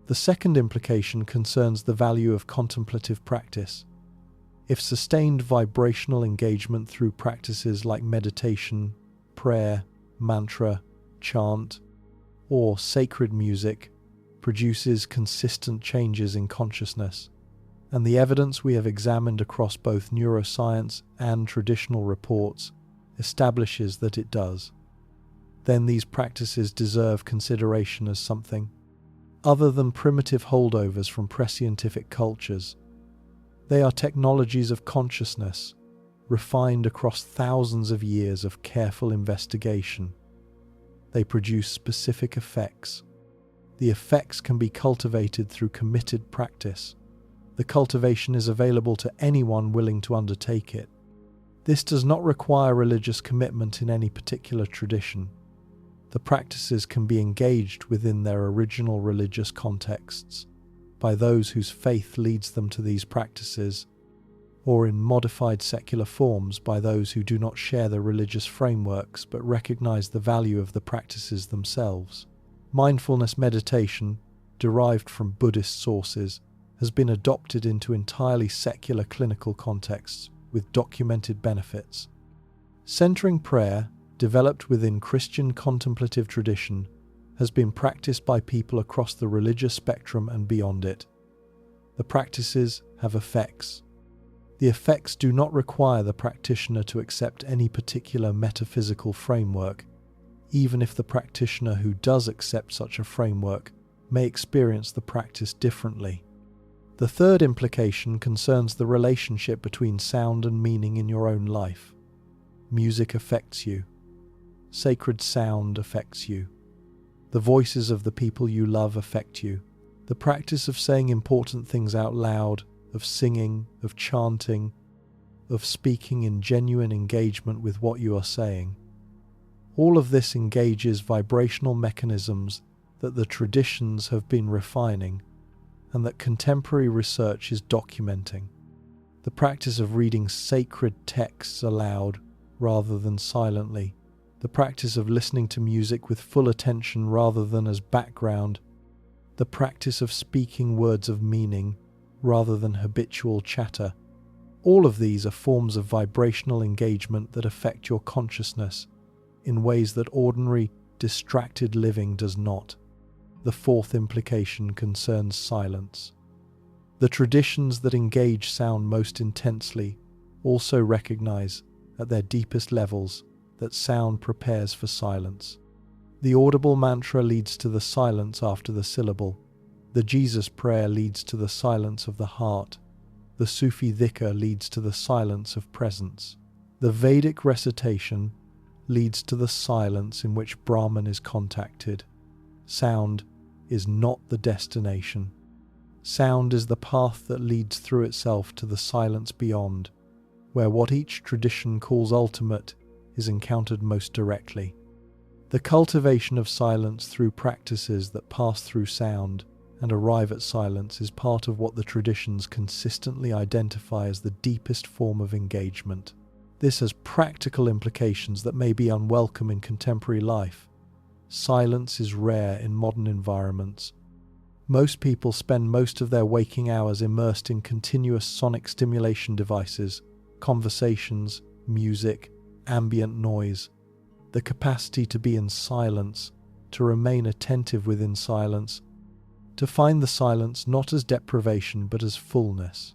The second implication concerns the value of contemplative practice. If sustained vibrational engagement through practices like meditation, prayer, mantra, chant, or sacred music produces consistent changes in consciousness, and the evidence we have examined across both neuroscience and traditional reports establishes that it does, then these practices deserve consideration as something other than primitive holdovers from prescientific cultures. They are technologies of consciousness, refined across thousands of years of careful investigation. They produce specific effects. The effects can be cultivated through committed practice. The cultivation is available to anyone willing to undertake it. This does not require religious commitment in any particular tradition. The practices can be engaged within their original religious contexts, by those whose faith leads them to these practices, or in modified secular forms by those who do not share the religious frameworks but recognize the value of the practices themselves. Mindfulness meditation, derived from Buddhist sources, has been adopted into entirely secular clinical contexts with documented benefits. Centering prayer, developed within Christian contemplative tradition, has been practiced by people across the religious spectrum and beyond it. The practices have effects. The effects do not require the practitioner to accept any particular metaphysical framework, even if the practitioner who does accept such a framework may experience the practice differently. The third implication concerns the relationship between sound and meaning in your own life. Music affects you. Sacred sound affects you. The voices of the people you love affect you. The practice of saying important things out loud, of singing, of chanting, of speaking in genuine engagement with what you are saying. All of this engages vibrational mechanisms that the traditions have been refining and that contemporary research is documenting. The practice of reading sacred texts aloud rather than silently, the practice of listening to music with full attention rather than as background, the practice of speaking words of meaning rather than habitual chatter. All of these are forms of vibrational engagement that affect your consciousness in ways that ordinary, distracted living does not. The fourth implication concerns silence. The traditions that engage sound most intensely also recognize, at their deepest levels, that sound prepares for silence. The audible mantra leads to the silence after the syllable. The Jesus prayer leads to the silence of the heart. The Sufi dhikr leads to the silence of presence. The Vedic recitation leads to the silence in which Brahman is contacted. Sound is not the destination. Sound is the path that leads through itself to the silence beyond, where what each tradition calls ultimate is encountered most directly. The cultivation of silence through practices that pass through sound and arrive at silence is part of what the traditions consistently identify as the deepest form of engagement. This has practical implications that may be unwelcome in contemporary life. Silence is rare in modern environments. Most people spend most of their waking hours immersed in continuous sonic stimulation devices, conversations, music, ambient noise. The capacity to be in silence, to remain attentive within silence, to find the silence not as deprivation but as fullness.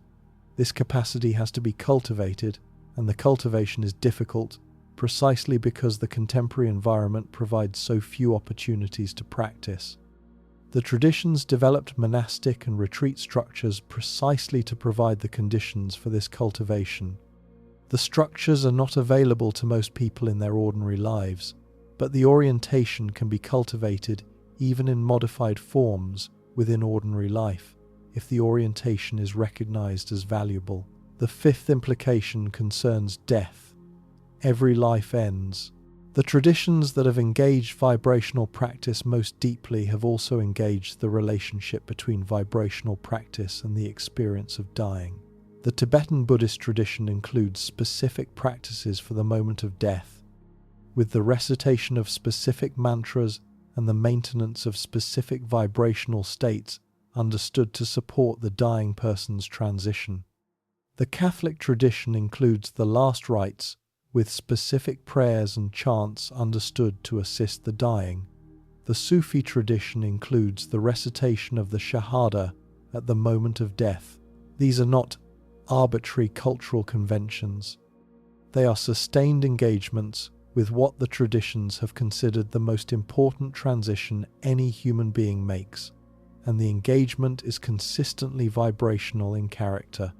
This capacity has to be cultivated, and the cultivation is difficult, precisely because the contemporary environment provides so few opportunities to practice. The traditions developed monastic and retreat structures precisely to provide the conditions for this cultivation. The structures are not available to most people in their ordinary lives, but the orientation can be cultivated even in modified forms within ordinary life, if the orientation is recognized as valuable. The fifth implication concerns death. Every life ends. The traditions that have engaged vibrational practice most deeply have also engaged the relationship between vibrational practice and the experience of dying. The Tibetan Buddhist tradition includes specific practices for the moment of death, with the recitation of specific mantras and the maintenance of specific vibrational states understood to support the dying person's transition. The Catholic tradition includes the last rites, with specific prayers and chants understood to assist the dying. The Sufi tradition includes the recitation of the Shahada at the moment of death. These are not arbitrary cultural conventions. They are sustained engagements with what the traditions have considered the most important transition any human being makes, and the engagement is consistently vibrational in character.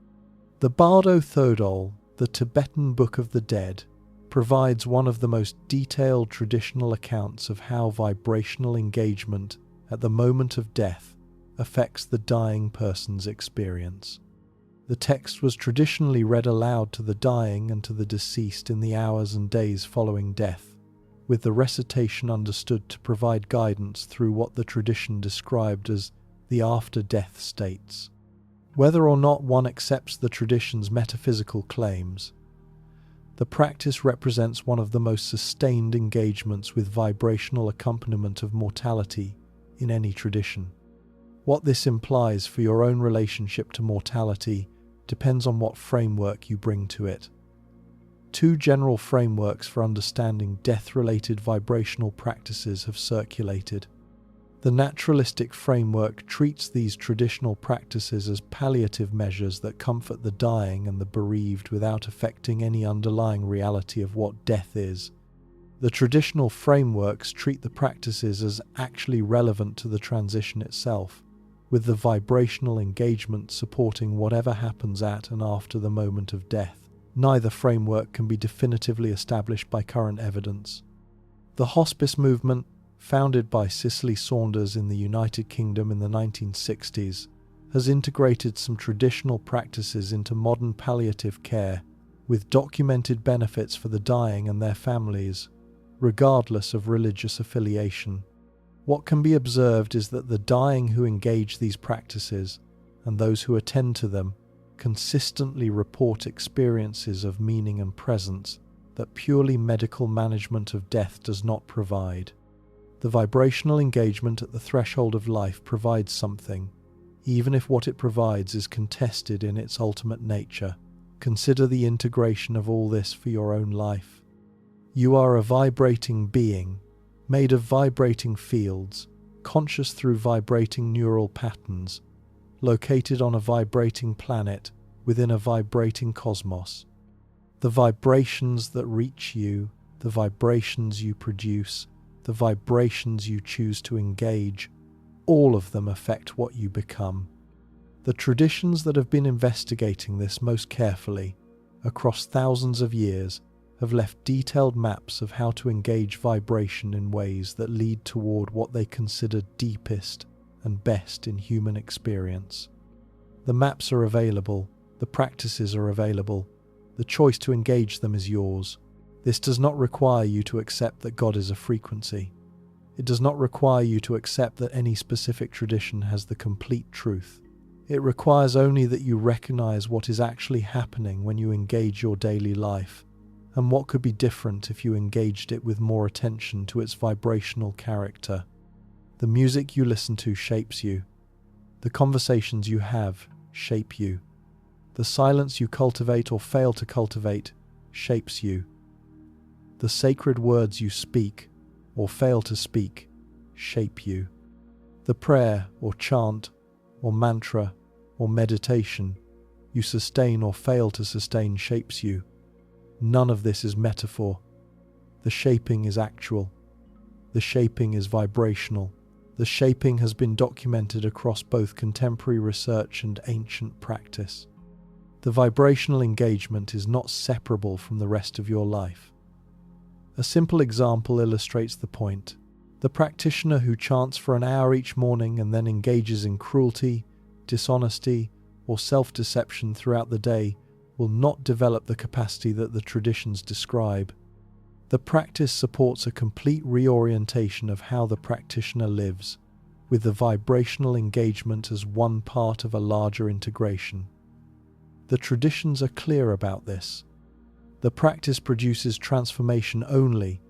The Bardo Thodol, the Tibetan Book of the Dead, provides one of the most detailed traditional accounts of how vibrational engagement at the moment of death affects the dying person's experience. The text was traditionally read aloud to the dying and to the deceased in the hours and days following death, with the recitation understood to provide guidance through what the tradition described as the after-death states. Whether or not one accepts the tradition's metaphysical claims, the practice represents one of the most sustained engagements with vibrational accompaniment of mortality in any tradition. What this implies for your own relationship to mortality depends on what framework you bring to it. Two general frameworks for understanding death-related vibrational practices have circulated. The naturalistic framework treats these traditional practices as palliative measures that comfort the dying and the bereaved without affecting any underlying reality of what death is. The traditional frameworks treat the practices as actually relevant to the transition itself, with the vibrational engagement supporting whatever happens at and after the moment of death. Neither framework can be definitively established by current evidence. The hospice movement, founded by Cicely Saunders in the United Kingdom in the 1960s, has integrated some traditional practices into modern palliative care, with documented benefits for the dying and their families, regardless of religious affiliation. What can be observed is that the dying who engage these practices, and those who attend to them, consistently report experiences of meaning and presence that purely medical management of death does not provide. The vibrational engagement at the threshold of life provides something, even if what it provides is contested in its ultimate nature. Consider the integration of all this for your own life. You are a vibrating being, made of vibrating fields, conscious through vibrating neural patterns, located on a vibrating planet within a vibrating cosmos. The vibrations that reach you, the vibrations you produce, the vibrations you choose to engage, all of them affect what you become. The traditions that have been investigating this most carefully, across thousands of years, have left detailed maps of how to engage vibration in ways that lead toward what they consider deepest and best in human experience. The maps are available, the practices are available, the choice to engage them is yours. This does not require you to accept that God is a frequency. It does not require you to accept that any specific tradition has the complete truth. It requires only that you recognize what is actually happening when you engage your daily life, and what could be different if you engaged it with more attention to its vibrational character. The music you listen to shapes you. The conversations you have shape you. The silence you cultivate or fail to cultivate shapes you. The sacred words you speak or fail to speak shape you. The prayer or chant or mantra or meditation you sustain or fail to sustain shapes you. None of this is metaphor. The shaping is actual. The shaping is vibrational. The shaping has been documented across both contemporary research and ancient practice. The vibrational engagement is not separable from the rest of your life. A simple example illustrates the point. The practitioner who chants for an hour each morning and then engages in cruelty, dishonesty, or self-deception throughout the day will not develop the capacity that the traditions describe. The practice supports a complete reorientation of how the practitioner lives, with the vibrational engagement as one part of a larger integration. The traditions are clear about this. The practice produces transformation only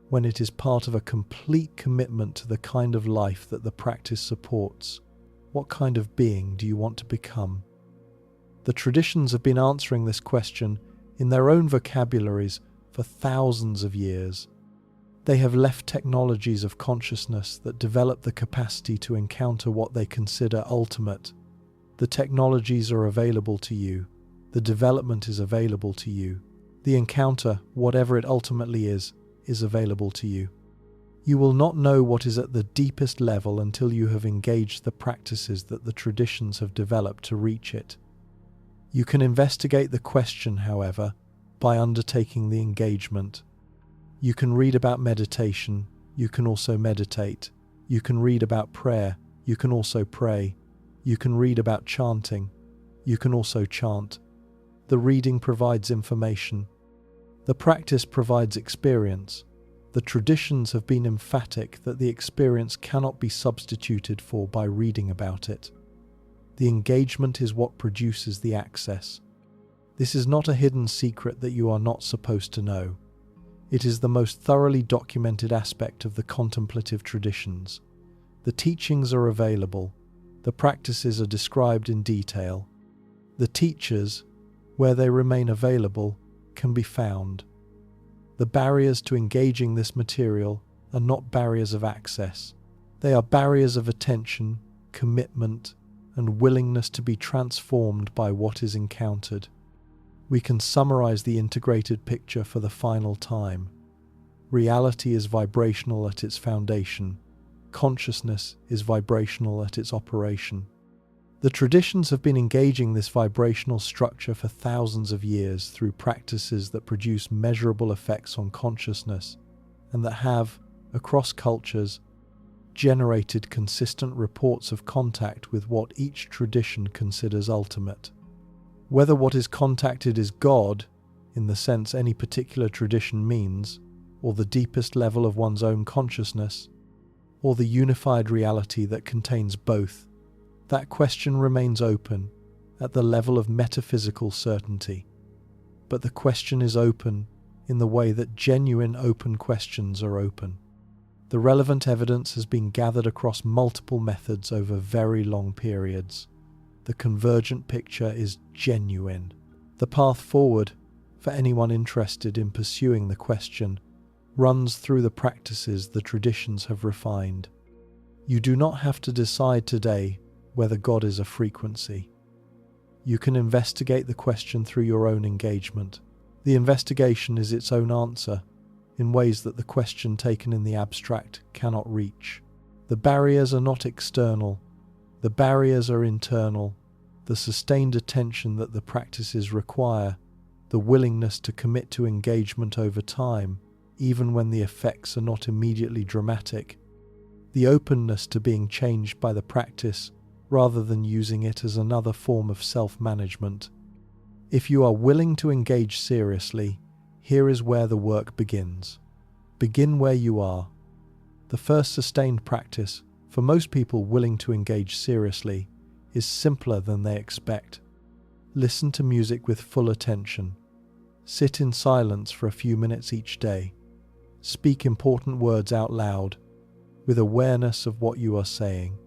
when it is part of a complete commitment to the kind of life that the practice supports. What kind of being do you want to become? The traditions have been answering this question in their own vocabularies for thousands of years. They have left technologies of consciousness that develop the capacity to encounter what they consider ultimate. The technologies are available to you. The development is available to you. The encounter, whatever it ultimately is available to you. You will not know what is at the deepest level until you have engaged the practices that the traditions have developed to reach it. You can investigate the question, however, by undertaking the engagement. You can read about meditation, you can also meditate. You can read about prayer, you can also pray. You can read about chanting, you can also chant. The reading provides information. The practice provides experience. The traditions have been emphatic that the experience cannot be substituted for by reading about it. The engagement is what produces the access. This is not a hidden secret that you are not supposed to know. It is the most thoroughly documented aspect of the contemplative traditions. The teachings are available. The practices are described in detail. The teachers, where they remain available, can be found. The barriers to engaging this material are not barriers of access. They are barriers of attention, commitment, and willingness to be transformed by what is encountered. We can summarize the integrated picture for the final time. Reality is vibrational at its foundation. Consciousness is vibrational at its operation. The traditions have been engaging this vibrational structure for thousands of years through practices that produce measurable effects on consciousness and that have, across cultures, generated consistent reports of contact with what each tradition considers ultimate. Whether what is contacted is God, in the sense any particular tradition means, or the deepest level of one's own consciousness, or the unified reality that contains both, that question remains open at the level of metaphysical certainty. But the question is open in the way that genuine open questions are open. The relevant evidence has been gathered across multiple methods over very long periods. The convergent picture is genuine. The path forward, for anyone interested in pursuing the question, runs through the practices the traditions have refined. You do not have to decide today whether God is a frequency. You can investigate the question through your own engagement. The investigation is its own answer, in ways that the question taken in the abstract cannot reach. The barriers are not external. The barriers are internal. The sustained attention that the practices require, the willingness to commit to engagement over time, even when the effects are not immediately dramatic, the openness to being changed by the practice rather than using it as another form of self-management. If you are willing to engage seriously, here is where the work begins. Begin where you are. The first sustained practice, for most people willing to engage seriously, is simpler than they expect. Listen to music with full attention. Sit in silence for a few minutes each day. Speak important words out loud, with awareness of what you are saying.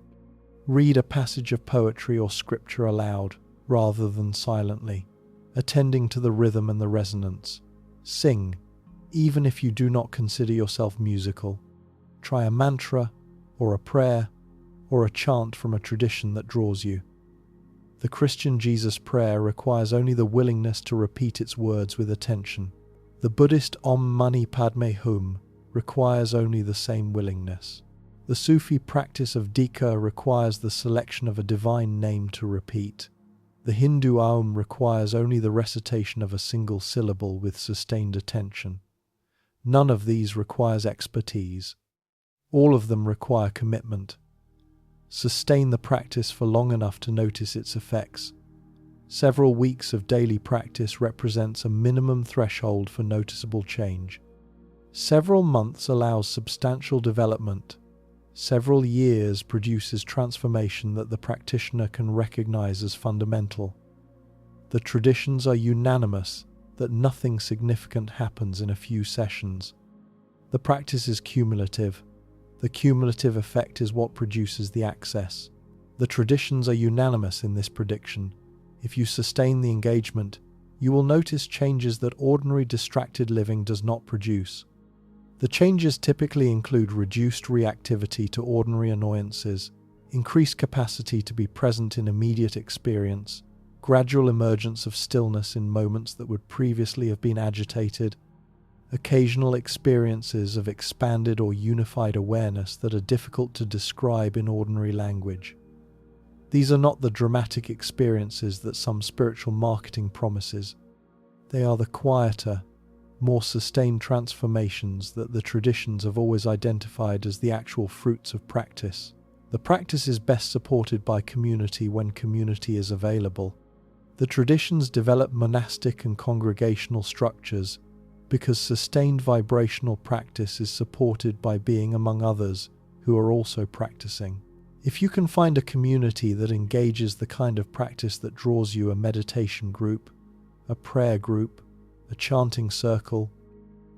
Read a passage of poetry or scripture aloud, rather than silently, attending to the rhythm and the resonance. Sing, even if you do not consider yourself musical. Try a mantra, or a prayer, or a chant from a tradition that draws you. The Christian Jesus prayer requires only the willingness to repeat its words with attention. The Buddhist Om Mani Padme Hum requires only the same willingness. The Sufi practice of dhikr requires the selection of a divine name to repeat. The Hindu Om requires only the recitation of a single syllable with sustained attention. None of these requires expertise. All of them require commitment. Sustain the practice for long enough to notice its effects. Several weeks of daily practice represents a minimum threshold for noticeable change. Several months allows substantial development. Several years produces transformation that the practitioner can recognize as fundamental. The traditions are unanimous that nothing significant happens in a few sessions. The practice is cumulative. The cumulative effect is what produces the access. The traditions are unanimous in this prediction. If you sustain the engagement, you will notice changes that ordinary distracted living does not produce. The changes typically include reduced reactivity to ordinary annoyances, increased capacity to be present in immediate experience, gradual emergence of stillness in moments that would previously have been agitated, occasional experiences of expanded or unified awareness that are difficult to describe in ordinary language. These are not the dramatic experiences that some spiritual marketing promises. They are the quieter, more sustained transformations that the traditions have always identified as the actual fruits of practice. The practice is best supported by community when community is available. The traditions develop monastic and congregational structures because sustained vibrational practice is supported by being among others who are also practicing. If you can find a community that engages the kind of practice that draws you, a meditation group, a prayer group, a chanting circle,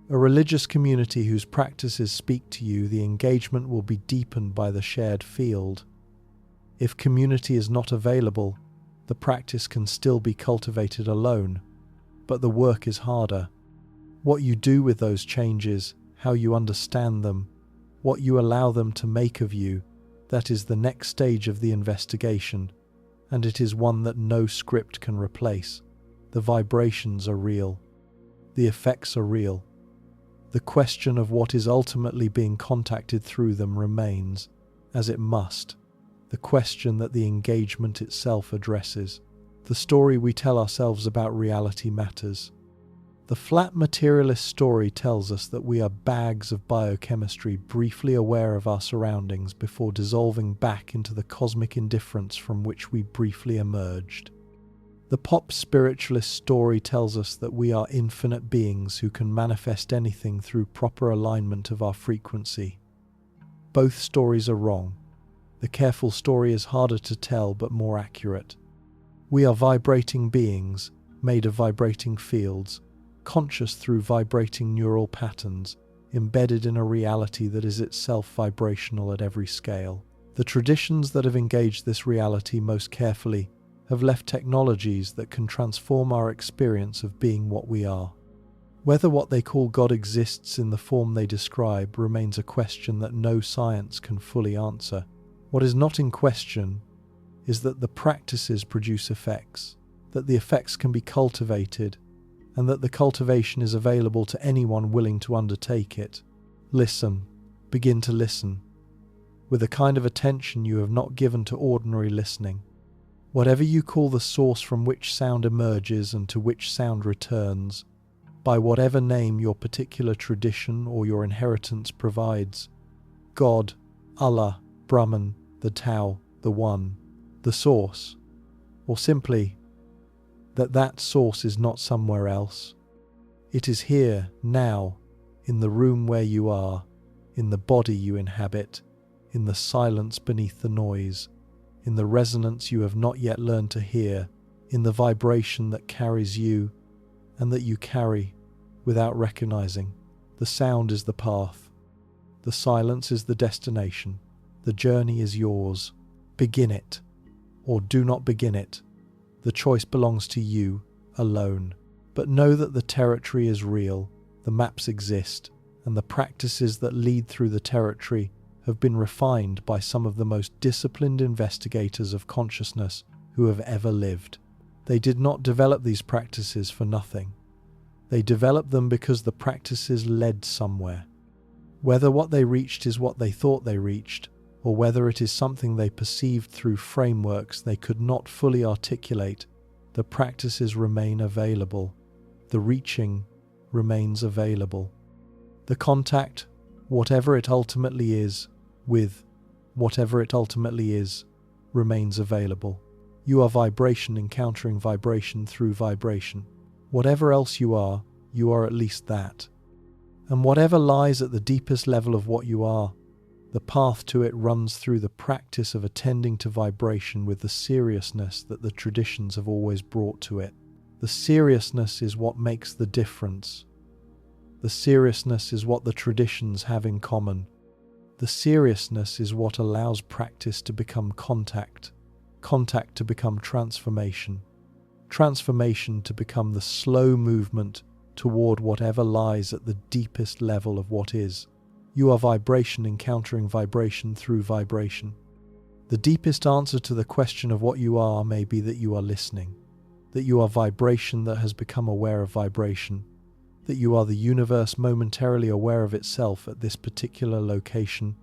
a religious community whose practices speak to you, the engagement will be deepened by the shared field. If community is not available, the practice can still be cultivated alone, but the work is harder. What you do with those changes, how you understand them, what you allow them to make of you, that is the next stage of the investigation, and it is one that no script can replace. The vibrations are real. The effects are real. The question of what is ultimately being contacted through them remains, as it must, the question that the engagement itself addresses. The story we tell ourselves about reality matters. The flat materialist story tells us that we are bags of biochemistry briefly aware of our surroundings before dissolving back into the cosmic indifference from which we briefly emerged. The pop spiritualist story tells us that we are infinite beings who can manifest anything through proper alignment of our frequency. Both stories are wrong. The careful story is harder to tell but more accurate. We are vibrating beings, made of vibrating fields, conscious through vibrating neural patterns, embedded in a reality that is itself vibrational at every scale. The traditions that have engaged this reality most carefully have left technologies that can transform our experience of being what we are. Whether what they call God exists in the form they describe remains a question that no science can fully answer. What is not in question is that the practices produce effects, that the effects can be cultivated, and that the cultivation is available to anyone willing to undertake it. Listen, begin to listen, with a kind of attention you have not given to ordinary listening. Whatever you call the source from which sound emerges and to which sound returns, by whatever name your particular tradition or your inheritance provides, God, Allah, Brahman, the Tao, the One, the Source, or simply that source is not somewhere else. It is here, now, in the room where you are, in the body you inhabit, in the silence beneath the noise, in the resonance you have not yet learned to hear, in the vibration that carries you and that you carry without recognizing. The sound is the path. The silence is the destination. The journey is yours. Begin it, or do not begin it. The choice belongs to you alone. But know that the territory is real, the maps exist, and the practices that lead through the territory have been refined by some of the most disciplined investigators of consciousness who have ever lived. They did not develop these practices for nothing. They develop them because the practices led somewhere. Whether what they reached is what they thought they reached, or whether it is something they perceived through frameworks they could not fully articulate, the practices remain available. The reaching remains available. The contact, whatever it ultimately is, with whatever it ultimately is, remains available. You are vibration encountering vibration through vibration. Whatever else you are at least that. And whatever lies at the deepest level of what you are, the path to it runs through the practice of attending to vibration with the seriousness that the traditions have always brought to it. The seriousness is what makes the difference. The seriousness is what the traditions have in common. The seriousness is what allows practice to become contact, contact to become transformation, transformation to become the slow movement toward whatever lies at the deepest level of what is. You are vibration encountering vibration through vibration. The deepest answer to the question of what you are may be that you are listening, that you are vibration that has become aware of vibration, that you are the universe momentarily aware of itself at this particular location,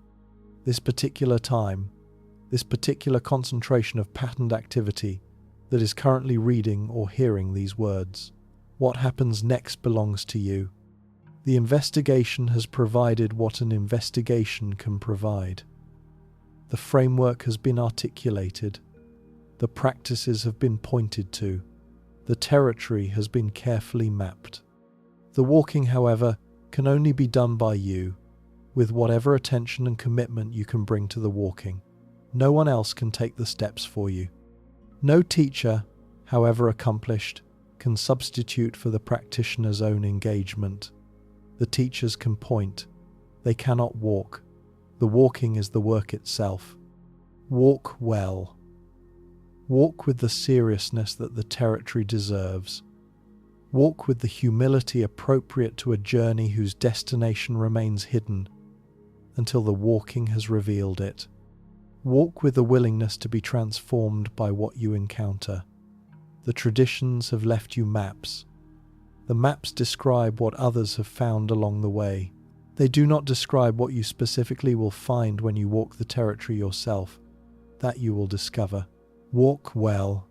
this particular time, this particular concentration of patterned activity that is currently reading or hearing these words. What happens next belongs to you. The investigation has provided what an investigation can provide. The framework has been articulated. The practices have been pointed to. The territory has been carefully mapped. The walking, however, can only be done by you, with whatever attention and commitment you can bring to the walking. No one else can take the steps for you. No teacher, however accomplished, can substitute for the practitioner's own engagement. The teachers can point. They cannot walk. The walking is the work itself. Walk well. Walk with the seriousness that the territory deserves. Walk with the humility appropriate to a journey whose destination remains hidden until the walking has revealed it. Walk with the willingness to be transformed by what you encounter. The traditions have left you maps. The maps describe what others have found along the way. They do not describe what you specifically will find when you walk the territory yourself. That you will discover. Walk well.